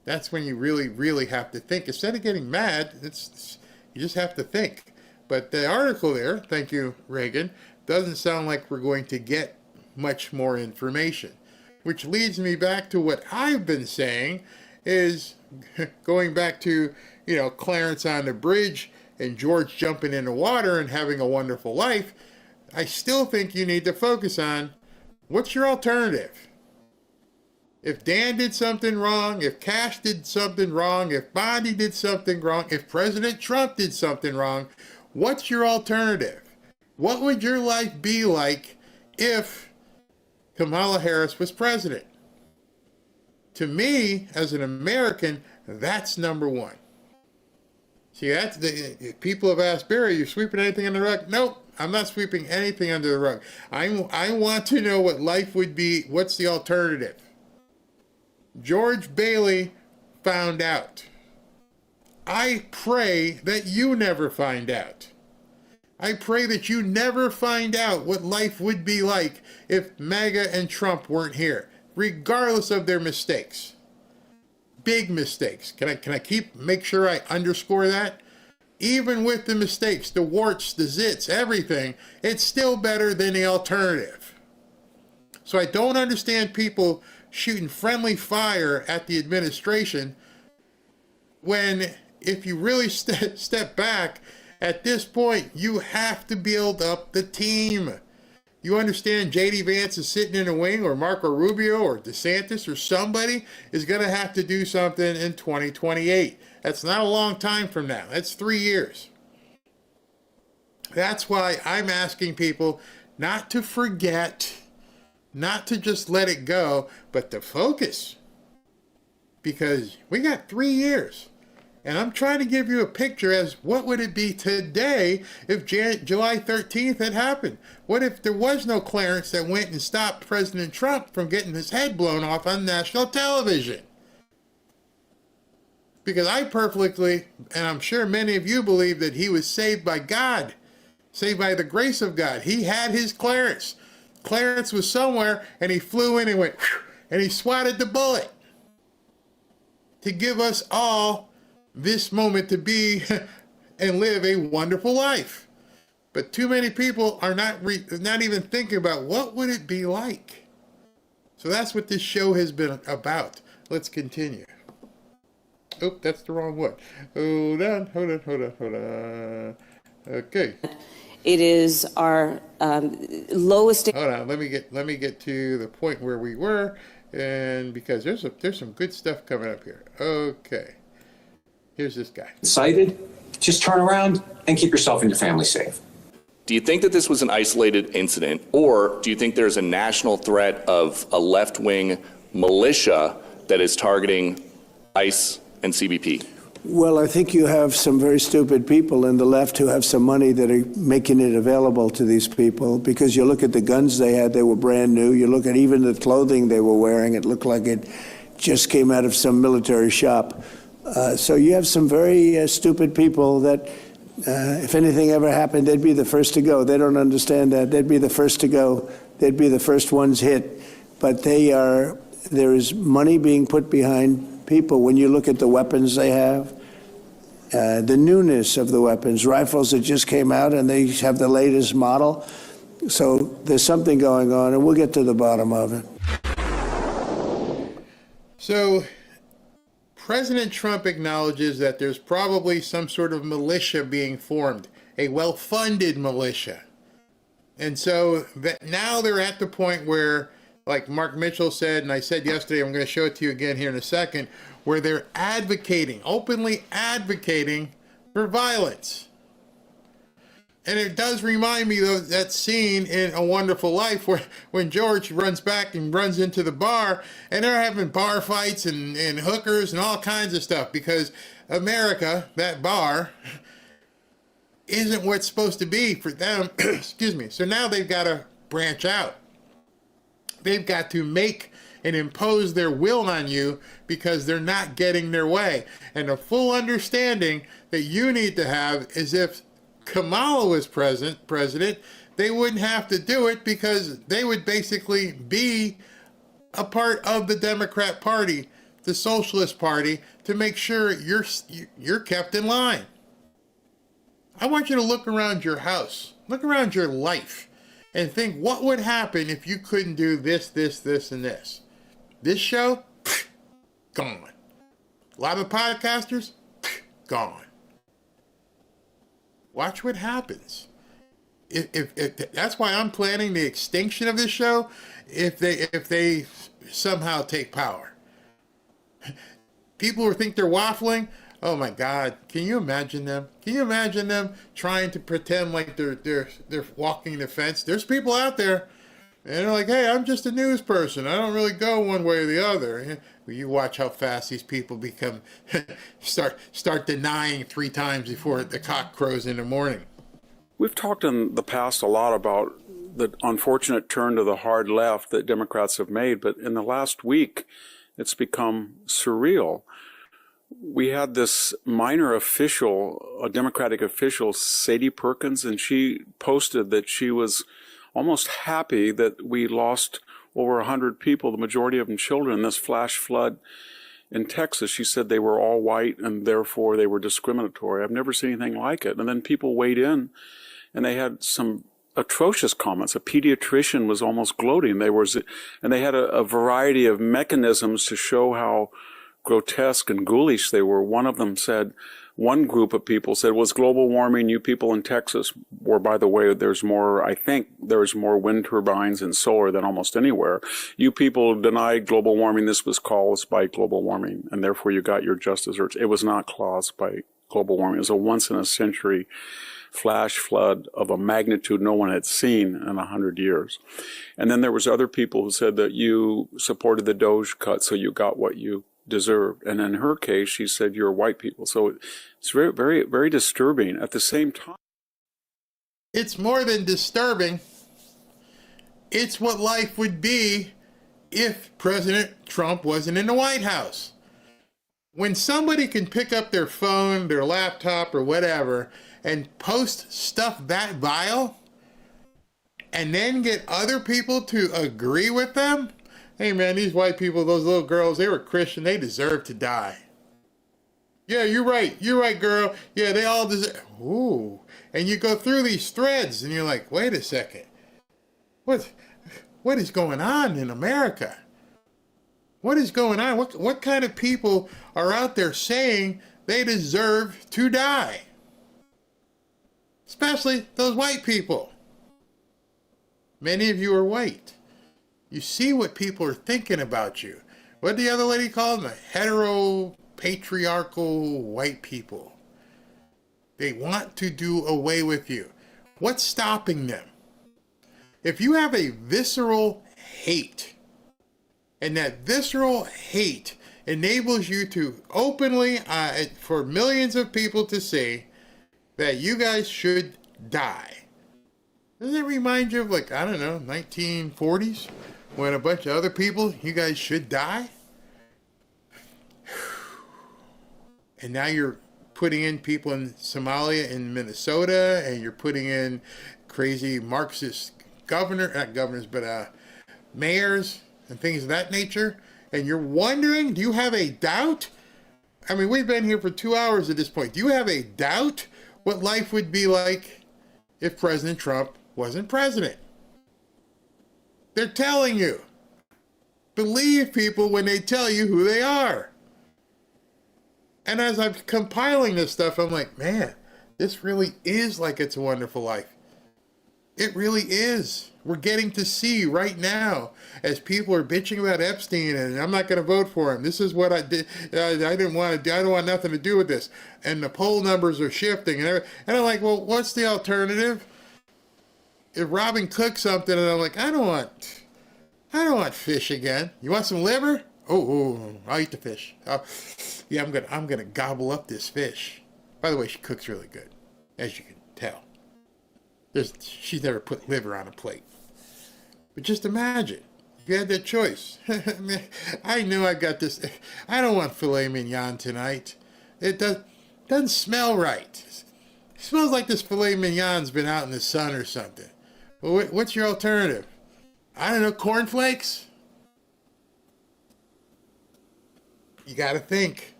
that's when you really, really have to think. Instead of getting mad, you just have to think. But the article there, thank you, Reagan, doesn't sound like we're going to get much more information, which leads me back to what I've been saying is going back to, Clarence on the bridge and George jumping in the water and having a wonderful life. I still think you need to focus on what's your alternative. If Dan did something wrong, if Cash did something wrong, if Bondi did something wrong, if President Trump did something wrong, what's your alternative? What would your life be like if Kamala Harris was president? To me, as an American, that's number one. See, that's the people have asked, Barry, are you sweeping anything under the rug? Nope, I'm not sweeping anything under the rug. I want to know what life would be. What's the alternative? George Bailey found out. I pray that you never find out. I pray that you never find out what life would be like if MAGA and Trump weren't here, regardless of their mistakes. Big mistakes. Can I make sure I underscore that? Even with the mistakes, the warts, the zits, everything, it's still better than the alternative. So I don't understand people shooting friendly fire at the administration when, if you really step back, at this point, you have to build up the team. You understand J.D. Vance is sitting in a wing, or Marco Rubio or DeSantis or somebody is going to have to do something in 2028. That's not a long time from now. That's 3 years. That's why I'm asking people not to forget, not to just let it go, but to focus. Because we got 3 years. And I'm trying to give you a picture as what would it be today if July 13th had happened? What if there was no Clarence that went and stopped President Trump from getting his head blown off on national television? Because I perfectly, and I'm sure many of you believe that he was saved by God, saved by the grace of God. He had his Clarence. Clarence was somewhere and he flew in and went, whew, and he swatted the bullet to give us all this moment to be and live a wonderful life. But too many people are not even thinking about what would it be like. So that's what this show has been about. Let's continue. Oh, that's the wrong one. Hold on. Okay. It is our lowest. Hold on, let me get to the point where we were, and because there's some good stuff coming up here. Okay, here's this guy. Excited? Just turn around and keep yourself and your family safe. Do you think that this was an isolated incident, or do you think there's a national threat of a left-wing militia that is targeting ICE and CBP? Well, I think you have some very stupid people in the left who have some money that are making it available to these people, because you look at the guns they had, they were brand new. You look at even the clothing they were wearing, it looked like it just came out of some military shop. So you have some very stupid people that if anything ever happened, they'd be the first to go. They don't understand that. They'd be the first to go. They'd be the first ones hit. But there is money being put behind people. When you look at the weapons they have, the newness of the weapons, rifles that just came out and they have the latest model. So there's something going on, and we'll get to the bottom of it. So President Trump acknowledges that there's probably some sort of militia being formed, a well-funded militia. And so that now they're at the point where, like Mark Mitchell said, and I said yesterday, I'm going to show it to you again here in a second, where they're advocating, openly advocating for violence. And it does remind me of that scene in A Wonderful Life where when George runs back and runs into the bar, and they're having bar fights and hookers and all kinds of stuff, because America, that bar, isn't what's supposed to be for them. Excuse me. So now they've got to branch out. They've got to make and impose their will on you because they're not getting their way. And a full understanding that you need to have is if Kamala was president, they wouldn't have to do it because they would basically be a part of the Democrat Party, the Socialist Party, to make sure you're kept in line. I want you to look around your house, look around your life, and think what would happen if you couldn't do this, this, this, and this. This show, gone. A lot of podcasters, gone. Watch what happens. If that's why I'm planning the extinction of this show, if they somehow take power. People who think they're waffling, oh my God, can you imagine them? Can you imagine them trying to pretend like they're walking the fence? There's people out there, and they're like, hey, I'm just a news person. I don't really go one way or the other. You watch how fast these people become, start denying 3 times before the cock crows in the morning. We've talked in the past a lot about the unfortunate turn to the hard left that Democrats have made, but in the last week, it's become surreal. We had this minor official, a Democratic official, Sadie Perkins, and she posted that she was almost happy that we lost over 100 people, the majority of them children, in this flash flood in Texas. She said they were all white and therefore they were discriminatory. I've never seen anything like it. And then people weighed in and they had some atrocious comments. A pediatrician was almost gloating. And they had a variety of mechanisms to show how grotesque and ghoulish they were. One group of people said, was global warming, you people in Texas, or by the way, I think there's more wind turbines and solar than almost anywhere. You people denied global warming, this was caused by global warming, and therefore you got your just desserts. It was not caused by global warming. It was a once in a century flash flood of a magnitude no one had seen in 100 years. And then there was other people who said that you supported the Doge cut, so you got what you deserved. And in her case, she said, you're white people. So it's very, very, very disturbing. At the same time, it's more than disturbing. It's what life would be if President Trump wasn't in the White House. When somebody can pick up their phone, their laptop, or whatever, and post stuff that vile, and then get other people to agree with them, hey man, these white people, those little girls, they were Christian, they deserve to die. Yeah, you're right, girl. Yeah, they all deserve. Ooh. And you go through these threads and you're like, wait a second. What is going on in America? What is going on? What kind of people are out there saying they deserve to die? Especially those white people. Many of you are white. You see what people are thinking about you. What did the other lady call them? The hetero-patriarchal white people. They want to do away with you. What's stopping them? If you have a visceral hate, and that visceral hate enables you to openly, for millions of people to see, that you guys should die. Doesn't it remind you of, like, I don't know, 1940s? When a bunch of other people, you guys should die? And now you're putting in people in Somalia and Minnesota, and you're putting in crazy Marxist mayors and things of that nature. And you're wondering, do you have a doubt? I mean, we've been here for 2 hours at this point. Do you have a doubt what life would be like if President Trump wasn't president? They're telling you. Believe people when they tell you who they are. And as I'm compiling this stuff, I'm like, man, this really is like It's a Wonderful Life. It really is. We're getting to see right now, as people are bitching about Epstein and I'm not going to vote for him. This is what I did. I don't want nothing to do with this. And the poll numbers are shifting. And I'm like, well, what's the alternative? If Robin cooks something and I'm like, I don't want fish again. You want some liver? Oh, I'll eat the fish. Yeah, I'm gonna gobble up this fish. By the way, she cooks really good, as you can tell. She's never put liver on a plate. But just imagine, if you had that choice. I knew I got this. I don't want filet mignon tonight. It doesn't smell right. It smells like this filet mignon's been out in the sun or something. Well, what's your alternative? I don't know, cornflakes? You got to think.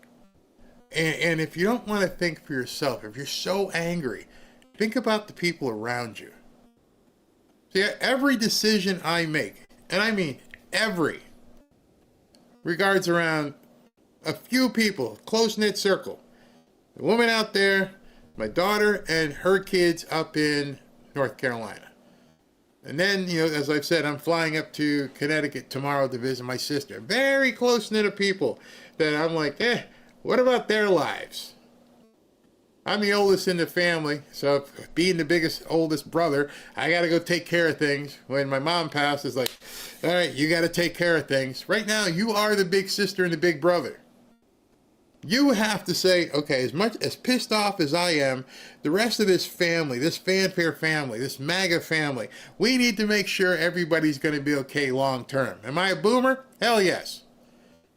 And if you don't want to think for yourself, if you're so angry, think about the people around you. See, every decision I make, and I mean every, regards around a few people, close-knit circle. The woman out there, my daughter, and her kids up in North Carolina. And then, as I've said, I'm flying up to Connecticut tomorrow to visit my sister. Very close-knit of people that I'm like, what about their lives? I'm the oldest in the family, so being the oldest brother, I got to go take care of things. When my mom passed, it's like, all right, you got to take care of things. Right now, you are the big sister and the big brother. You have to say, okay, as much as pissed off as I am, the rest of this family, this fanfare family, this MAGA family, we need to make sure everybody's going to be okay long term. Am I a boomer? Hell yes.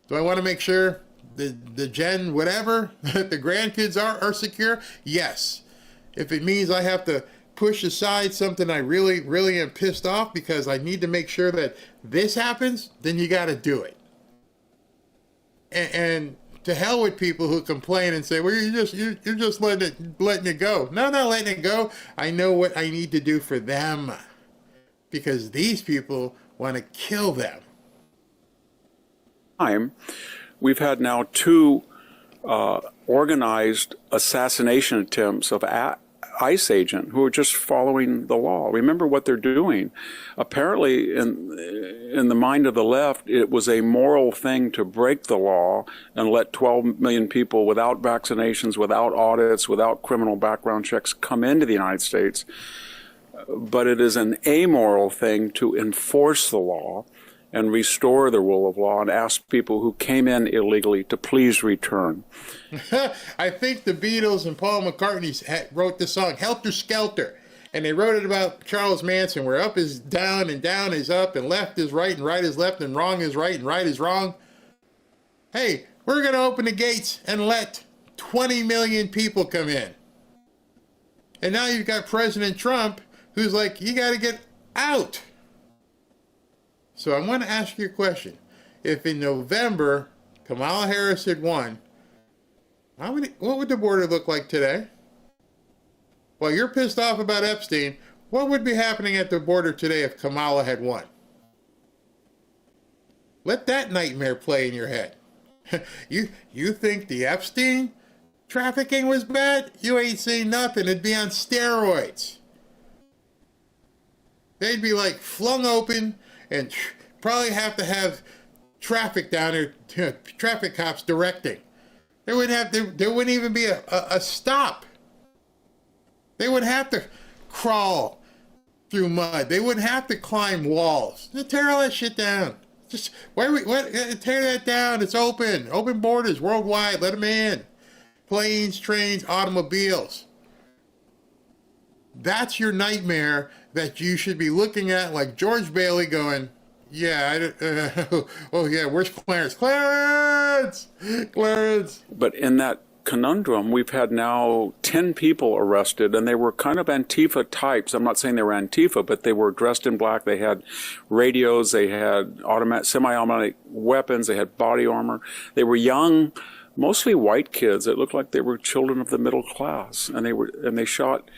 Do I want to make sure the gen whatever, that the grandkids are secure? Yes. If it means I have to push aside something I really, really am pissed off because I need to make sure that this happens, then you got to do it. And to hell with people who complain and say, well, you're just letting it go. No, not letting it go. I know what I need to do for them because these people want to kill them. We've had now 2 organized assassination attempts of ICE agent who are just following the law. Remember what they're doing. Apparently, in the mind of the left, it was a moral thing to break the law and let 12 million people without vaccinations, without audits, without criminal background checks come into the United States. But it is an amoral thing to enforce the law and restore the rule of law and ask people who came in illegally to please return. I think the Beatles and Paul McCartney wrote the song Helter Skelter, and they wrote it about Charles Manson, where up is down and down is up and left is right and right is left and wrong is right and right is wrong. Hey, we're going to open the gates and let 20 million people come in. And now you've got President Trump who's like, you got to get out. So I want to ask you a question. If in November Kamala Harris had won, what would the border look like today? While you're pissed off about Epstein, what would be happening at the border today if Kamala had won? Let that nightmare play in your head. You think the Epstein trafficking was bad, you ain't seen nothing. It'd be on steroids. They'd be like flung open and probably have to have traffic down there, traffic cops directing. There wouldn't even be a stop. They would have to crawl through mud. They wouldn't have to climb walls. Just tear all that shit down. Just tear that down. It's open. Open borders worldwide. Let them in. Planes, trains, automobiles. That's your nightmare that you should be looking at like George Bailey going, yeah, oh yeah, where's Clarence? Clarence! But in that conundrum, we've had now 10 people arrested, and they were kind of Antifa types. I'm not saying they were Antifa, but they were dressed in black. They had radios, they had semi-automatic weapons, they had body armor. They were young, mostly white kids. It looked like they were children of the middle class, and they shot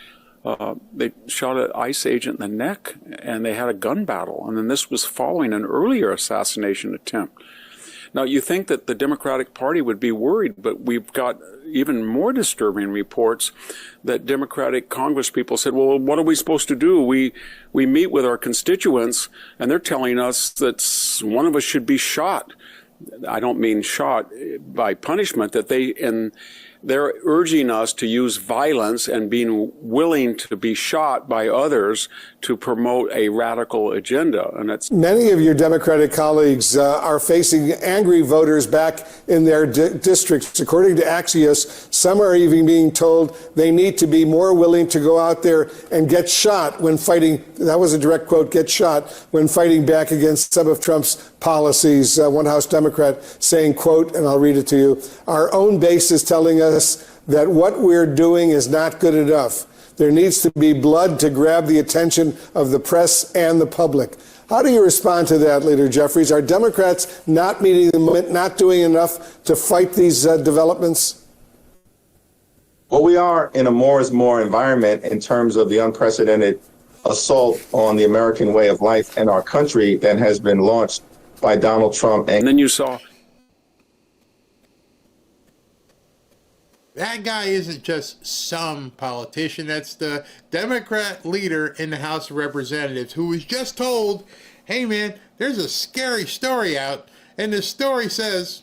an ICE agent in the neck, and they had a gun battle. And then this was following an earlier assassination attempt. Now, you think that the Democratic Party would be worried, but we've got even more disturbing reports that Democratic congresspeople said, well, what are we supposed to do? We meet with our constituents, and they're telling us that one of us should be shot. I don't mean shot by punishment, that they're urging us to use violence and being willing to be shot by others to promote a radical agenda. And that's many of your Democratic colleagues are facing angry voters back in their districts. According to Axios, some are even being told they need to be more willing to go out there and get shot when fighting. That was a direct quote, get shot when fighting back against some of Trump's policies. One House Democrat saying, quote, and I'll read it to you, our own base is telling us that what we're doing is not good enough. There needs to be blood to grab the attention of the press and the public. How do you respond to that, Leader Jeffries? Are Democrats not meeting the moment, not doing enough to fight these developments? Well, we are in a more is more environment in terms of the unprecedented assault on the American way of life and our country that has been launched by Donald Trump. And then you saw that guy isn't just some politician. That's the Democrat leader in the House of Representatives who was just told, hey, man, there's a scary story out. And the story says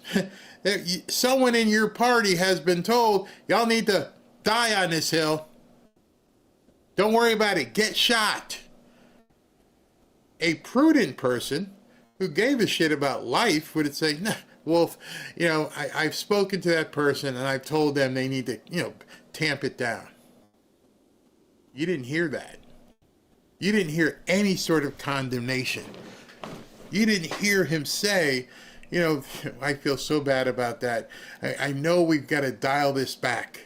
that someone in your party has been told, y'all need to die on this hill. Don't worry about it. Get shot. A prudent person who gave a shit about life would say, nah, well, I've spoken to that person and I've told them they need to, tamp it down. You didn't hear that. You didn't hear any sort of condemnation. You didn't hear him say, I feel so bad about that. I know we've got to dial this back.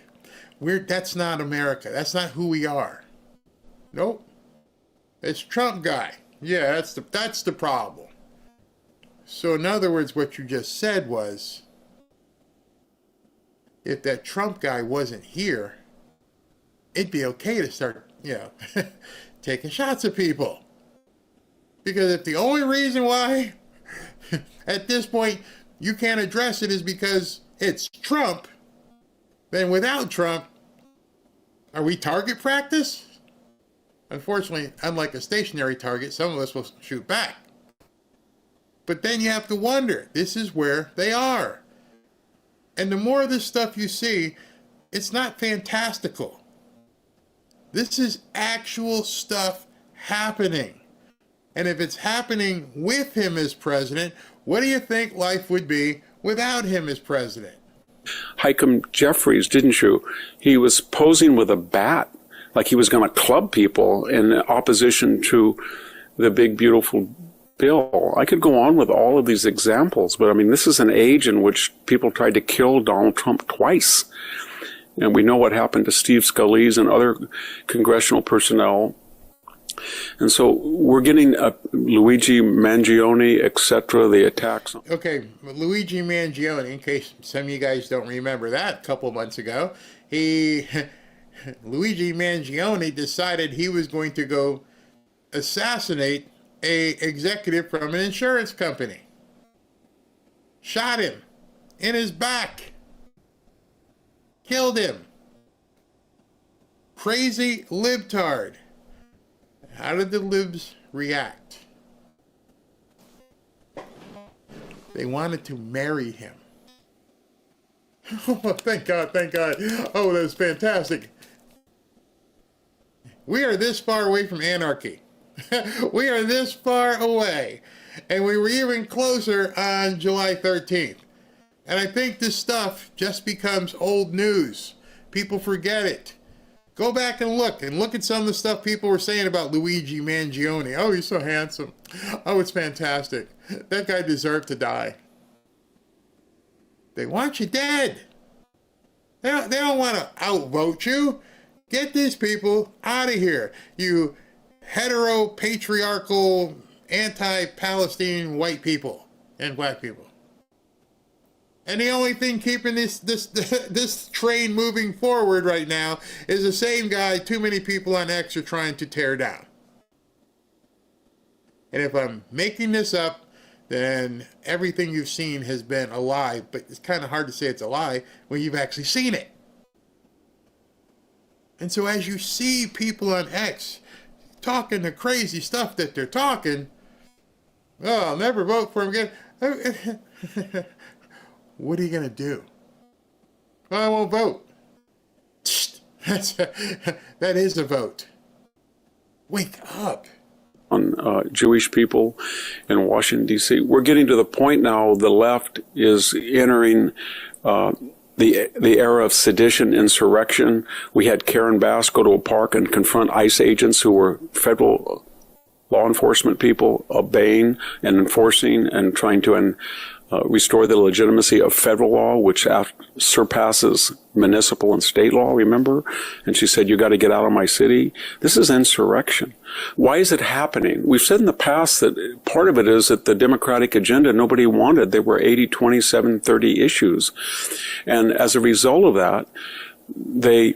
That's not America. That's not who we are. Nope. It's Trump guy. Yeah, that's the problem. So in other words, what you just said was, if that Trump guy wasn't here, it'd be okay to start, taking shots at people. Because if the only reason why, at this point, you can't address it is because it's Trump, then without Trump, are we target practice? Unfortunately, unlike a stationary target, some of us will shoot back. But then you have to wonder, this is where they are. And the more of this stuff you see, it's not fantastical. This is actual stuff happening. And if it's happening with him as president, what do you think life would be without him as president? Hakeem Jeffries, didn't you? He was posing with a bat, like he was going to club people in opposition to the big, beautiful bill. I could go on with all of these examples, but I mean, this is an age in which people tried to kill Donald Trump twice. And we know what happened to Steve Scalise and other congressional personnel. And so we're getting Luigi Mangione, etc., the attacks. Okay, Luigi Mangione, in case some of you guys don't remember that, a couple months ago, Luigi Mangione decided he was going to go assassinate a executive from an insurance company. Shot him in his back. Killed him. Crazy libtard. How did the libs react? They wanted to marry him. Oh, thank God, thank God. Oh, that was fantastic. We are this far away from anarchy. We are this far away. And we were even closer on July 13th. And I think this stuff just becomes old news. People forget it. Go back and look at some of the stuff people were saying about Luigi Mangione. Oh, he's so handsome. Oh, it's fantastic. That guy deserved to die. They want you dead. They don't want to outvote you. Get these people out of here. You hetero-patriarchal, anti-Palestine white people and black people. And the only thing keeping this train moving forward right now is the same guy too many people on X are trying to tear down. And if I'm making this up, then everything you've seen has been a lie. But it's kind of hard to say it's a lie when you've actually seen it. And so as you see people on X talking the crazy stuff that they're talking, oh, I'll never vote for him again. What are you going to do? Well, I won't vote. That is a vote. Wake up. On Jewish people in Washington, D.C. We're getting to the point now the left is entering the era of sedition, insurrection. We had Karen Bass go to a park and confront ICE agents who were federal law enforcement people obeying and enforcing and trying to restore the legitimacy of federal law, which surpasses municipal and state law, remember? And she said, you got to get out of my city. This is insurrection. Why is it happening? We've said in the past that part of it is that the Democratic agenda nobody wanted. There were 80, 27, 30 issues. And as a result of that, they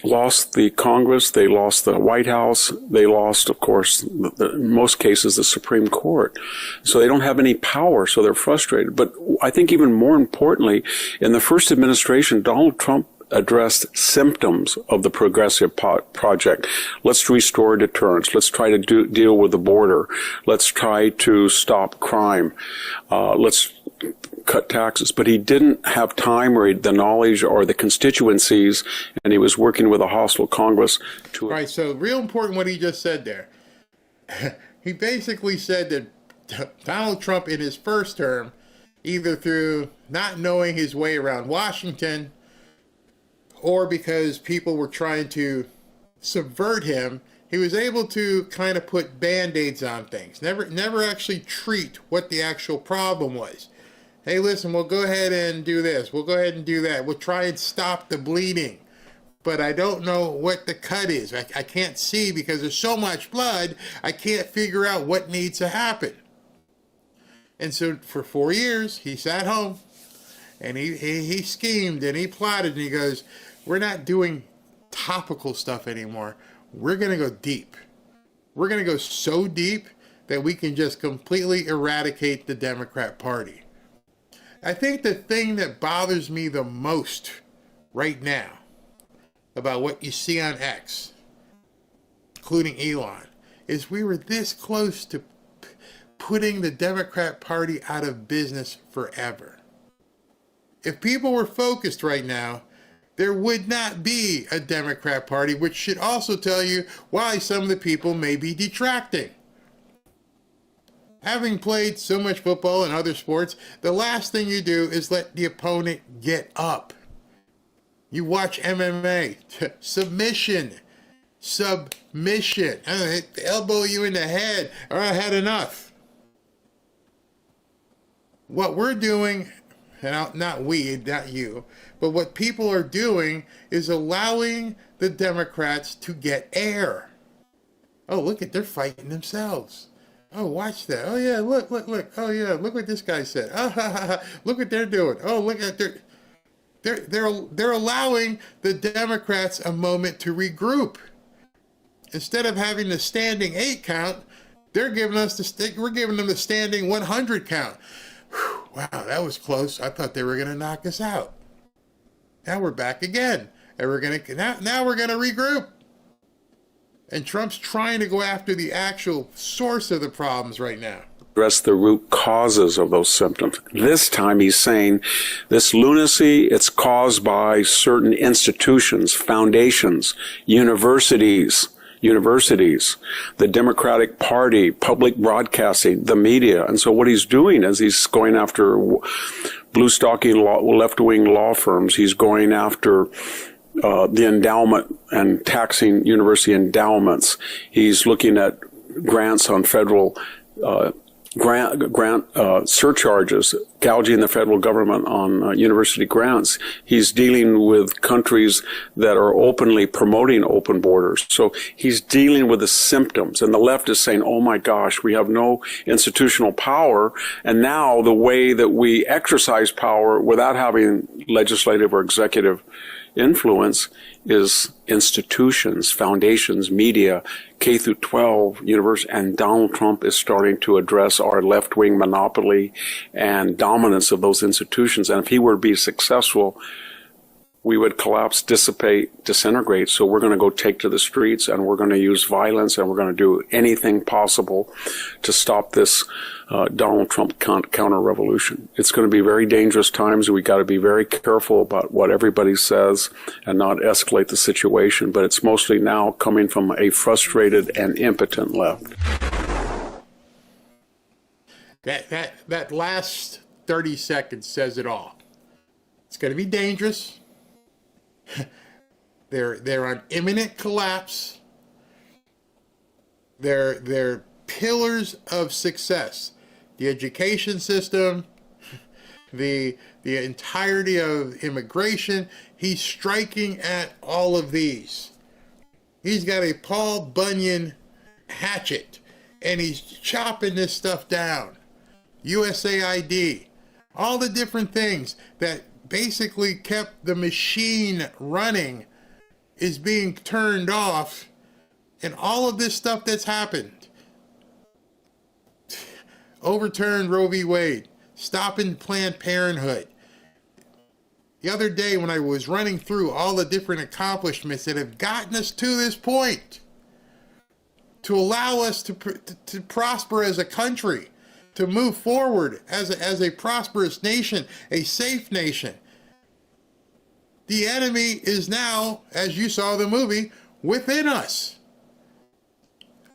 lost the Congress, they lost the White House, they lost, of course, in most cases, the Supreme Court. So they don't have any power, so they're frustrated. But I think even more importantly, in the first administration, Donald Trump addressed symptoms of the progressive project. Let's restore deterrence. Let's try to deal with the border. Let's try to stop crime. Let's cut taxes, but he didn't have time or the knowledge or the constituencies, and he was working with a hostile Congress to... Right, so real important what he just said there. He basically said that Donald Trump in his first term, either through not knowing his way around Washington or because people were trying to subvert him, he was able to kind of put Band-Aids on things, never actually treat what the actual problem was. Hey, listen, we'll go ahead and do this. We'll go ahead and do that. We'll try and stop the bleeding. But I don't know what the cut is. I can't see because there's so much blood, I can't figure out what needs to happen. And so for 4 years, he sat home and he schemed and he plotted and he goes, we're not doing topical stuff anymore. We're going to go deep. We're going to go so deep that we can just completely eradicate the Democrat Party. I think the thing that bothers me the most right now about what you see on X, including Elon, is we were this close to putting the Democrat Party out of business forever. If people were focused right now, there would not be a Democrat Party, which should also tell you why some of the people may be detracting. Having played so much football and other sports, the last thing you do is let the opponent get up. You watch MMA, submission. Elbow you in the head, or I had enough. What we're doing, and not we, not you, but what people are doing is allowing the Democrats to get air. Oh, look they're fighting themselves. Oh, watch that. Oh, yeah, look. Oh, yeah, look what this guy said. Look what they're doing. Oh, look at they're allowing the Democrats a moment to regroup. Instead of having the standing 8 count, we're giving them the standing 100 count. Whew, wow, that was close. I thought they were going to knock us out. Now we're back again. And we're going to, now we're going to regroup. And Trump's trying to go after the actual source of the problems right now. Address the root causes of those symptoms. This time he's saying this lunacy, it's caused by certain institutions, foundations, universities, the Democratic Party, public broadcasting, the media. And so what he's doing is he's going after blue-stocking left-wing law firms. He's going after the endowment and taxing university endowments. He's looking at grants on federal grant surcharges, gouging the federal government on university grants. He's dealing with countries that are openly promoting open borders. So he's dealing with the symptoms. And the left is saying, oh my gosh, we have no institutional power. And now the way that we exercise power without having legislative or executive influence is institutions, foundations, media, K through 12, university, and Donald Trump is starting to address our left-wing monopoly and dominance of those institutions. And if he were to be successful, we would collapse, dissipate, disintegrate. So we're going to go take to the streets, and we're going to use violence, and we're going to do anything possible to stop this Donald Trump counter-revolution. It's going to be very dangerous times. We got to be very careful about what everybody says and not escalate the situation. But it's mostly now coming from a frustrated and impotent left. That last 30 seconds says it all. It's going to be dangerous. They're on imminent collapse. They're pillars of success. The education system, the entirety of immigration. He's striking at all of these. He's got a Paul Bunyan hatchet, and he's chopping this stuff down. USAID, all the different things that basically kept the machine running is being turned off, and all of this stuff that's happened. Overturned Roe v. Wade, stopping Planned Parenthood. The other day when I was running through all the different accomplishments that have gotten us to this point, to allow us to prosper as a country, to move forward as a prosperous nation, a safe nation. The enemy is now, as you saw the movie, within us.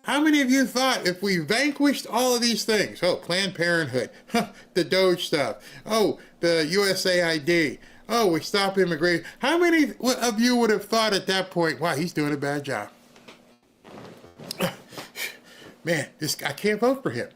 How many of you thought if we vanquished all of these things, Planned Parenthood, the Doge stuff, the USAID, we stop immigration, how many of you would have thought at that point, wow, he's doing a bad job? Man, I can't vote for him.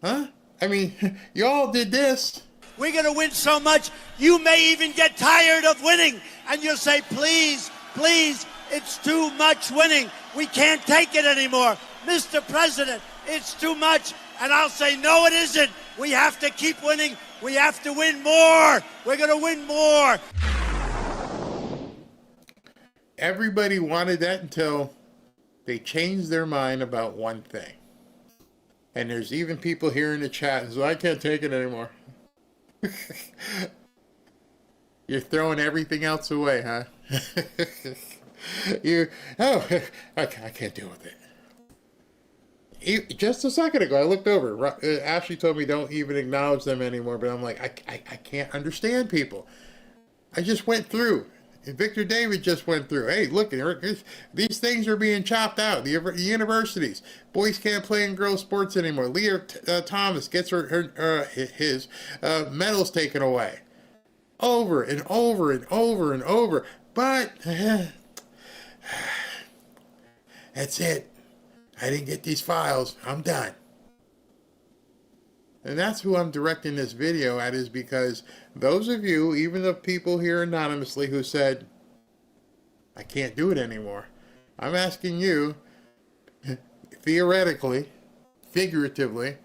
Huh? I mean, y'all did this. We're going to win so much, you may even get tired of winning. And you'll say, please, please, it's too much winning. We can't take it anymore. Mr. President, it's too much. And I'll say, no, it isn't. We have to keep winning. We have to win more. We're going to win more. Everybody wanted that until they changed their mind about one thing. And there's even people here in the chat, so I can't take it anymore. You're throwing everything else away, huh? I can't deal with it. Just a second ago, I looked over. Ashley told me don't even acknowledge them anymore, but I'm like, I can't understand people. I just went through. Victor David just went through. Hey, look, these things are being chopped out. The universities. Boys can't play in girls' sports anymore. Lear Thomas gets his medals taken away. Over and over and over and over. But that's it. I didn't get these files. I'm done. And that's who I'm directing this video at, is because those of you, even the people here anonymously who said, I can't do it anymore, I'm asking you, theoretically, figuratively,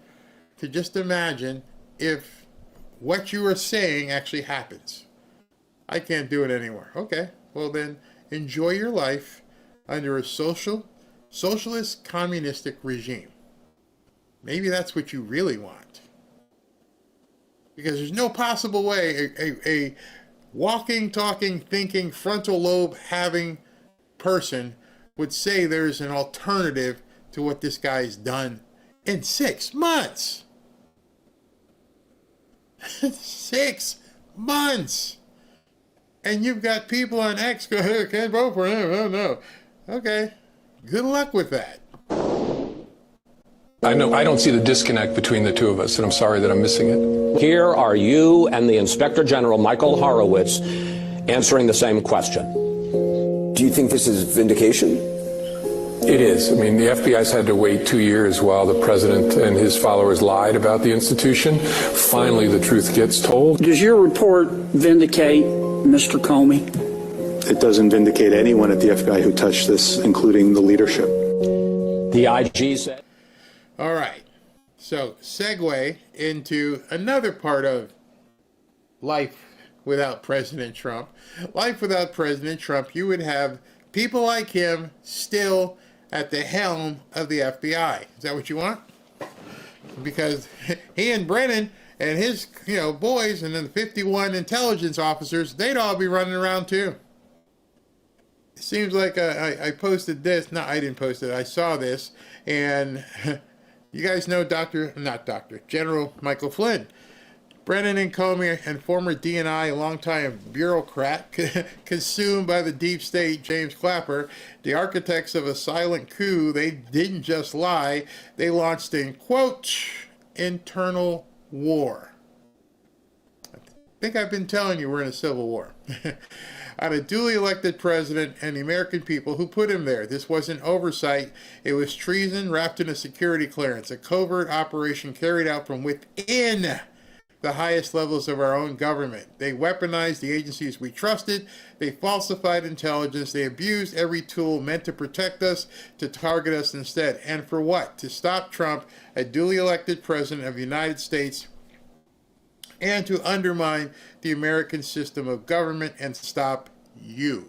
to just imagine if what you are saying actually happens. I can't do it anymore. Okay, well then enjoy your life under a socialist communistic regime. Maybe that's what you really want. Because there's no possible way walking, talking, thinking, frontal lobe having person would say there's an alternative to what this guy's done in 6 months. 6 months. And you've got people on X go, hey, can't vote for him. Oh, no. Okay. Good luck with that. I know I don't see the disconnect between the two of us, and I'm sorry that I'm missing it. Here are you and the Inspector General, Michael Horowitz, answering the same question. Do you think this is vindication? It is. I mean, the FBI's had to wait 2 years while the president and his followers lied about the institution. Finally, the truth gets told. Does your report vindicate Mr. Comey? It doesn't vindicate anyone at the FBI who touched this, including the leadership. The IG said... All right. So, segue into another part of life without President Trump. Life without President Trump, you would have people like him still at the helm of the FBI. Is that what you want? Because he and Brennan and his, boys and then the 51 intelligence officers, they'd all be running around too. It seems like I posted this. No, I didn't post it. I saw this. And you guys know General Michael Flynn. Brennan and Comey and former DNI, longtime bureaucrat, consumed by the deep state, James Clapper, the architects of a silent coup. They didn't just lie. They launched an, quote, internal war. I think I've been telling you we're in a civil war. On a duly elected president and the American people who put him there. This wasn't oversight. It was treason wrapped in a security clearance, a covert operation carried out from within the highest levels of our own government. They weaponized the agencies we trusted. They falsified intelligence. They abused every tool meant to protect us, to target us instead. And for what? To stop Trump, a duly elected president of the United States, and to undermine the American system of government and stop you.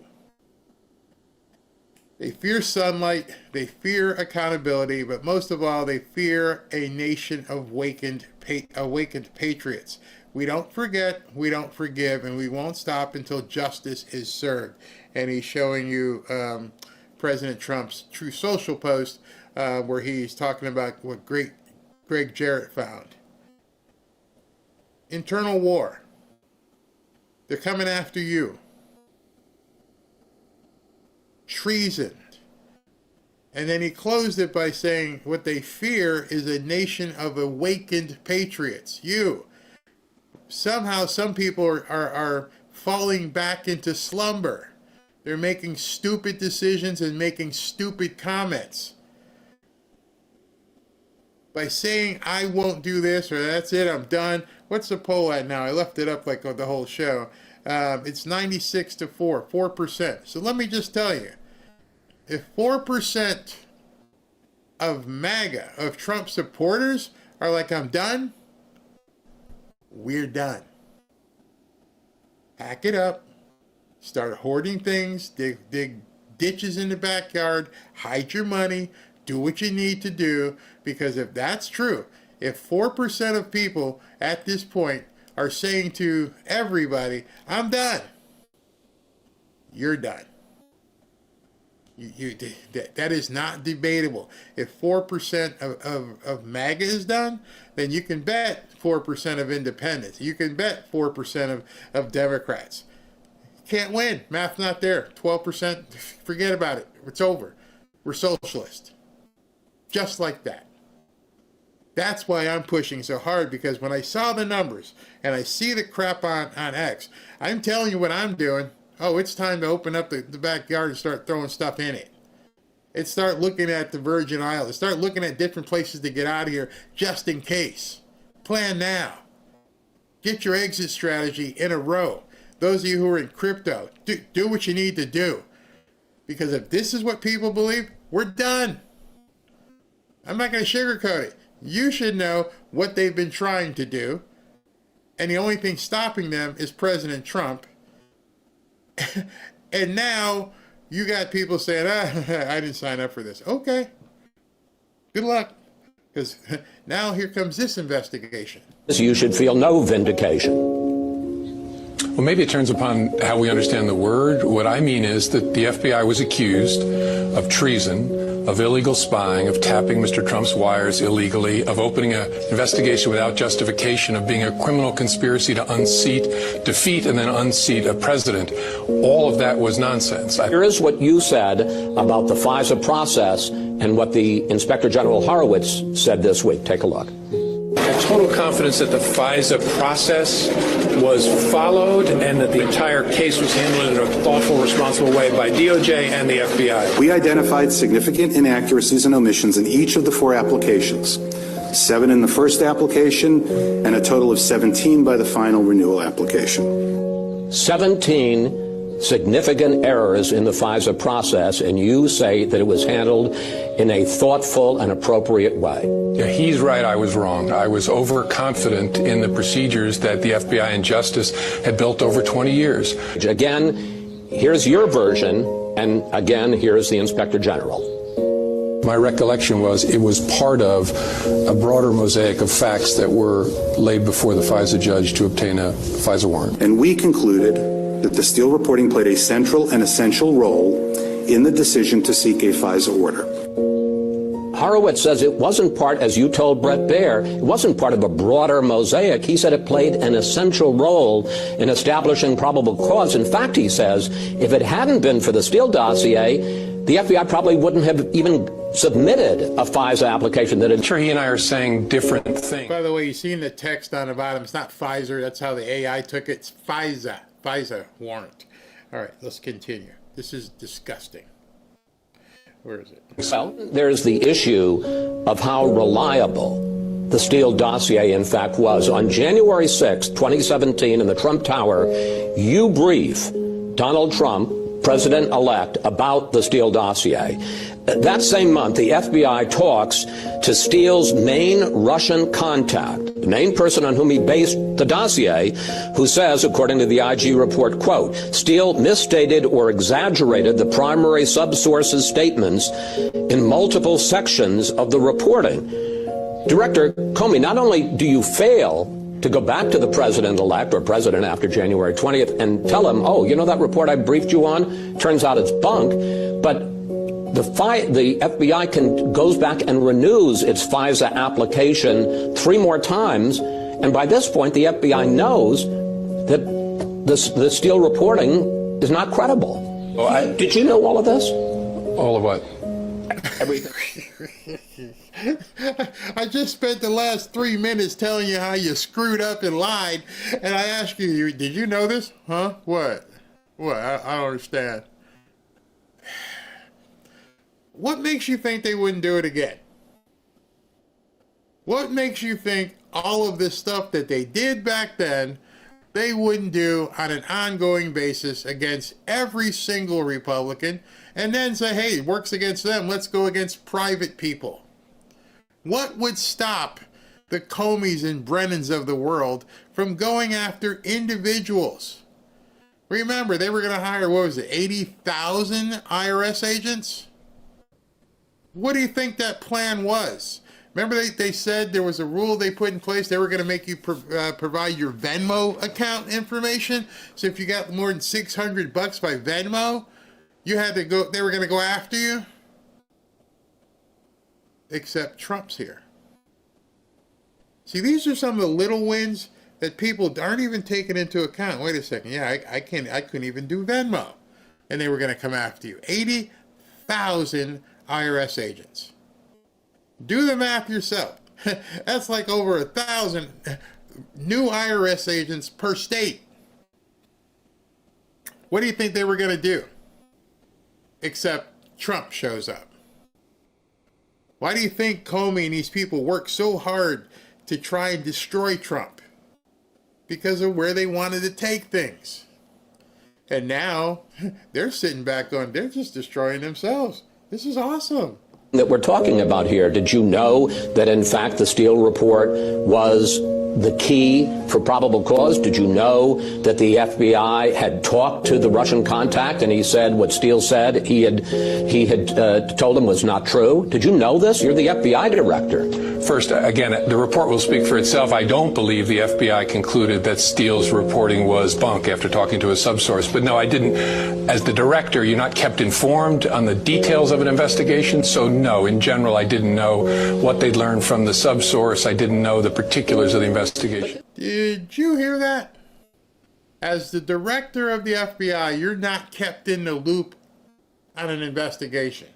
They fear sunlight, they fear accountability, but most of all, they fear a nation of awakened patriots. We don't forget, we don't forgive, and we won't stop until justice is served. And he's showing you President Trump's True Social post where he's talking about what Greg Jarrett found. Internal war. They're coming after you. Treason. And then he closed it by saying what they fear is a nation of awakened patriots. You. Somehow some people are falling back into slumber. They're making stupid decisions and making stupid comments. By saying, I won't do this, or that's it, I'm done. What's the poll at now? I left it up like the whole show. It's 96-4, 4%. So let me just tell you, if 4% of MAGA, of Trump supporters, are like, I'm done, we're done. Pack it up. Start hoarding things. Dig ditches in the backyard. Hide your money. Do what you need to do. Because if that's true, if 4% of people at this point are saying to everybody, I'm done, you're done. That is not debatable. If 4% of MAGA is done, then you can bet 4% of independents. You can bet 4% of Democrats. Can't win. Math not there. 12%, forget about it. It's over. We're socialist. Just like that. That's why I'm pushing so hard, because when I saw the numbers and I see the crap on X, I'm telling you what I'm doing. Oh, it's time to open up the backyard and start throwing stuff in it. And start looking at the Virgin Islands. Start looking at different places to get out of here just in case. Plan now. Get your exit strategy in a row. Those of you who are in crypto, do what you need to do. Because if this is what people believe, we're done. I'm not going to sugarcoat it. You should know what they've been trying to do. And the only thing stopping them is President Trump. And now you got people saying, I didn't sign up for this. Okay. Good luck. Because now here comes this investigation. You should feel no vindication. Well, maybe it turns upon how we understand the word. What I mean is that the FBI was accused of treason, of illegal spying, of tapping Mr. Trump's wires illegally, of opening an investigation without justification, of being a criminal conspiracy to defeat and then unseat a president. All of that was nonsense. Here is what you said about the FISA process and what the Inspector General Horowitz said this week. Take a look. I have total confidence that the FISA process was followed and that the entire case was handled in a thoughtful, responsible way by DOJ and the FBI. We identified significant inaccuracies and omissions in each of the 4 applications. 7 in the first application and a total of 17 by the final renewal application. 17 significant errors in the FISA process, and you say that it was handled in a thoughtful and appropriate way. Yeah, he's right. I was wrong. I was overconfident in the procedures that the FBI and Justice had built over 20 years. Again, here's your version, and again, here's the Inspector General. My recollection was it was part of a broader mosaic of facts that were laid before the FISA judge to obtain a FISA warrant. And we concluded that the Steele reporting played a central and essential role in the decision to seek a FISA order. Horowitz says it wasn't part, as you told Bret Baier, it wasn't part of a broader mosaic. He said it played an essential role in establishing probable cause. In fact, he says, if it hadn't been for the Steele dossier, the FBI probably wouldn't have even submitted a FISA application. That I'm sure he and I are saying different things. By the way, you seen the text on the bottom. It's not Pfizer. That's how the AI took it. It's FISA. FISA warrant. All right, let's continue. This is disgusting. Where is it? Well, there's the issue of how reliable the Steele dossier, in fact, was. On January 6, 2017, in the Trump Tower, you brief Donald Trump, president-elect, about the Steele dossier. That same month, the FBI talks to Steele's main Russian contact, the main person on whom he based the dossier, who says, according to the IG report, quote, Steele misstated or exaggerated the primary subsource's statements in multiple sections of the reporting. Director Comey, not only do you fail to go back to the president-elect or president after January 20th and tell him, oh, you know that report I briefed you on? Turns out it's bunk, but the FBI goes back and renews its FISA application 3 more times, and by this point, the FBI knows that the Steele reporting is not credible. Did you know all of this? All of what? Everything. I just spent the last 3 minutes telling you how you screwed up and lied, and I asked you, did you know this? Huh? What? I don't understand. What makes you think they wouldn't do it again? What makes you think all of this stuff that they did back then, they wouldn't do on an ongoing basis against every single Republican, and then say, hey, it works against them, let's go against private people? What would stop the Comeys and Brennans of the world from going after individuals? Remember, they were going to hire, 80,000 IRS agents? What do you think that plan was? Remember they said there was a rule they put in place. They were going to make you provide your Venmo account information. So if you got more than $600 by Venmo, you had to go. They were going to go after you. Except Trump's here. See, these are some of the little wins that people aren't even taking into account. Wait a second. Yeah, I couldn't even do Venmo, and they were going to come after you. 80,000 IRS agents. Do the math yourself. That's like over 1,000 new IRS agents per state. What do you think they were going to do? Except Trump shows up. Why do you think Comey and these people work so hard to try and destroy Trump? Because of where they wanted to take things. And now they're sitting back going, they're just destroying themselves. This is awesome. That we're talking about here. Did you know that, in fact, the Steele report was the key for probable cause? Did you know that the FBI had talked to the Russian contact and he said what Steele said he had told him was not true? Did you know this? You're the FBI director. First, again, the report will speak for itself. I don't believe the FBI concluded that Steele's reporting was bunk after talking to a subsource. But no, I didn't. As the director, you're not kept informed on the details of an investigation. So no, in general, I didn't know what they'd learned from the subsource. I didn't know the particulars of the investigation. Did you hear that? As the director of the FBI, you're not kept in the loop on an investigation.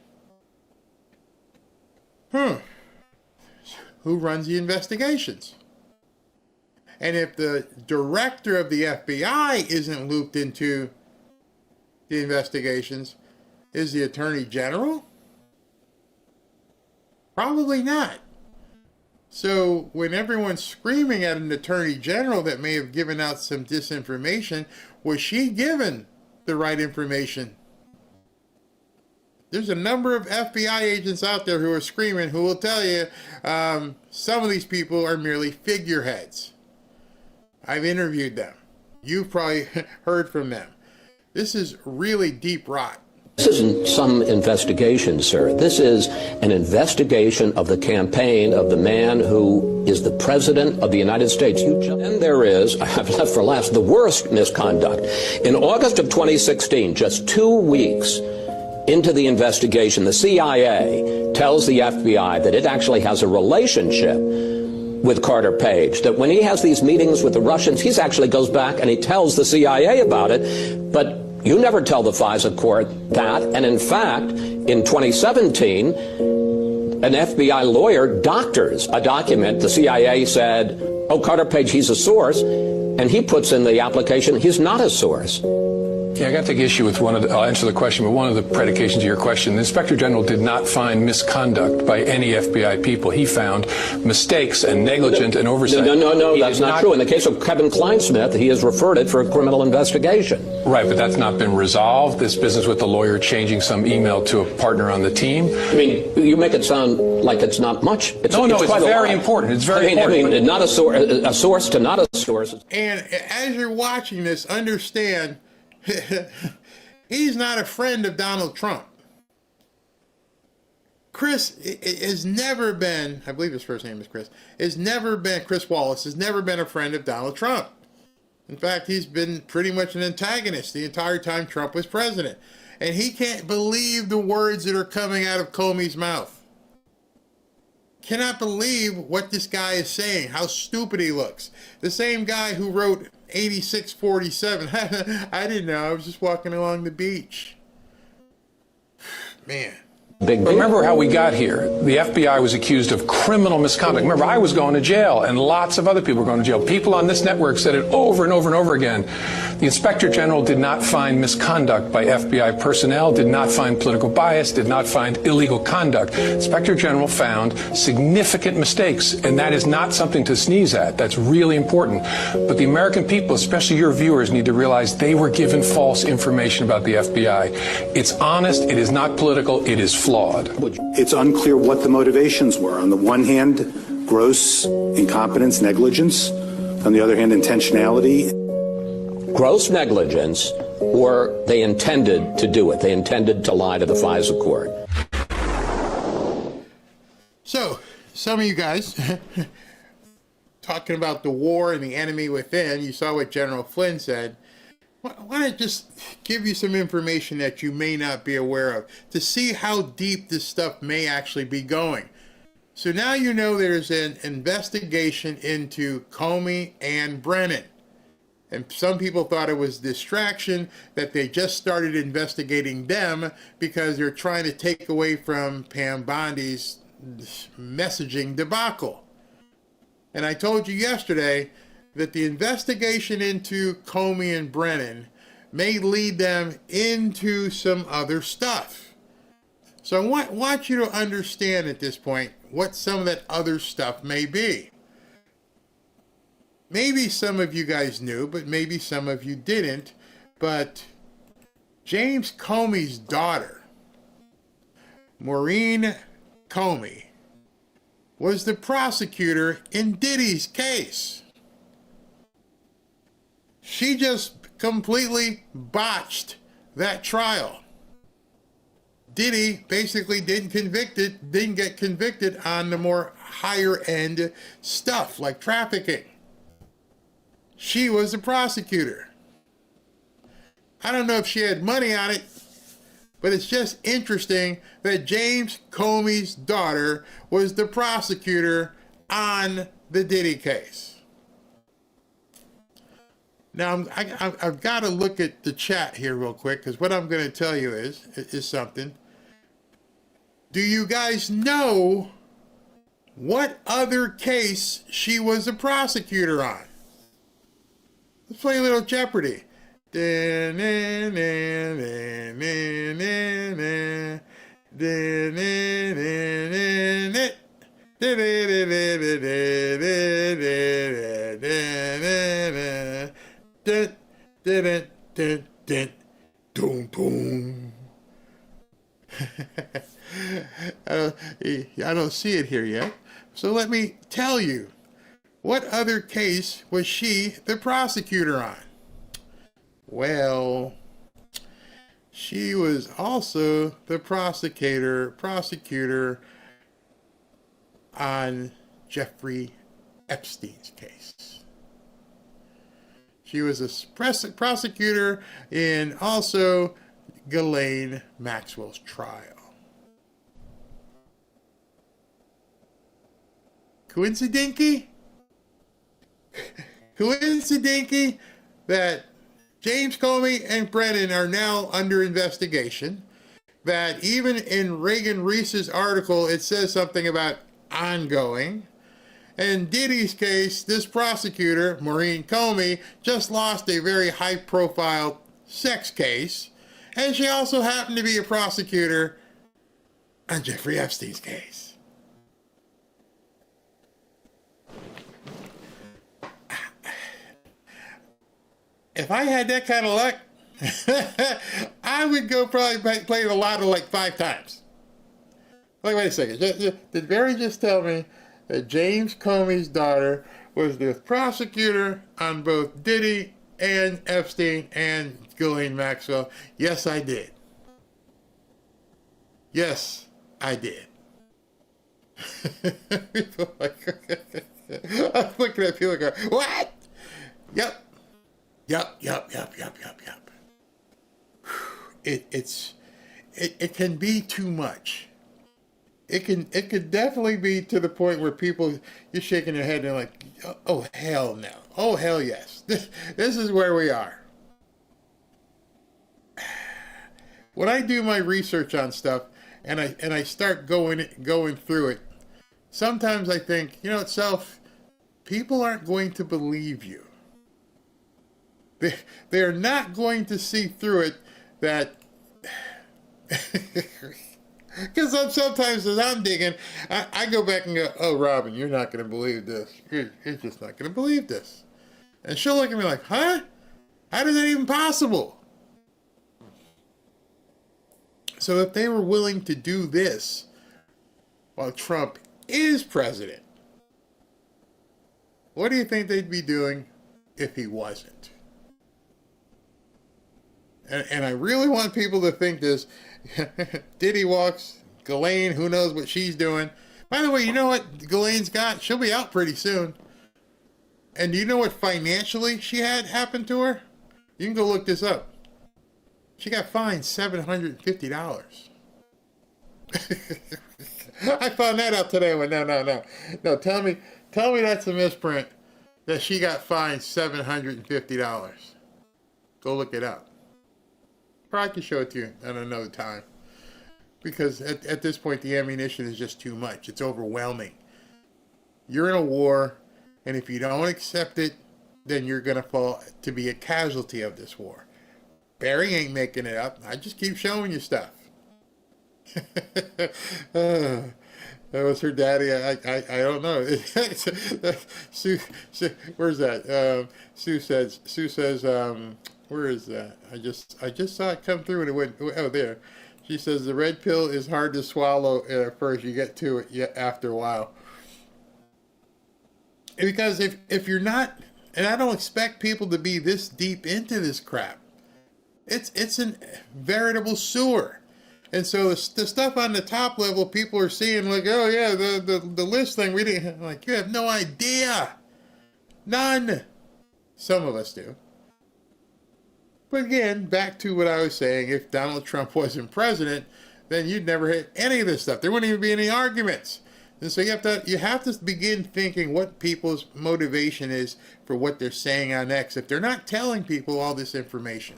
Who runs the investigations? And if the director of the FBI isn't looped into the investigations, is the Attorney General? Probably not. So when everyone's screaming at an Attorney General that may have given out some disinformation, was she given the right information? There's a number of FBI agents out there who are screaming, who will tell you some of these people are merely figureheads. I've interviewed them. You've probably heard from them. This is really deep rot. This isn't some investigation, sir. This is an investigation of the campaign of the man who is the President of the United States. And there is, I've left for last, the worst misconduct. In August of 2016, just 2 weeks into the investigation, the CIA tells the FBI that it actually has a relationship with Carter Page, that when he has these meetings with the Russians, he actually goes back and he tells the CIA about it, but you never tell the FISA court that. And in fact, in 2017, an FBI lawyer doctors a document. The CIA said, oh, Carter Page, he's a source. And he puts in the application, he's not a source. Yeah, I got to take issue with I'll answer the question, but one of the predications of your question, the Inspector General did not find misconduct by any FBI people. He found mistakes and negligence and oversight. No, that's not true. In the case of Kevin Kleinsmith, he has referred it for a criminal investigation. Right, but that's not been resolved. This business with the lawyer changing some email to a partner on the team. I mean, you make it sound like it's not much. It's very important. It's very important. I mean, not a source to not a source. And as you're watching this, understand he's not a friend of Donald Trump. Chris has never been, I believe his first name is Chris Wallace has never been a friend of Donald Trump. In fact, he's been pretty much an antagonist the entire time Trump was president. And he can't believe the words that are coming out of Comey's mouth. Cannot believe what this guy is saying, how stupid he looks. The same guy who wrote 8647. I didn't know. I was just walking along the beach. Man. Remember how we got here. The FBI was accused of criminal misconduct. Remember, I was going to jail, and lots of other people were going to jail. People on this network said it over and over and over again. The Inspector General did not find misconduct by FBI personnel, did not find political bias, did not find illegal conduct. The Inspector General found significant mistakes, and that is not something to sneeze at. That's really important. But the American people, especially your viewers, need to realize they were given false information about the FBI. It's honest, it is not political, it is flawed. It's unclear what the motivations were. On the one hand, gross incompetence, negligence. On the other hand, intentionality. Gross negligence, or they intended to do it. They intended to lie to the FISA court. So, some of you guys talking about the war and the enemy within, you saw what General Flynn said. Why don't I just give you some information that you may not be aware of to see how deep this stuff may actually be going. So now you know there's an investigation into Comey and Brennan. And some people thought it was distraction, that they just started investigating them because they're trying to take away from Pam Bondi's messaging debacle. And I told you yesterday that the investigation into Comey and Brennan may lead them into some other stuff. So I want you to understand at this point what some of that other stuff may be. Maybe some of you guys knew, but maybe some of you didn't. But James Comey's daughter, Maureen Comey, was the prosecutor in Diddy's case. She just completely botched that trial. Diddy basically didn't get convicted on the more higher end stuff like trafficking. She was a prosecutor. I don't know if she had money on it, but it's just interesting that James Comey's daughter was the prosecutor on the Diddy case. Now, I've got to look at the chat here real quick, because what I'm going to tell you is something. Do you guys know what other case she was a prosecutor on? Let's play a little Jeopardy. I don't see it here yet. So let me tell you, what other case was she the prosecutor on? Well, she was also the prosecutor on Jeffrey Epstein's case. She was a prosecutor in also Ghislaine Maxwell's trial. Coincidinky? Coincidinky that James Comey and Brennan are now under investigation, that even in Reagan Reese's article it says something about ongoing. In Diddy's case, this prosecutor, Maureen Comey, just lost a very high-profile sex case, and she also happened to be a prosecutor on Jeffrey Epstein's case. If I had that kind of luck, I would go probably play the lotto like 5 times. Wait a second. Did Barry just tell me that James Comey's daughter was the prosecutor on both Diddy and Epstein and Ghislaine Maxwell? Yes, I did. Yes, I did. I'm looking at people going, what? Yep. Yup. It can be too much. It could definitely be to the point where people, you're shaking your head and they're like, oh hell no. Oh hell yes. This is where we are. When I do my research on stuff and I start going through it, sometimes I think, you know itself, people aren't going to believe you. They're not going to see through it that, because sometimes as I'm digging, I go back and go, oh, Robin, you're not going to believe this. You're just not going to believe this. And she'll look at me like, huh? How is that even possible? So if they were willing to do this while Trump is president, what do you think they'd be doing if he wasn't? And I really want people to think this. Diddy walks, Ghislaine, who knows what she's doing. By the way, you know what Ghislaine's got? She'll be out pretty soon. And do you know what financially she had happen to her? You can go look this up. She got fined $750. I found that out today. I went, no. Tell me that's a misprint. That she got fined $750. Go look it up. Or I can show it to you at another time. Because at this point, the ammunition is just too much. It's overwhelming. You're in a war, and if you don't accept it, then you're going to fall to be a casualty of this war. Barry ain't making it up. I just keep showing you stuff. That was her daddy. I don't know. Sue, where's that? Sue says, where is that? I just saw it come through and it went, oh, there. She says the red pill is hard to swallow at first. You get to it after a while. Because if you're not, and I don't expect people to be this deep into this crap. It's a veritable sewer. And so the stuff on the top level, people are seeing like, oh yeah, the list thing, we didn't, like, you have no idea. None. Some of us do. But again, back to what I was saying, if Donald Trump wasn't president, then you'd never hit any of this stuff. There wouldn't even be any arguments. And so you have to begin thinking what people's motivation is for what they're saying on X if they're not telling people all this information.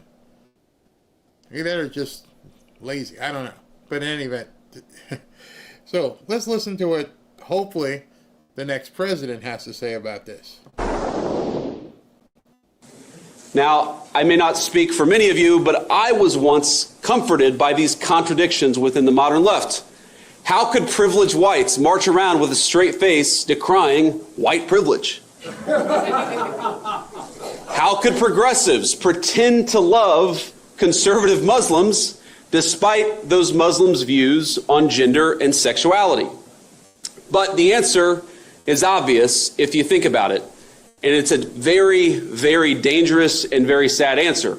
Either they're just lazy. I don't know. But in any event, so let's listen to what hopefully the next president has to say about this. Now, I may not speak for many of you, but I was once comforted by these contradictions within the modern left. How could privileged whites march around with a straight face decrying white privilege? How could progressives pretend to love conservative Muslims despite those Muslims' views on gender and sexuality? But the answer is obvious if you think about it. And it's a very, very dangerous and very sad answer.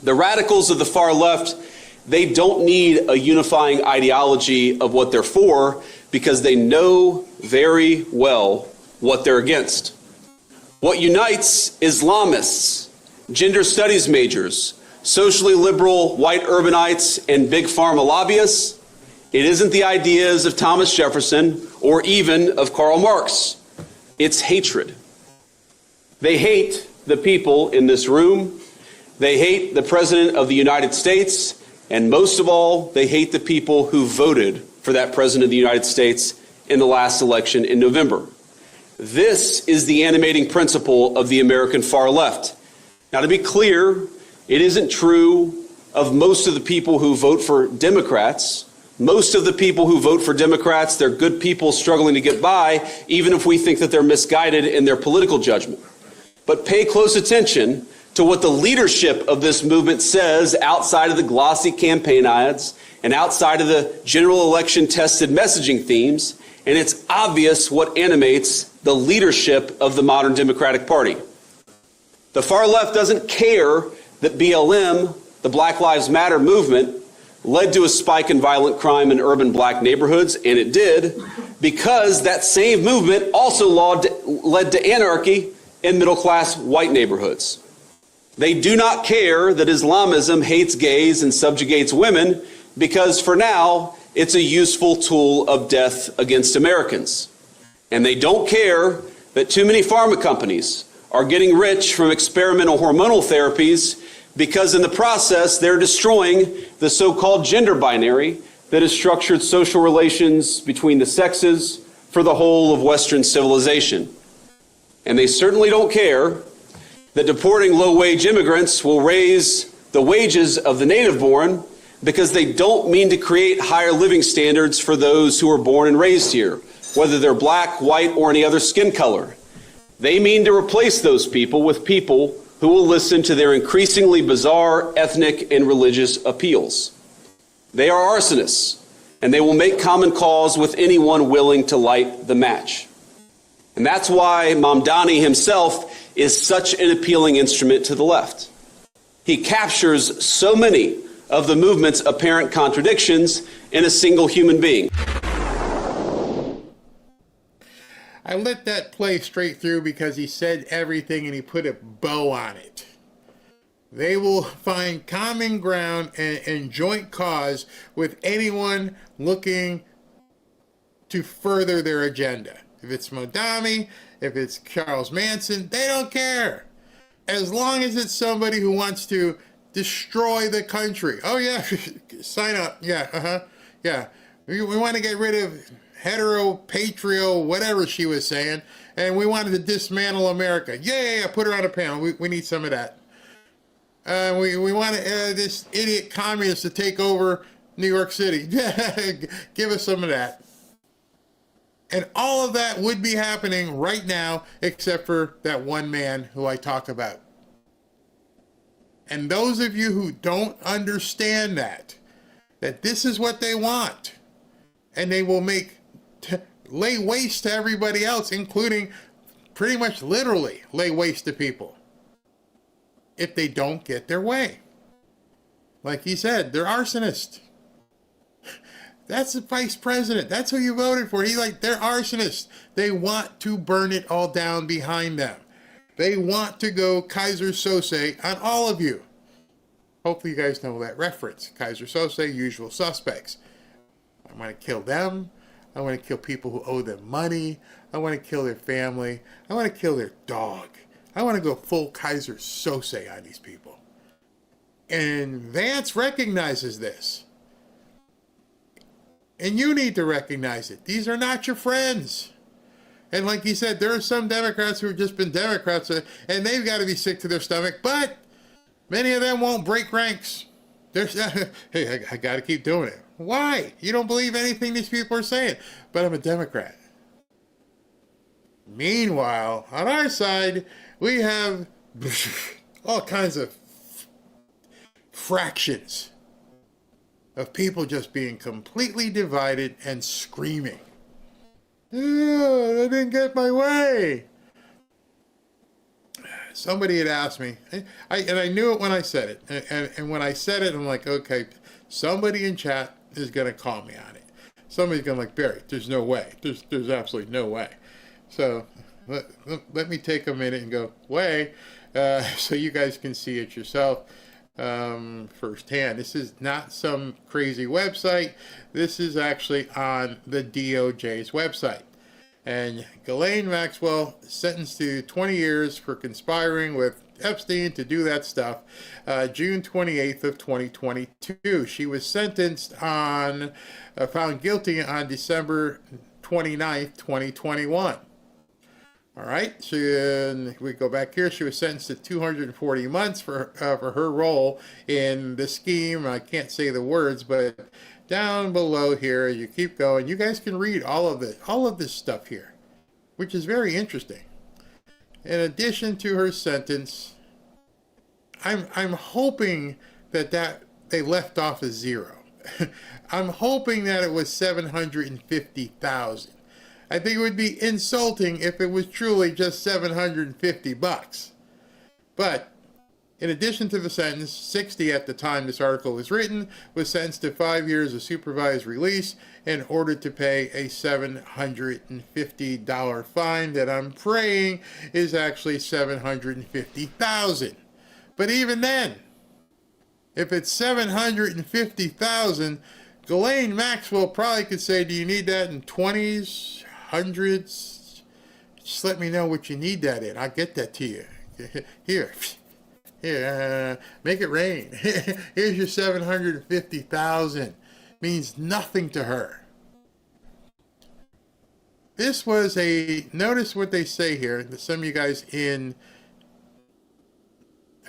The radicals of the far left, they don't need a unifying ideology of what they're for because they know very well what they're against. What unites Islamists, gender studies majors, socially liberal white urbanites, and big pharma lobbyists, it isn't the ideas of Thomas Jefferson or even of Karl Marx. It's hatred. They hate the people in this room. They hate the President of the United States. And most of all, they hate the people who voted for that President of the United States in the last election in November. This is the animating principle of the American far left. Now, to be clear, it isn't true of most of the people who vote for Democrats. Most of the people who vote for Democrats, they're good people struggling to get by, even if we think that they're misguided in their political judgment. But pay close attention to what the leadership of this movement says outside of the glossy campaign ads and outside of the general election tested messaging themes, and it's obvious what animates the leadership of the modern Democratic Party. The far left doesn't care that BLM, the Black Lives Matter movement, led to a spike in violent crime in urban black neighborhoods, and it did, because that same movement also led to anarchy in middle-class white neighborhoods. They do not care that Islamism hates gays and subjugates women because, for now, it's a useful tool of death against Americans. And they don't care that too many pharma companies are getting rich from experimental hormonal therapies because in the process they're destroying the so-called gender binary that has structured social relations between the sexes for the whole of Western civilization. And they certainly don't care that deporting low-wage immigrants will raise the wages of the native-born because they don't mean to create higher living standards for those who are born and raised here, whether they're black, white, or any other skin color. They mean to replace those people with people who will listen to their increasingly bizarre ethnic and religious appeals. They are arsonists, and they will make common cause with anyone willing to light the match. And that's why Mamdani himself is such an appealing instrument to the left. He captures so many of the movement's apparent contradictions in a single human being. I let that play straight through because he said everything and he put a bow on it. They will find common ground and joint cause with anyone looking to further their agenda. If it's Mamdani, if it's Charles Manson, they don't care. As long as it's somebody who wants to destroy the country. Oh yeah, sign up. Yeah, yeah. We want to get rid of hetero, patrio, whatever she was saying, and we wanted to dismantle America. Yeah, put her on a panel. We need some of that. We want this idiot communist to take over New York City. Give us some of that. And all of that would be happening right now, except for that one man who I talk about. And those of you who don't understand that this is what they want, and they will lay waste to everybody else, including pretty much literally lay waste to people, if they don't get their way. Like he said, they're arsonists. That's the vice president. That's who you voted for. They're arsonists. They want to burn it all down behind them. They want to go Kaiser Sose on all of you. Hopefully you guys know that reference. Kaiser Sose, usual suspects. I want to kill them. I want to kill people who owe them money. I want to kill their family. I want to kill their dog. I want to go full Kaiser Sose on these people. And Vance recognizes this. And you need to recognize it. These are not your friends. And like he said, there are some Democrats who have just been Democrats, and they've got to be sick to their stomach, but many of them won't break ranks. Hey, I got to keep doing it. Why? You don't believe anything these people are saying, but I'm a Democrat. Meanwhile, on our side, we have all kinds of fractions of people just being completely divided and screaming. Oh, I didn't get my way. Somebody had asked me, and I knew it when I said it. And when I said it, I'm like, okay, somebody in chat is going to call me on it. Somebody's going to Barry, there's no way. There's absolutely no way. So let me take a minute and go, way, so you guys can see it yourself. Firsthand. This is not some crazy website. This is actually on the DOJ's website. And Ghislaine Maxwell sentenced to 20 years for conspiring with Epstein to do that stuff. June 28th of 2022. She was sentenced found guilty on December 29th, 2021. All right, so we go back here. She was sentenced to 240 months for her role in the scheme. I can't say the words, but down below here, you keep going. You guys can read all of this stuff here, which is very interesting. In addition to her sentence, I'm hoping that they left off a zero. I'm hoping that it was 750,000. I think it would be insulting if it was truly just $750. But in addition to the sentence, 60 at the time this article was written, was sentenced to 5 years of supervised release and ordered to pay a $750 fine that I'm praying is actually $750,000. But even then, if it's $750,000, Ghislaine Maxwell probably could say, do you need that in 20s? Hundreds? Just let me know what you need that in. I'll get that to you. Here, make it rain. Here's your $750,000. Means nothing to her. This was notice what they say here. Some of you guys who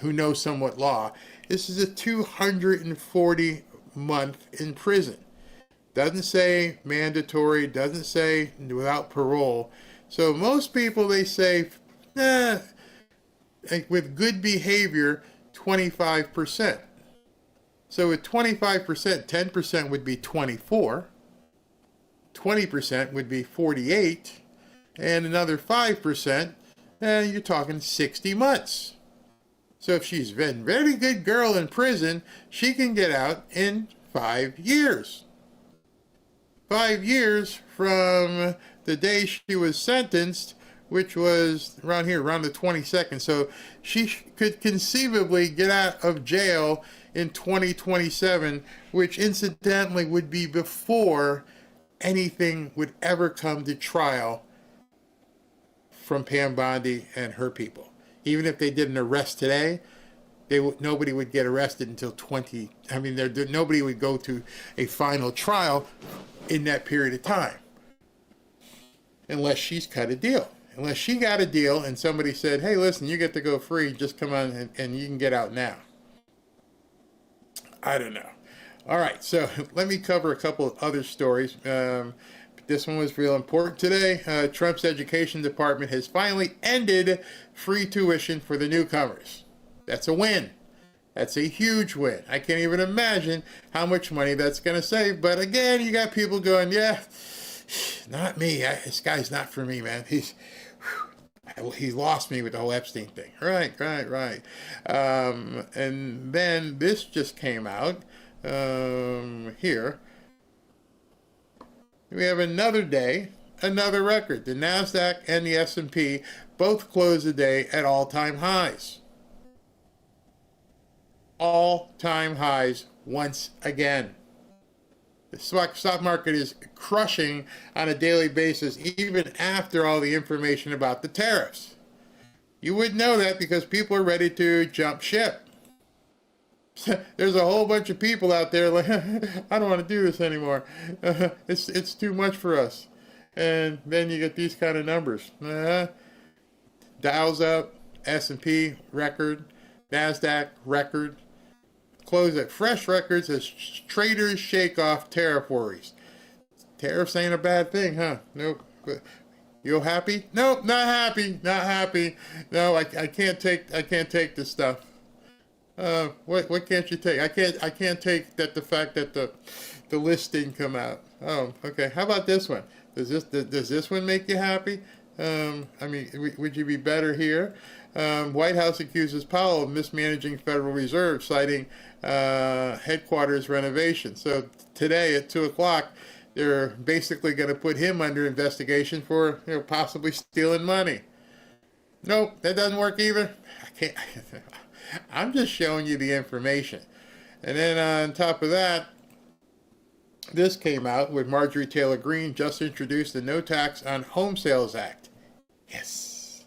know somewhat law. This is a 240 month in prison. Doesn't say mandatory, doesn't say without parole. So most people, they say, with good behavior, 25%. So with 25%, 10% would be 24. 20% would be 48. And another 5%, you're talking 60 months. So if she's been a very good girl in prison, she can get out in 5 years. 5 years from the day she was sentenced, which was around the 22nd. So she could conceivably get out of jail in 2027, which incidentally would be before anything would ever come to trial from Pam Bondi and her people. Even if they did an arrest today, nobody would get arrested until nobody would go to a final trial in that period of time, unless she's cut a deal. Unless she got a deal and somebody said, hey, listen, you get to go free, just come on and you can get out now. I don't know. All right, so let me cover a couple of other stories. This one was real important today. Trump's education department has finally ended free tuition for the newcomers. That's a win. That's a huge win. I can't even imagine how much money that's going to save. But again, you got people going, yeah, not me. This guy's not for me, man. He lost me with the whole Epstein thing. Right. And then this just came out here. We have another day, another record. The NASDAQ and the S&P both closed the day at all-time highs. All-time highs once again. The stock market is crushing on a daily basis, even after all the information about the tariffs. You would know that because people are ready to jump ship. There's a whole bunch of people out there like, I don't want to do this anymore. It's too much for us. And then you get these kind of numbers. Dow's up, S&P record, NASDAQ record. Close at fresh records as traders shake off tariff worries. Tariffs ain't a bad thing, huh? Nope. You happy? Nope, not happy. Not happy. No, I can't take this stuff. What can't you take? I can't take that the fact that the list didn't come out. Oh, okay. How about this one? Does this one make you happy? I mean, would you be better here? White House accuses Powell of mismanaging Federal Reserve, citing headquarters renovation. So today at 2 o'clock, they're basically going to put him under investigation for possibly stealing money. Nope, that doesn't work either. I can't. I'm just showing you the information. And then on top of that, this came out with Marjorie Taylor Greene just introduced the No Tax on Home Sales Act. Yes.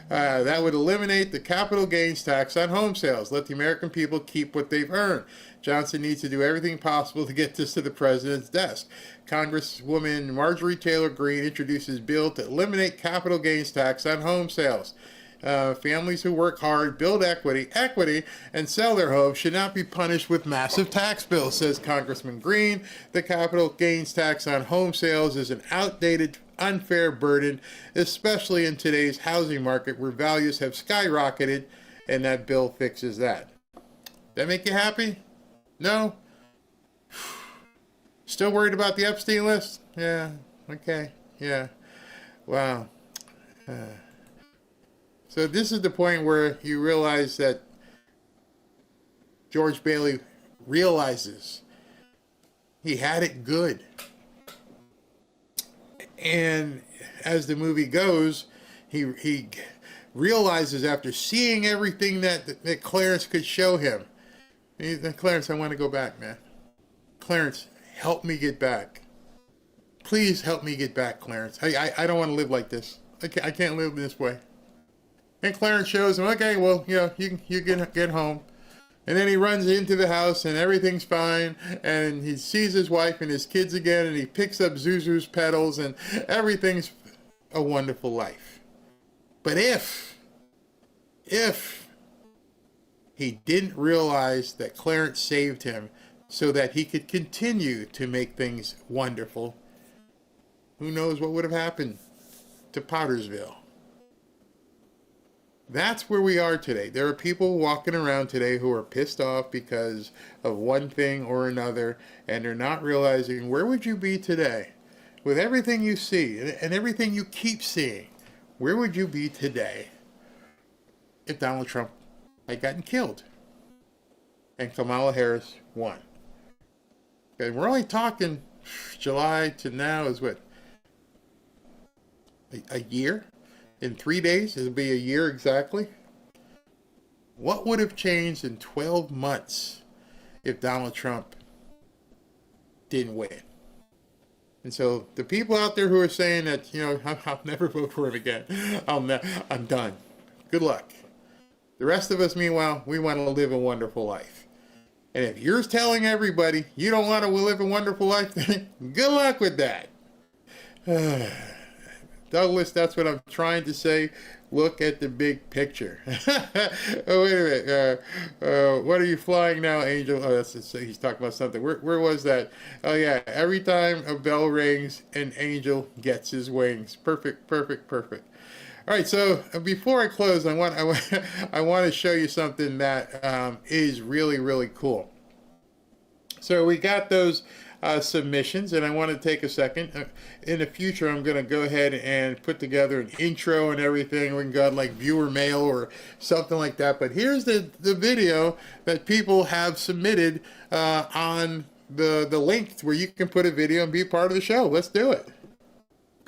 That would eliminate the capital gains tax on home sales, let the American people keep what they've earned. Johnson needs to do everything possible to get this to the president's desk. Congresswoman Marjorie Taylor Greene introduces bill to eliminate capital gains tax on home sales. Families who work hard, build equity, and sell their homes should not be punished with massive tax bills, says Congressman Greene. The capital gains tax on home sales is an outdated, unfair burden, especially in today's housing market where values have skyrocketed, and that bill fixes that. That make you happy? No? Still worried about the Epstein list? Yeah. Okay. Yeah. Wow. So this is the point where you realize that George Bailey realizes he had it good. And as the movie goes, he realizes after seeing everything that Clarence could show him, Clarence, I want to go back, man. Clarence, help me get back. Please help me get back, Clarence. I don't want to live like this. I can't live this way. And Clarence shows him, okay, well, you can get home. And then he runs into the house and everything's fine. And he sees his wife and his kids again. And he picks up Zuzu's pedals and everything's a wonderful life. But if he didn't realize that Clarence saved him so that he could continue to make things wonderful, who knows what would have happened to Pottersville. That's where we are today. There are people walking around today who are pissed off because of one thing or another, and they're not realizing, where would you be today? With everything you see and everything you keep seeing, where would you be today if Donald Trump had gotten killed and Kamala Harris won? Okay, we're only talking July to now is what? A year? In 3 days, it'll be a year exactly. What would have changed in 12 months if Donald Trump didn't win? And so the people out there who are saying that, I'll never vote for him again. I'm done. Good luck. The rest of us, meanwhile, we want to live a wonderful life. And if you're telling everybody you don't want to live a wonderful life, good luck with that. Douglas, that's what I'm trying to say. Look at the big picture. Oh, wait a minute. What are you flying now, Angel? Oh, he's talking about something. Where was that? Oh, yeah. Every time a bell rings, an angel gets his wings. Perfect. All right, so before I close, I want to show you something that is really, really cool. So we got those submissions, and I want to take a second. In the future, I'm going to go ahead and put together an intro and everything. We can go like viewer mail or something like that. But here's the video that people have submitted on the link where you can put a video and be a part of the show. Let's do it.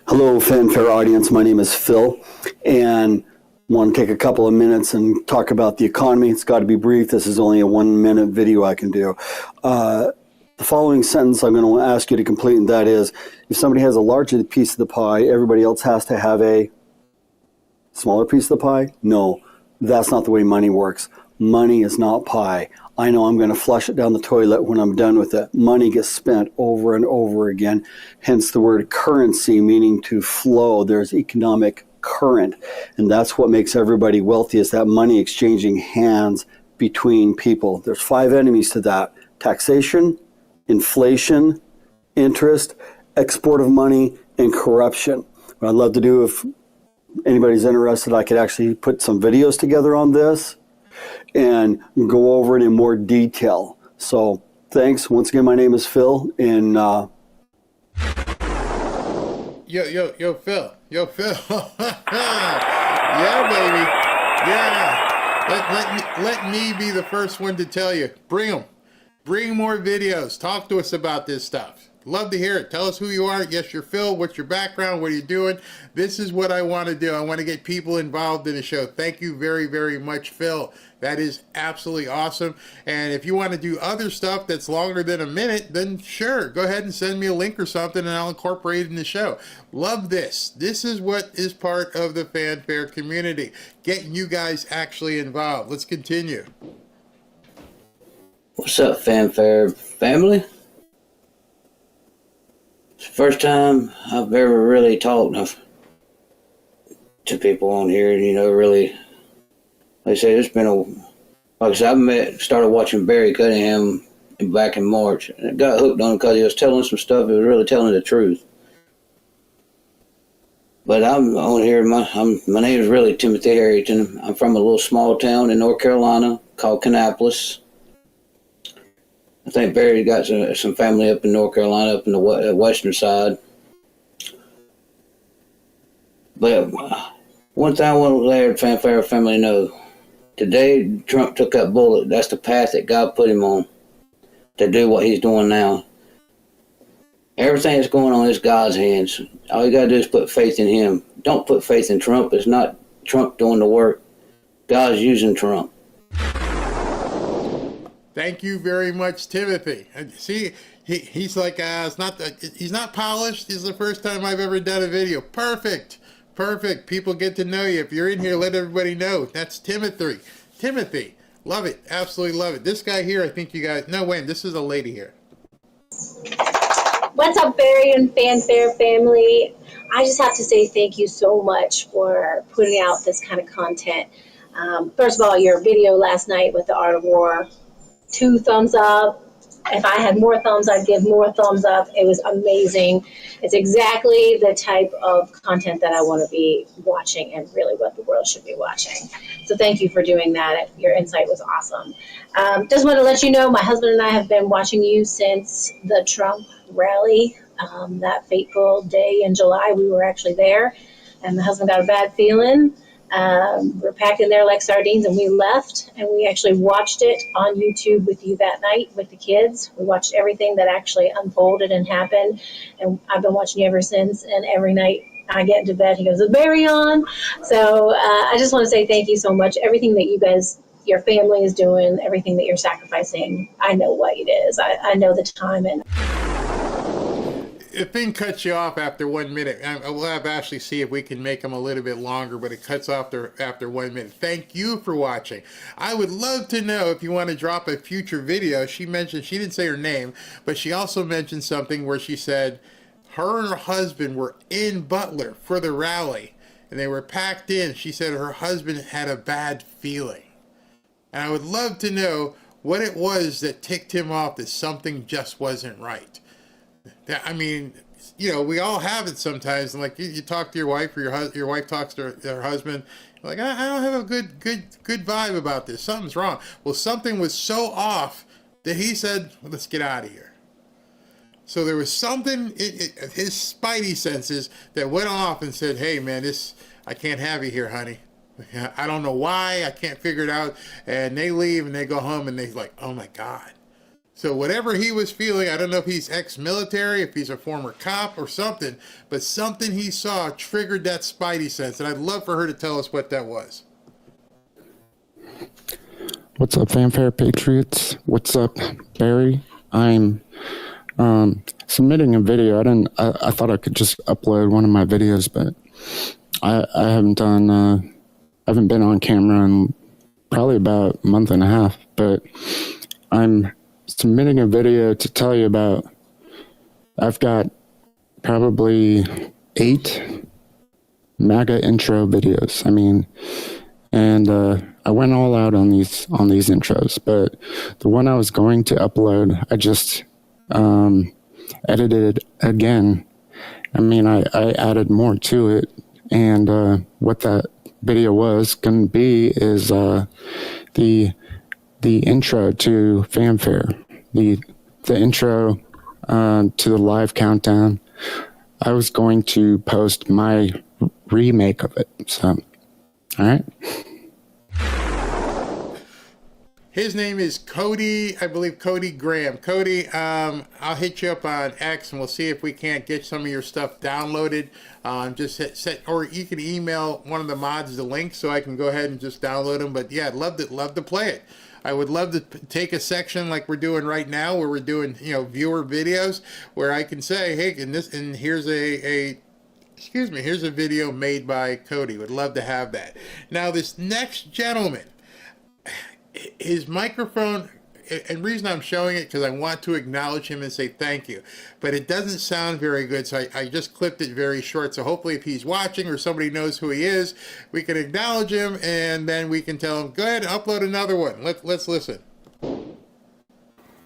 Hello, Fanfare audience. My name is Phil, and want to take a couple of minutes and talk about the economy. It's got to be brief. This is only a 1-minute video I can do. The following sentence I'm going to ask you to complete, and that is, if somebody has a larger piece of the pie, everybody else has to have a smaller piece of the pie? No, that's not the way money works. Money is not pie. I know I'm going to flush it down the toilet when I'm done with it. Money gets spent over and over again, hence the word currency, meaning to flow. There's economic current, and that's what makes everybody wealthy, is that money exchanging hands between people. There's 5 enemies to that: taxation, inflation, interest, export of money, and corruption. What I'd love to do, if anybody's interested, I could actually put some videos together on this and go over it in more detail. So thanks. Once again, my name is Phil, and Yo, Phil. Yeah, baby. Yeah. Let me be the first one to tell you. Bring them. Bring more videos. Talk to us about this stuff. Love to hear it. Tell us who you are. Yes, you're Phil. What's your background? What are you doing? This is what I want to do. I want to get people involved in the show. Thank you very, very much, Phil. That is absolutely awesome. And if you want to do other stuff that's longer than a minute, then sure, go ahead and send me a link or something and I'll incorporate it in the show. Love this. This is what is part of the Fanfare community. Getting you guys actually involved. Let's continue. What's up, Fanfare family? It's the first time I've ever really talked to people on here, really, like I say, it's been like I said, started watching Barry Cunningham back in March, and I got hooked on him because he was telling some stuff, he was really telling the truth. But I'm on here, my name is really Timothy Harrington. I'm from a little small town in North Carolina called Kannapolis. I think Barry got some family up in North Carolina, up in the western side. But one thing I want to let the Fanfare family know, today Trump took that bullet. That's the path that God put him on to do what he's doing now. Everything that's going on is God's hands. All you got to do is put faith in him. Don't put faith in Trump. It's not Trump doing the work. God's using Trump. Thank you very much, Timothy. See, he's like, he's not polished. This is the first time I've ever done a video. Perfect. People get to know you. If you're in here, let everybody know. That's Timothy. Love it. Absolutely love it. This guy here, I think you guys, no, wait, this is a lady here. What's up, Barry and Fanfare family? I just have to say thank you so much for putting out this kind of content. First of all, your video last night with the Art of War, 2 thumbs up. If I had more thumbs, I'd give more thumbs up. It was amazing. It's exactly the type of content that I want to be watching and really what the world should be watching. So thank you for doing that. Your insight was awesome. Just want to let you know, my husband and I have been watching you since the Trump rally. That fateful day in July, we were actually there, and my husband got a bad feeling. We're packed in there like sardines, and we left, and we actually watched it on YouTube with you that night with the kids. We watched everything that actually unfolded and happened, and I've been watching you ever since, and every night I get into bed, he goes, "Is Barry on?" So I just want to say thank you so much. Everything that you guys, your family is doing, everything that you're sacrificing, I know what it is. I know the time, and the thing cuts you off after 1 minute. We'll have Ashley see if we can make them a little bit longer, but it cuts off after 1 minute. Thank you for watching. I would love to know if you want to drop a future video. She mentioned, she didn't say her name, but she also mentioned something where she said her and her husband were in Butler for the rally, and they were packed in. She said her husband had a bad feeling. And I would love to know what it was that ticked him off, that something just wasn't right. I mean, we all have it sometimes. And like you talk to your wife, or your wife talks to her husband. Like, I don't have a good vibe about this. Something's wrong. Well, something was so off that he said, well, "Let's get out of here." So there was something, his spidey senses, that went off and said, "Hey, man, I can't have you here, honey. I don't know why. I can't figure it out." And they leave and they go home and they're like, "Oh my God, So whatever he was feeling, I don't know if he's ex-military, if he's a former cop or something, but something he saw triggered that spidey sense, and I'd love for her to tell us what that was. What's up, Fanfare Patriots? What's up, Barry? I'm submitting a video. I thought I could just upload one of my videos, but I haven't been on camera in probably about a month and a half, but I'm submitting a video to tell you about, I've got probably 8 MAGA intro videos. I mean, and I went all out on these intros, but the one I was going to upload, I just edited again. I mean, I added more to it, and what that video was going to be is the intro to Fanfare, the intro to the live countdown. I was going to post my remake of it. So, all right. His name is Cody, I believe Cody Graham. Cody, I'll hit you up on X and we'll see if we can't get some of your stuff downloaded. Just or you can email one of the mods the link so I can go ahead and just download them. But yeah, I'd love to play it. I would love to take a section like we're doing right now, where we're doing, viewer videos, where I can say, hey, here's here's a video made by Cody. Would love to have that. Now this next gentleman, his microphone, and reason I'm showing it because I want to acknowledge him and say thank you, but it doesn't sound very good, so I just clipped it very short. So hopefully if he's watching or somebody knows who he is, we can acknowledge him and then we can tell him, go ahead, upload another one. Let's listen.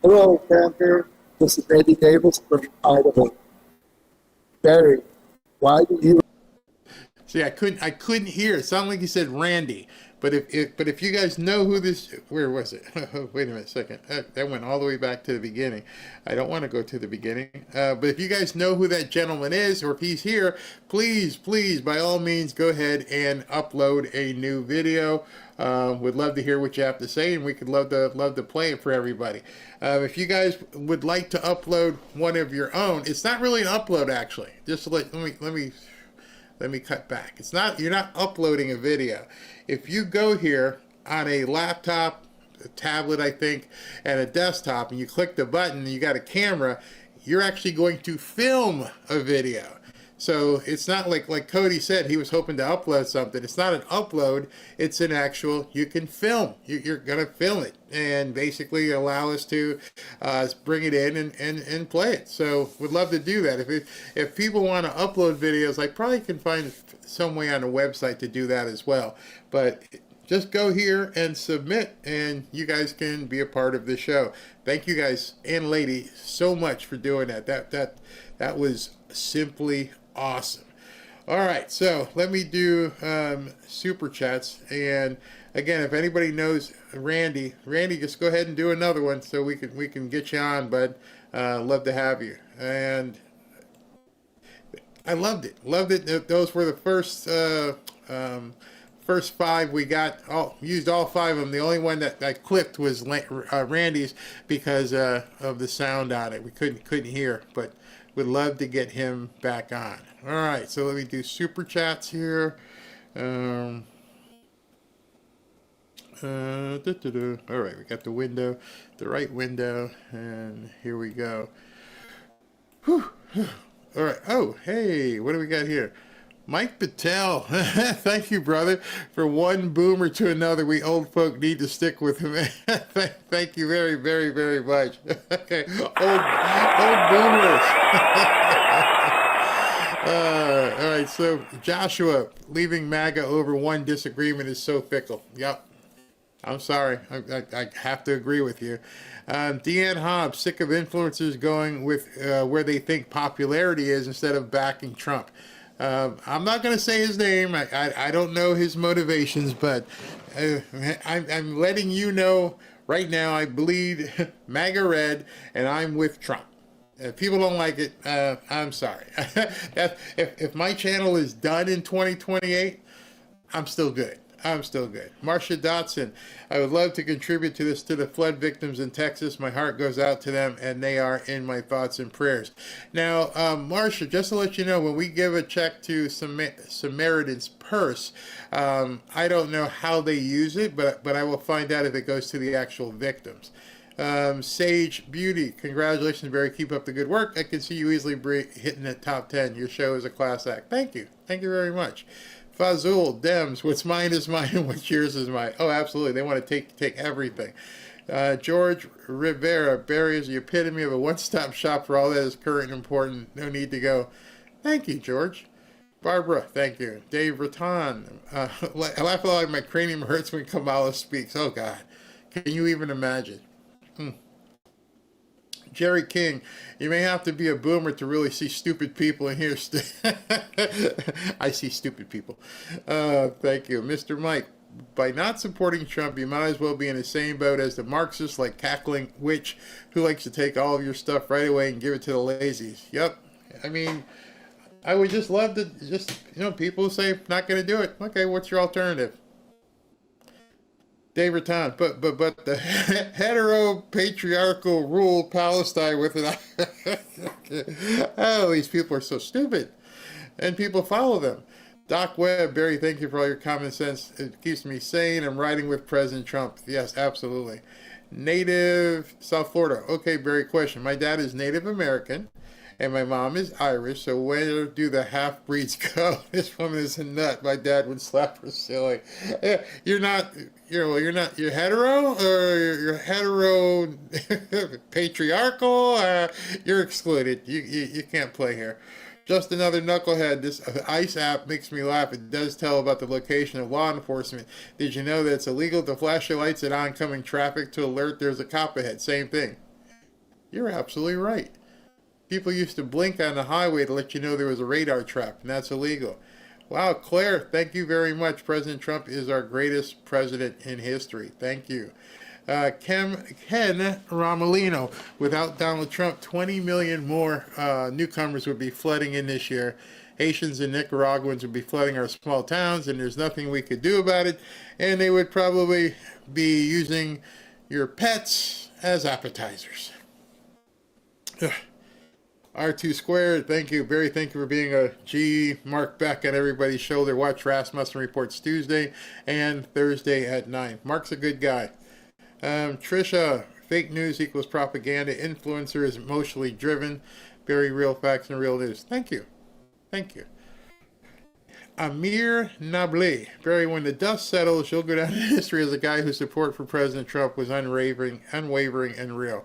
Hello, Fanfare. This is Eddie Davis from Idaho. Barry, why do you... See, I couldn't hear. It sounded like he said Randy. But if you guys know who this, where was it? Wait a minute, second. That went all the way back to the beginning. I don't want to go to the beginning. But if you guys know who that gentleman is, or if he's here, please, by all means, go ahead and upload a new video. Would love to hear what you have to say, and we could love to play it for everybody. If you guys would like to upload one of your own, it's not really an upload actually. Just let me cut back. It's not, you're not uploading a video. If you go here on a laptop, a tablet, I think, and a desktop, and you click the button and you got a camera, you're actually going to film a video. So it's not like Cody said, he was hoping to upload something. It's not an upload, it's an actual, you can film. You're going to film it and basically allow us to bring it in and play it. So would love to do that. If people want to upload videos, I probably can find some way on a website to do that as well. But just go here and submit, and you guys can be a part of the show. Thank you guys and lady so much for doing that. That was simply awesome. All right, so let me do super chats. And again, if anybody knows Randy, just go ahead and do another one so we can get you on. But love to have you. And I loved it. Those were the first 5 we got. Used all 5 of them. The only one that I clipped was Randy's because of the sound on it. We couldn't hear, but would love to get him back on. All right, so let me do super chats here. All right, we got the right window, and here we go. Whew. All right. Oh, hey, what do we got here? Mike Patel, thank you, brother. For one boomer to another, we old folk need to stick with him. Thank you very, very, very much. Okay, old boomers. All right, so Joshua, leaving MAGA over one disagreement is so fickle. Yep. I'm sorry. I have to agree with you. Deanne Hobbs, sick of influencers going with where they think popularity is instead of backing Trump. I'm not going to say his name. I don't know his motivations, but I'm letting you know right now I bleed MAGA red, and I'm with Trump. If people don't like it, I'm sorry. If my channel is done in 2028, I'm still good. I'm still good. Marcia Dotson, I would love to contribute to this to the flood victims in Texas. My heart goes out to them, and they are in my thoughts and prayers. Now, Marcia, just to let you know, when we give a check to Samaritan's Purse, I don't know how they use it, but I will find out if it goes to the actual victims. Sage Beauty, congratulations, Barry. Keep up the good work. I can see you easily hitting the top 10. Your show is a class act. Thank you. Thank you very much. Fazul, Dems, what's mine is mine and what's yours is mine. Oh, absolutely. They want to take everything. George Rivera, Barry is the epitome of a one-stop shop for all that is current and important. No need to go. Thank you, George. Barbara, thank you. Dave Rattan, I laugh a lot like my cranium hurts when Kamala speaks. Oh, God. Can you even imagine? Jerry King, you may have to be a boomer to really see stupid people in here. I see stupid people. Thank you. Mr. Mike, by not supporting Trump, you might as well be in the same boat as the Marxists, like cackling witch who likes to take all of your stuff right away and give it to the lazies. Yep. I mean, I would just love to people who say, not going to do it. Okay, what's your alternative? Dave Rattan, but the hetero-patriarchal rule Palestine with it. Oh, these people are so stupid. And people follow them. Doc Webb, Barry, thank you for all your common sense. It keeps me sane. I'm riding with President Trump. Yes, absolutely. Native South Florida. Okay, Barry, question. My dad is Native American, and my mom is Irish, so where do the half-breeds go? This woman is a nut. My dad would slap her silly. You're hetero, or you're hetero patriarchal? You're excluded. You can't play here. Just another knucklehead. This ICE app makes me laugh. It does tell about the location of law enforcement. Did you know that it's illegal to flash your lights at oncoming traffic to alert there's a cop ahead? Same thing. You're absolutely right. People used to blink on the highway to let you know there was a radar trap, and that's illegal. Wow, Claire, thank you very much. President Trump is our greatest president in history. Thank you. Ken Romolino, without Donald Trump, 20 million more newcomers would be flooding in this year. Haitians and Nicaraguans would be flooding our small towns, and there's nothing we could do about it. And they would probably be using your pets as appetizers. Ugh. R2 Squared, thank you. Barry, thank you for being a G. Mark Beck on everybody's shoulder. Watch Rasmussen Reports Tuesday and Thursday at 9. Mark's a good guy. Trisha, fake news equals propaganda. Influencer is emotionally driven. Barry, real facts and real news. Thank you. Thank you. Amir Nabli. Barry, when the dust settles, you'll go down in history as a guy whose support for President Trump was unwavering and real.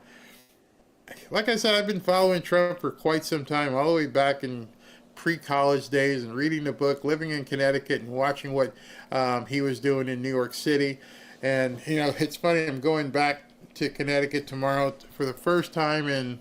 Like I said, I've been following Trump for quite some time, all the way back in pre-college days, and reading the book, living in Connecticut, and watching what he was doing in New York City. And, it's funny, I'm going back to Connecticut tomorrow for the first time in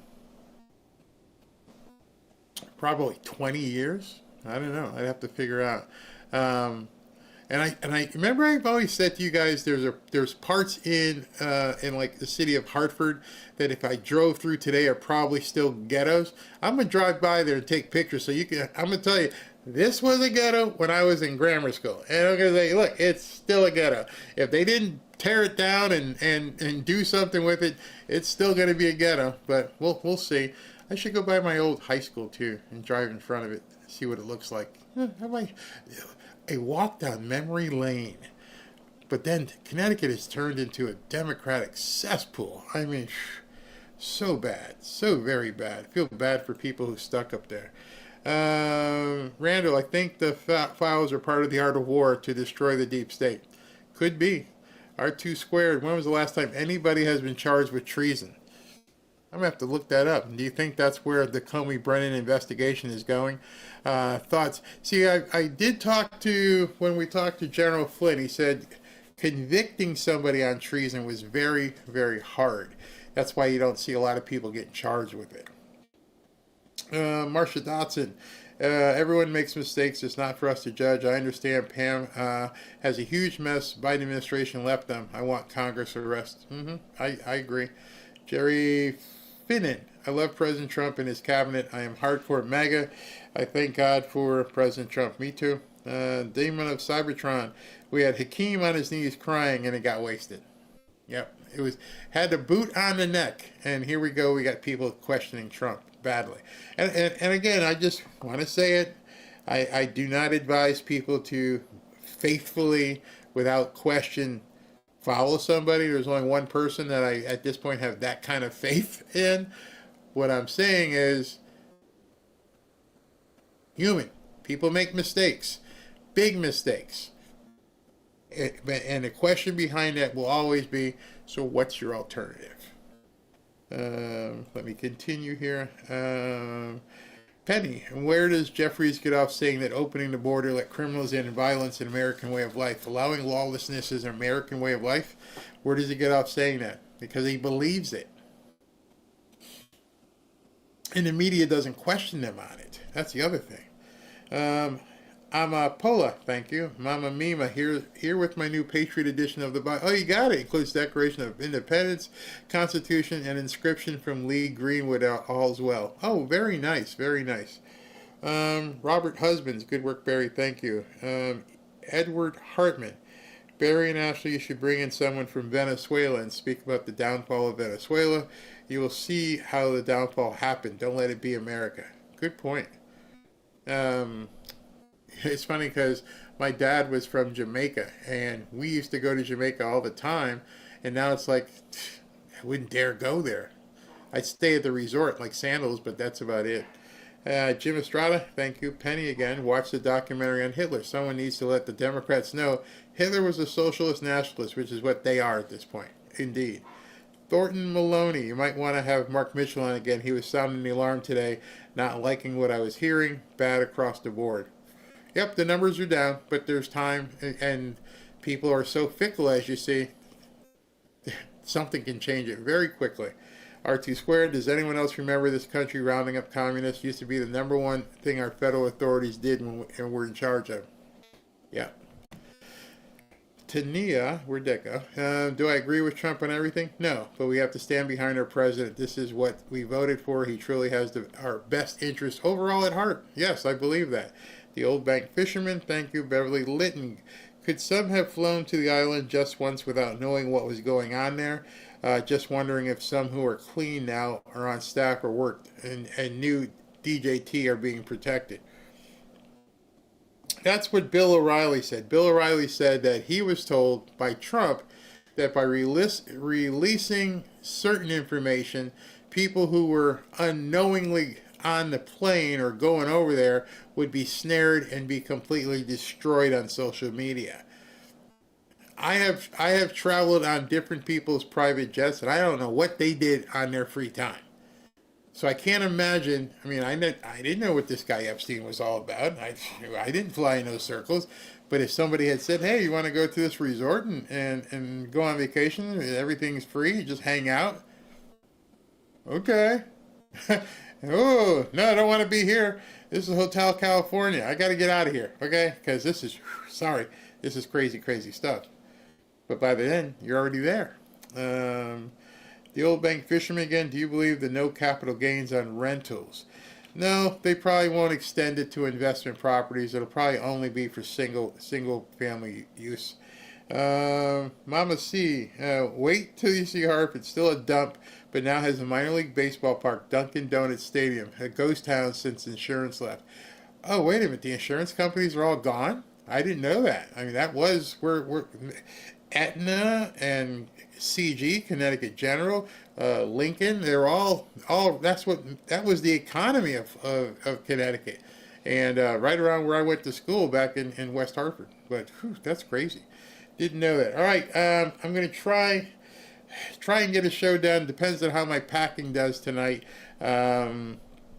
probably 20 years. I don't know. I'd have to figure out. And I remember I've always said to you guys, there's parts in like the city of Hartford that if I drove through today are probably still ghettos. I'm gonna drive by there and take pictures so I'm gonna tell you, this was a ghetto when I was in grammar school. And I'm gonna say, look, it's still a ghetto. If they didn't tear it down and do something with it, it's still gonna be a ghetto. But we'll see. I should go by my old high school too and drive in front of it, see what it looks like. A walk down memory lane. But then Connecticut has turned into a Democratic cesspool. I mean, so bad. So very bad. I feel bad for people who stuck up there. Randall, I think the files are part of the art of war to destroy the deep state. Could be. R2 Squared, when was the last time anybody has been charged with treason? I'm going to have to look that up. Do you think that's where the Comey-Brennan investigation is going? Thoughts? See, I did talk to, when we talked to General Flynn, he said convicting somebody on treason was very, very hard. That's why you don't see a lot of people getting charged with it. Marcia Dotson, everyone makes mistakes. It's not for us to judge. I understand Pam has a huge mess. Biden administration left them. I want Congress arrest. I agree. Jerry Finnan, I love President Trump and his cabinet. I am hardcore MAGA. I thank God for President Trump. Me too. Demon of Cybertron. We had Hakeem on his knees crying, and it got wasted. Yep, it was had the boot on the neck, and here we go. We got people questioning Trump badly, and again, I just want to say it. I do not advise people to faithfully, without question, follow somebody. There's only one person that I, at this point, have that kind of faith in. What I'm saying is, human. People make mistakes, big mistakes. And the question behind that will always be, so what's your alternative? Let me continue here. Penny, where does Jeffries get off saying that opening the border let criminals in and violence an American way of life? Allowing lawlessness is an American way of life? Where does he get off saying that? Because he believes it. And the media doesn't question them on it. That's the other thing. Pola, thank you. Mama Mima, here with my new Patriot edition of the Bible. Oh, you got it. Includes Declaration of Independence, Constitution, and inscription from Lee Greenwood, all's well. Oh, very nice, very nice. Robert Husbands, good work, Barry, thank you. Edward Hartman, Barry and Ashley, you should bring in someone from Venezuela and speak about the downfall of Venezuela. You will see how the downfall happened. Don't let it be America. Good point. It's funny because my dad was from Jamaica, and we used to go to Jamaica all the time, and now it's like, I wouldn't dare go there. I'd stay at the resort, like Sandals, but that's about it. Jim Estrada, thank you. Penny again, watch the documentary on Hitler. Someone needs to let the Democrats know Hitler was a socialist nationalist, which is what they are at this point. Indeed. Thornton Maloney, you might want to have Mark Mitchell on again. He was sounding the alarm today, not liking what I was hearing, bad across the board. Yep, the numbers are down, but there's time, and people are so fickle, as you see. Something can change it very quickly. R2 squared, does anyone else remember this country rounding up communists used to be the number one thing our federal authorities did when we were in charge of? Yeah. Tania, where'd that go? Do I agree with Trump on everything? No, but we have to stand behind our president. This is what we voted for. He truly has our best interests overall at heart. Yes, I believe that. The Old Bank Fisherman, thank you. Beverly Litton, could some have flown to the island just once without knowing what was going on there? Just wondering if some who are clean now are on staff or worked and knew DJT are being protected. That's what Bill O'Reilly said. Bill O'Reilly said that he was told by Trump that by releasing certain information, people who were unknowingly on the plane or going over there would be snared and be completely destroyed on social media. I have traveled on different people's private jets, and I don't know what they did on their free time. So I can't imagine. I mean, I didn't know what this guy Epstein was all about. I didn't fly in those circles. But if somebody had said, "Hey, you want to go to this resort and go on vacation? Everything's free. You just hang out." Okay. Oh, no, I don't want to be here. This is Hotel California. I got to get out of here, okay? Because this is, this is crazy, crazy stuff. But by then, you're already there. The Old Bank Fisherman again, do you believe the no capital gains on rentals? No, they probably won't extend it to investment properties. It'll probably only be for single family use. Mama C, wait till you see Harp. It's still a dump, but now has a minor league baseball park, Dunkin' Donuts Stadium, a ghost town since insurance left. Oh, wait a minute, the insurance companies are all gone? I didn't know that. I mean, that was where Aetna and CG, Connecticut General, Lincoln, they're all that was the economy of Connecticut. And right around where I went to school back in West Hartford. But whew, that's crazy. Didn't know that. All right, I'm going to try and get a show done. Depends on how my packing does tonight.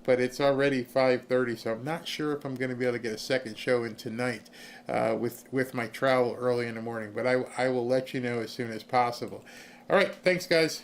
But it's already 5:30, so I'm not sure if I'm going to be able to get a second show in tonight with my travel early in the morning. But I will let you know as soon as possible. All right, thanks, guys.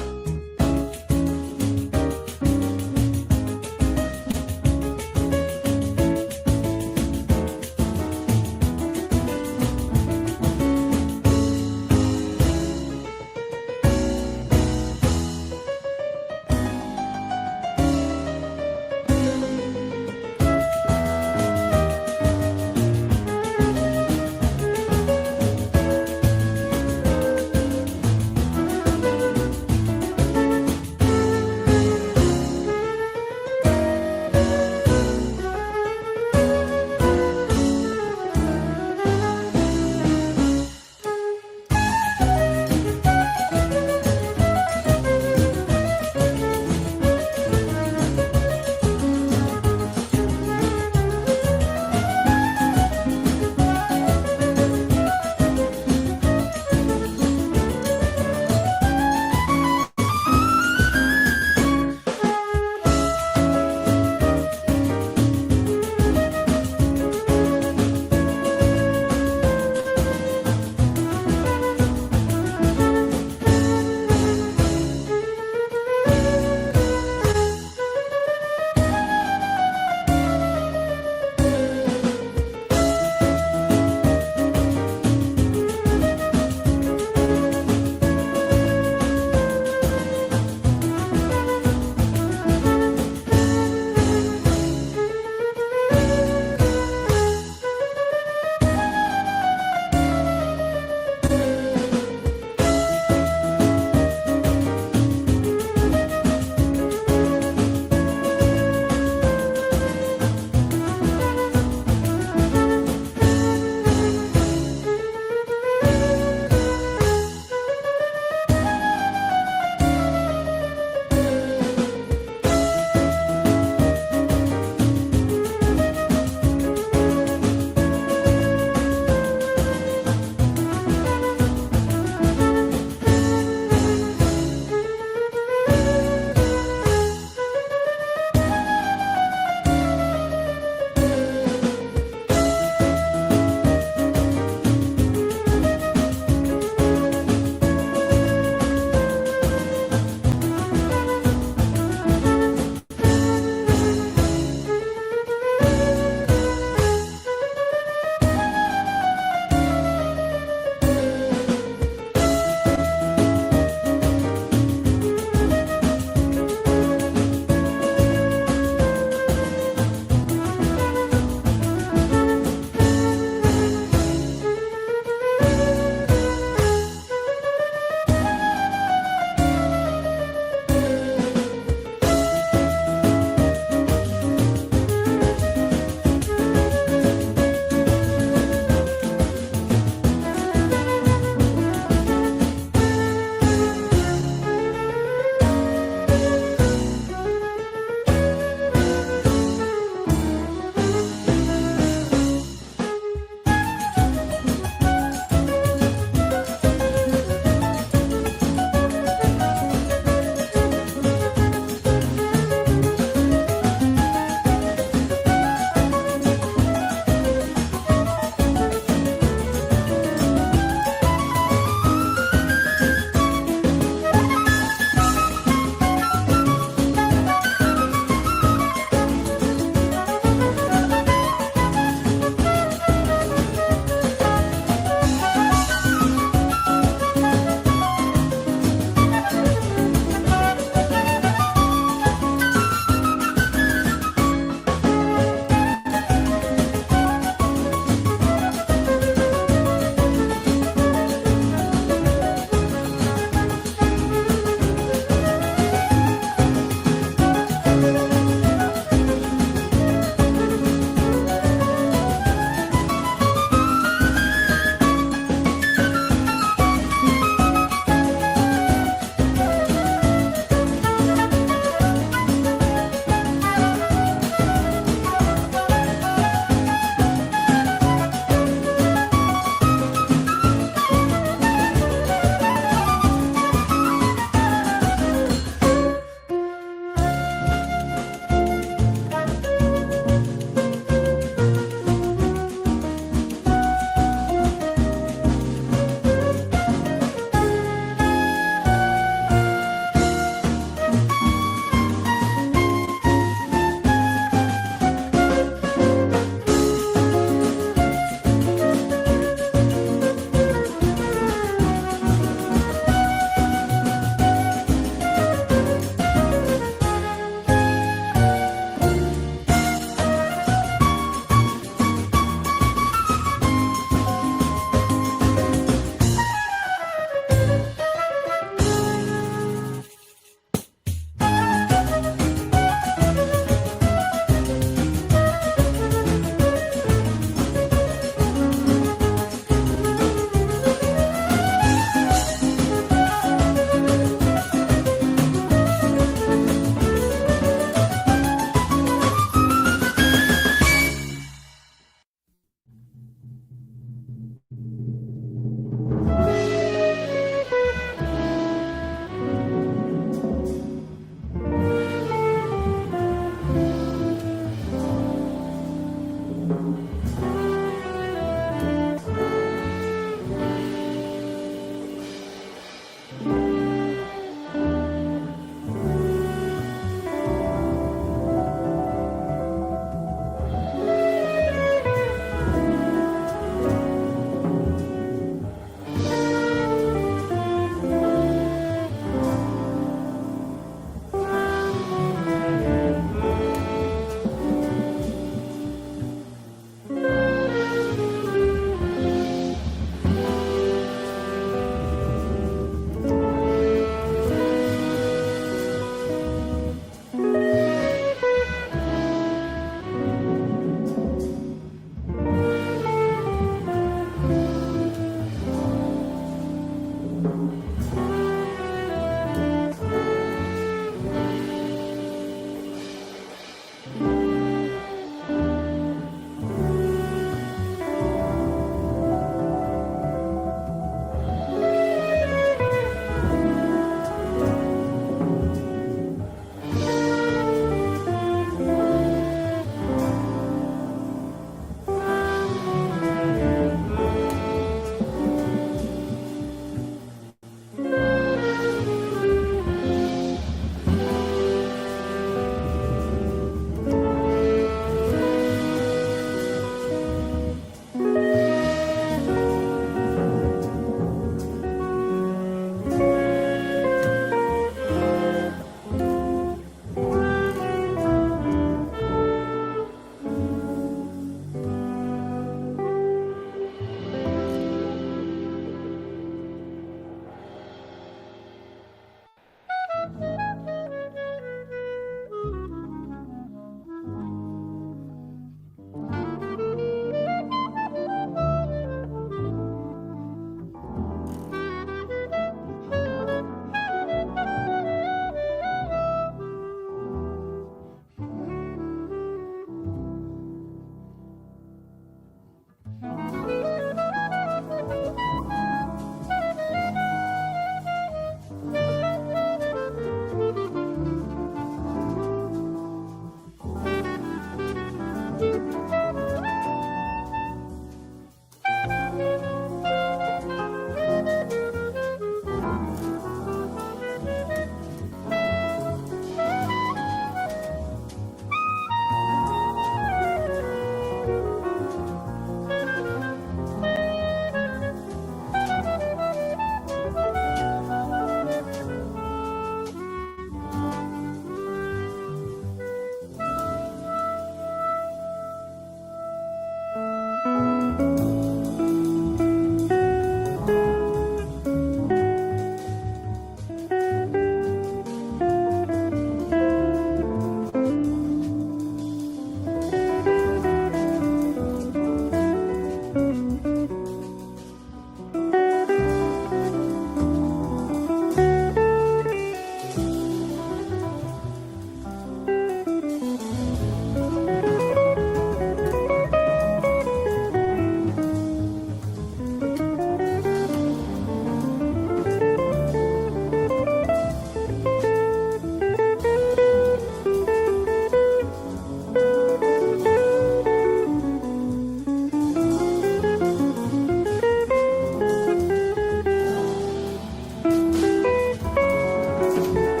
Bye.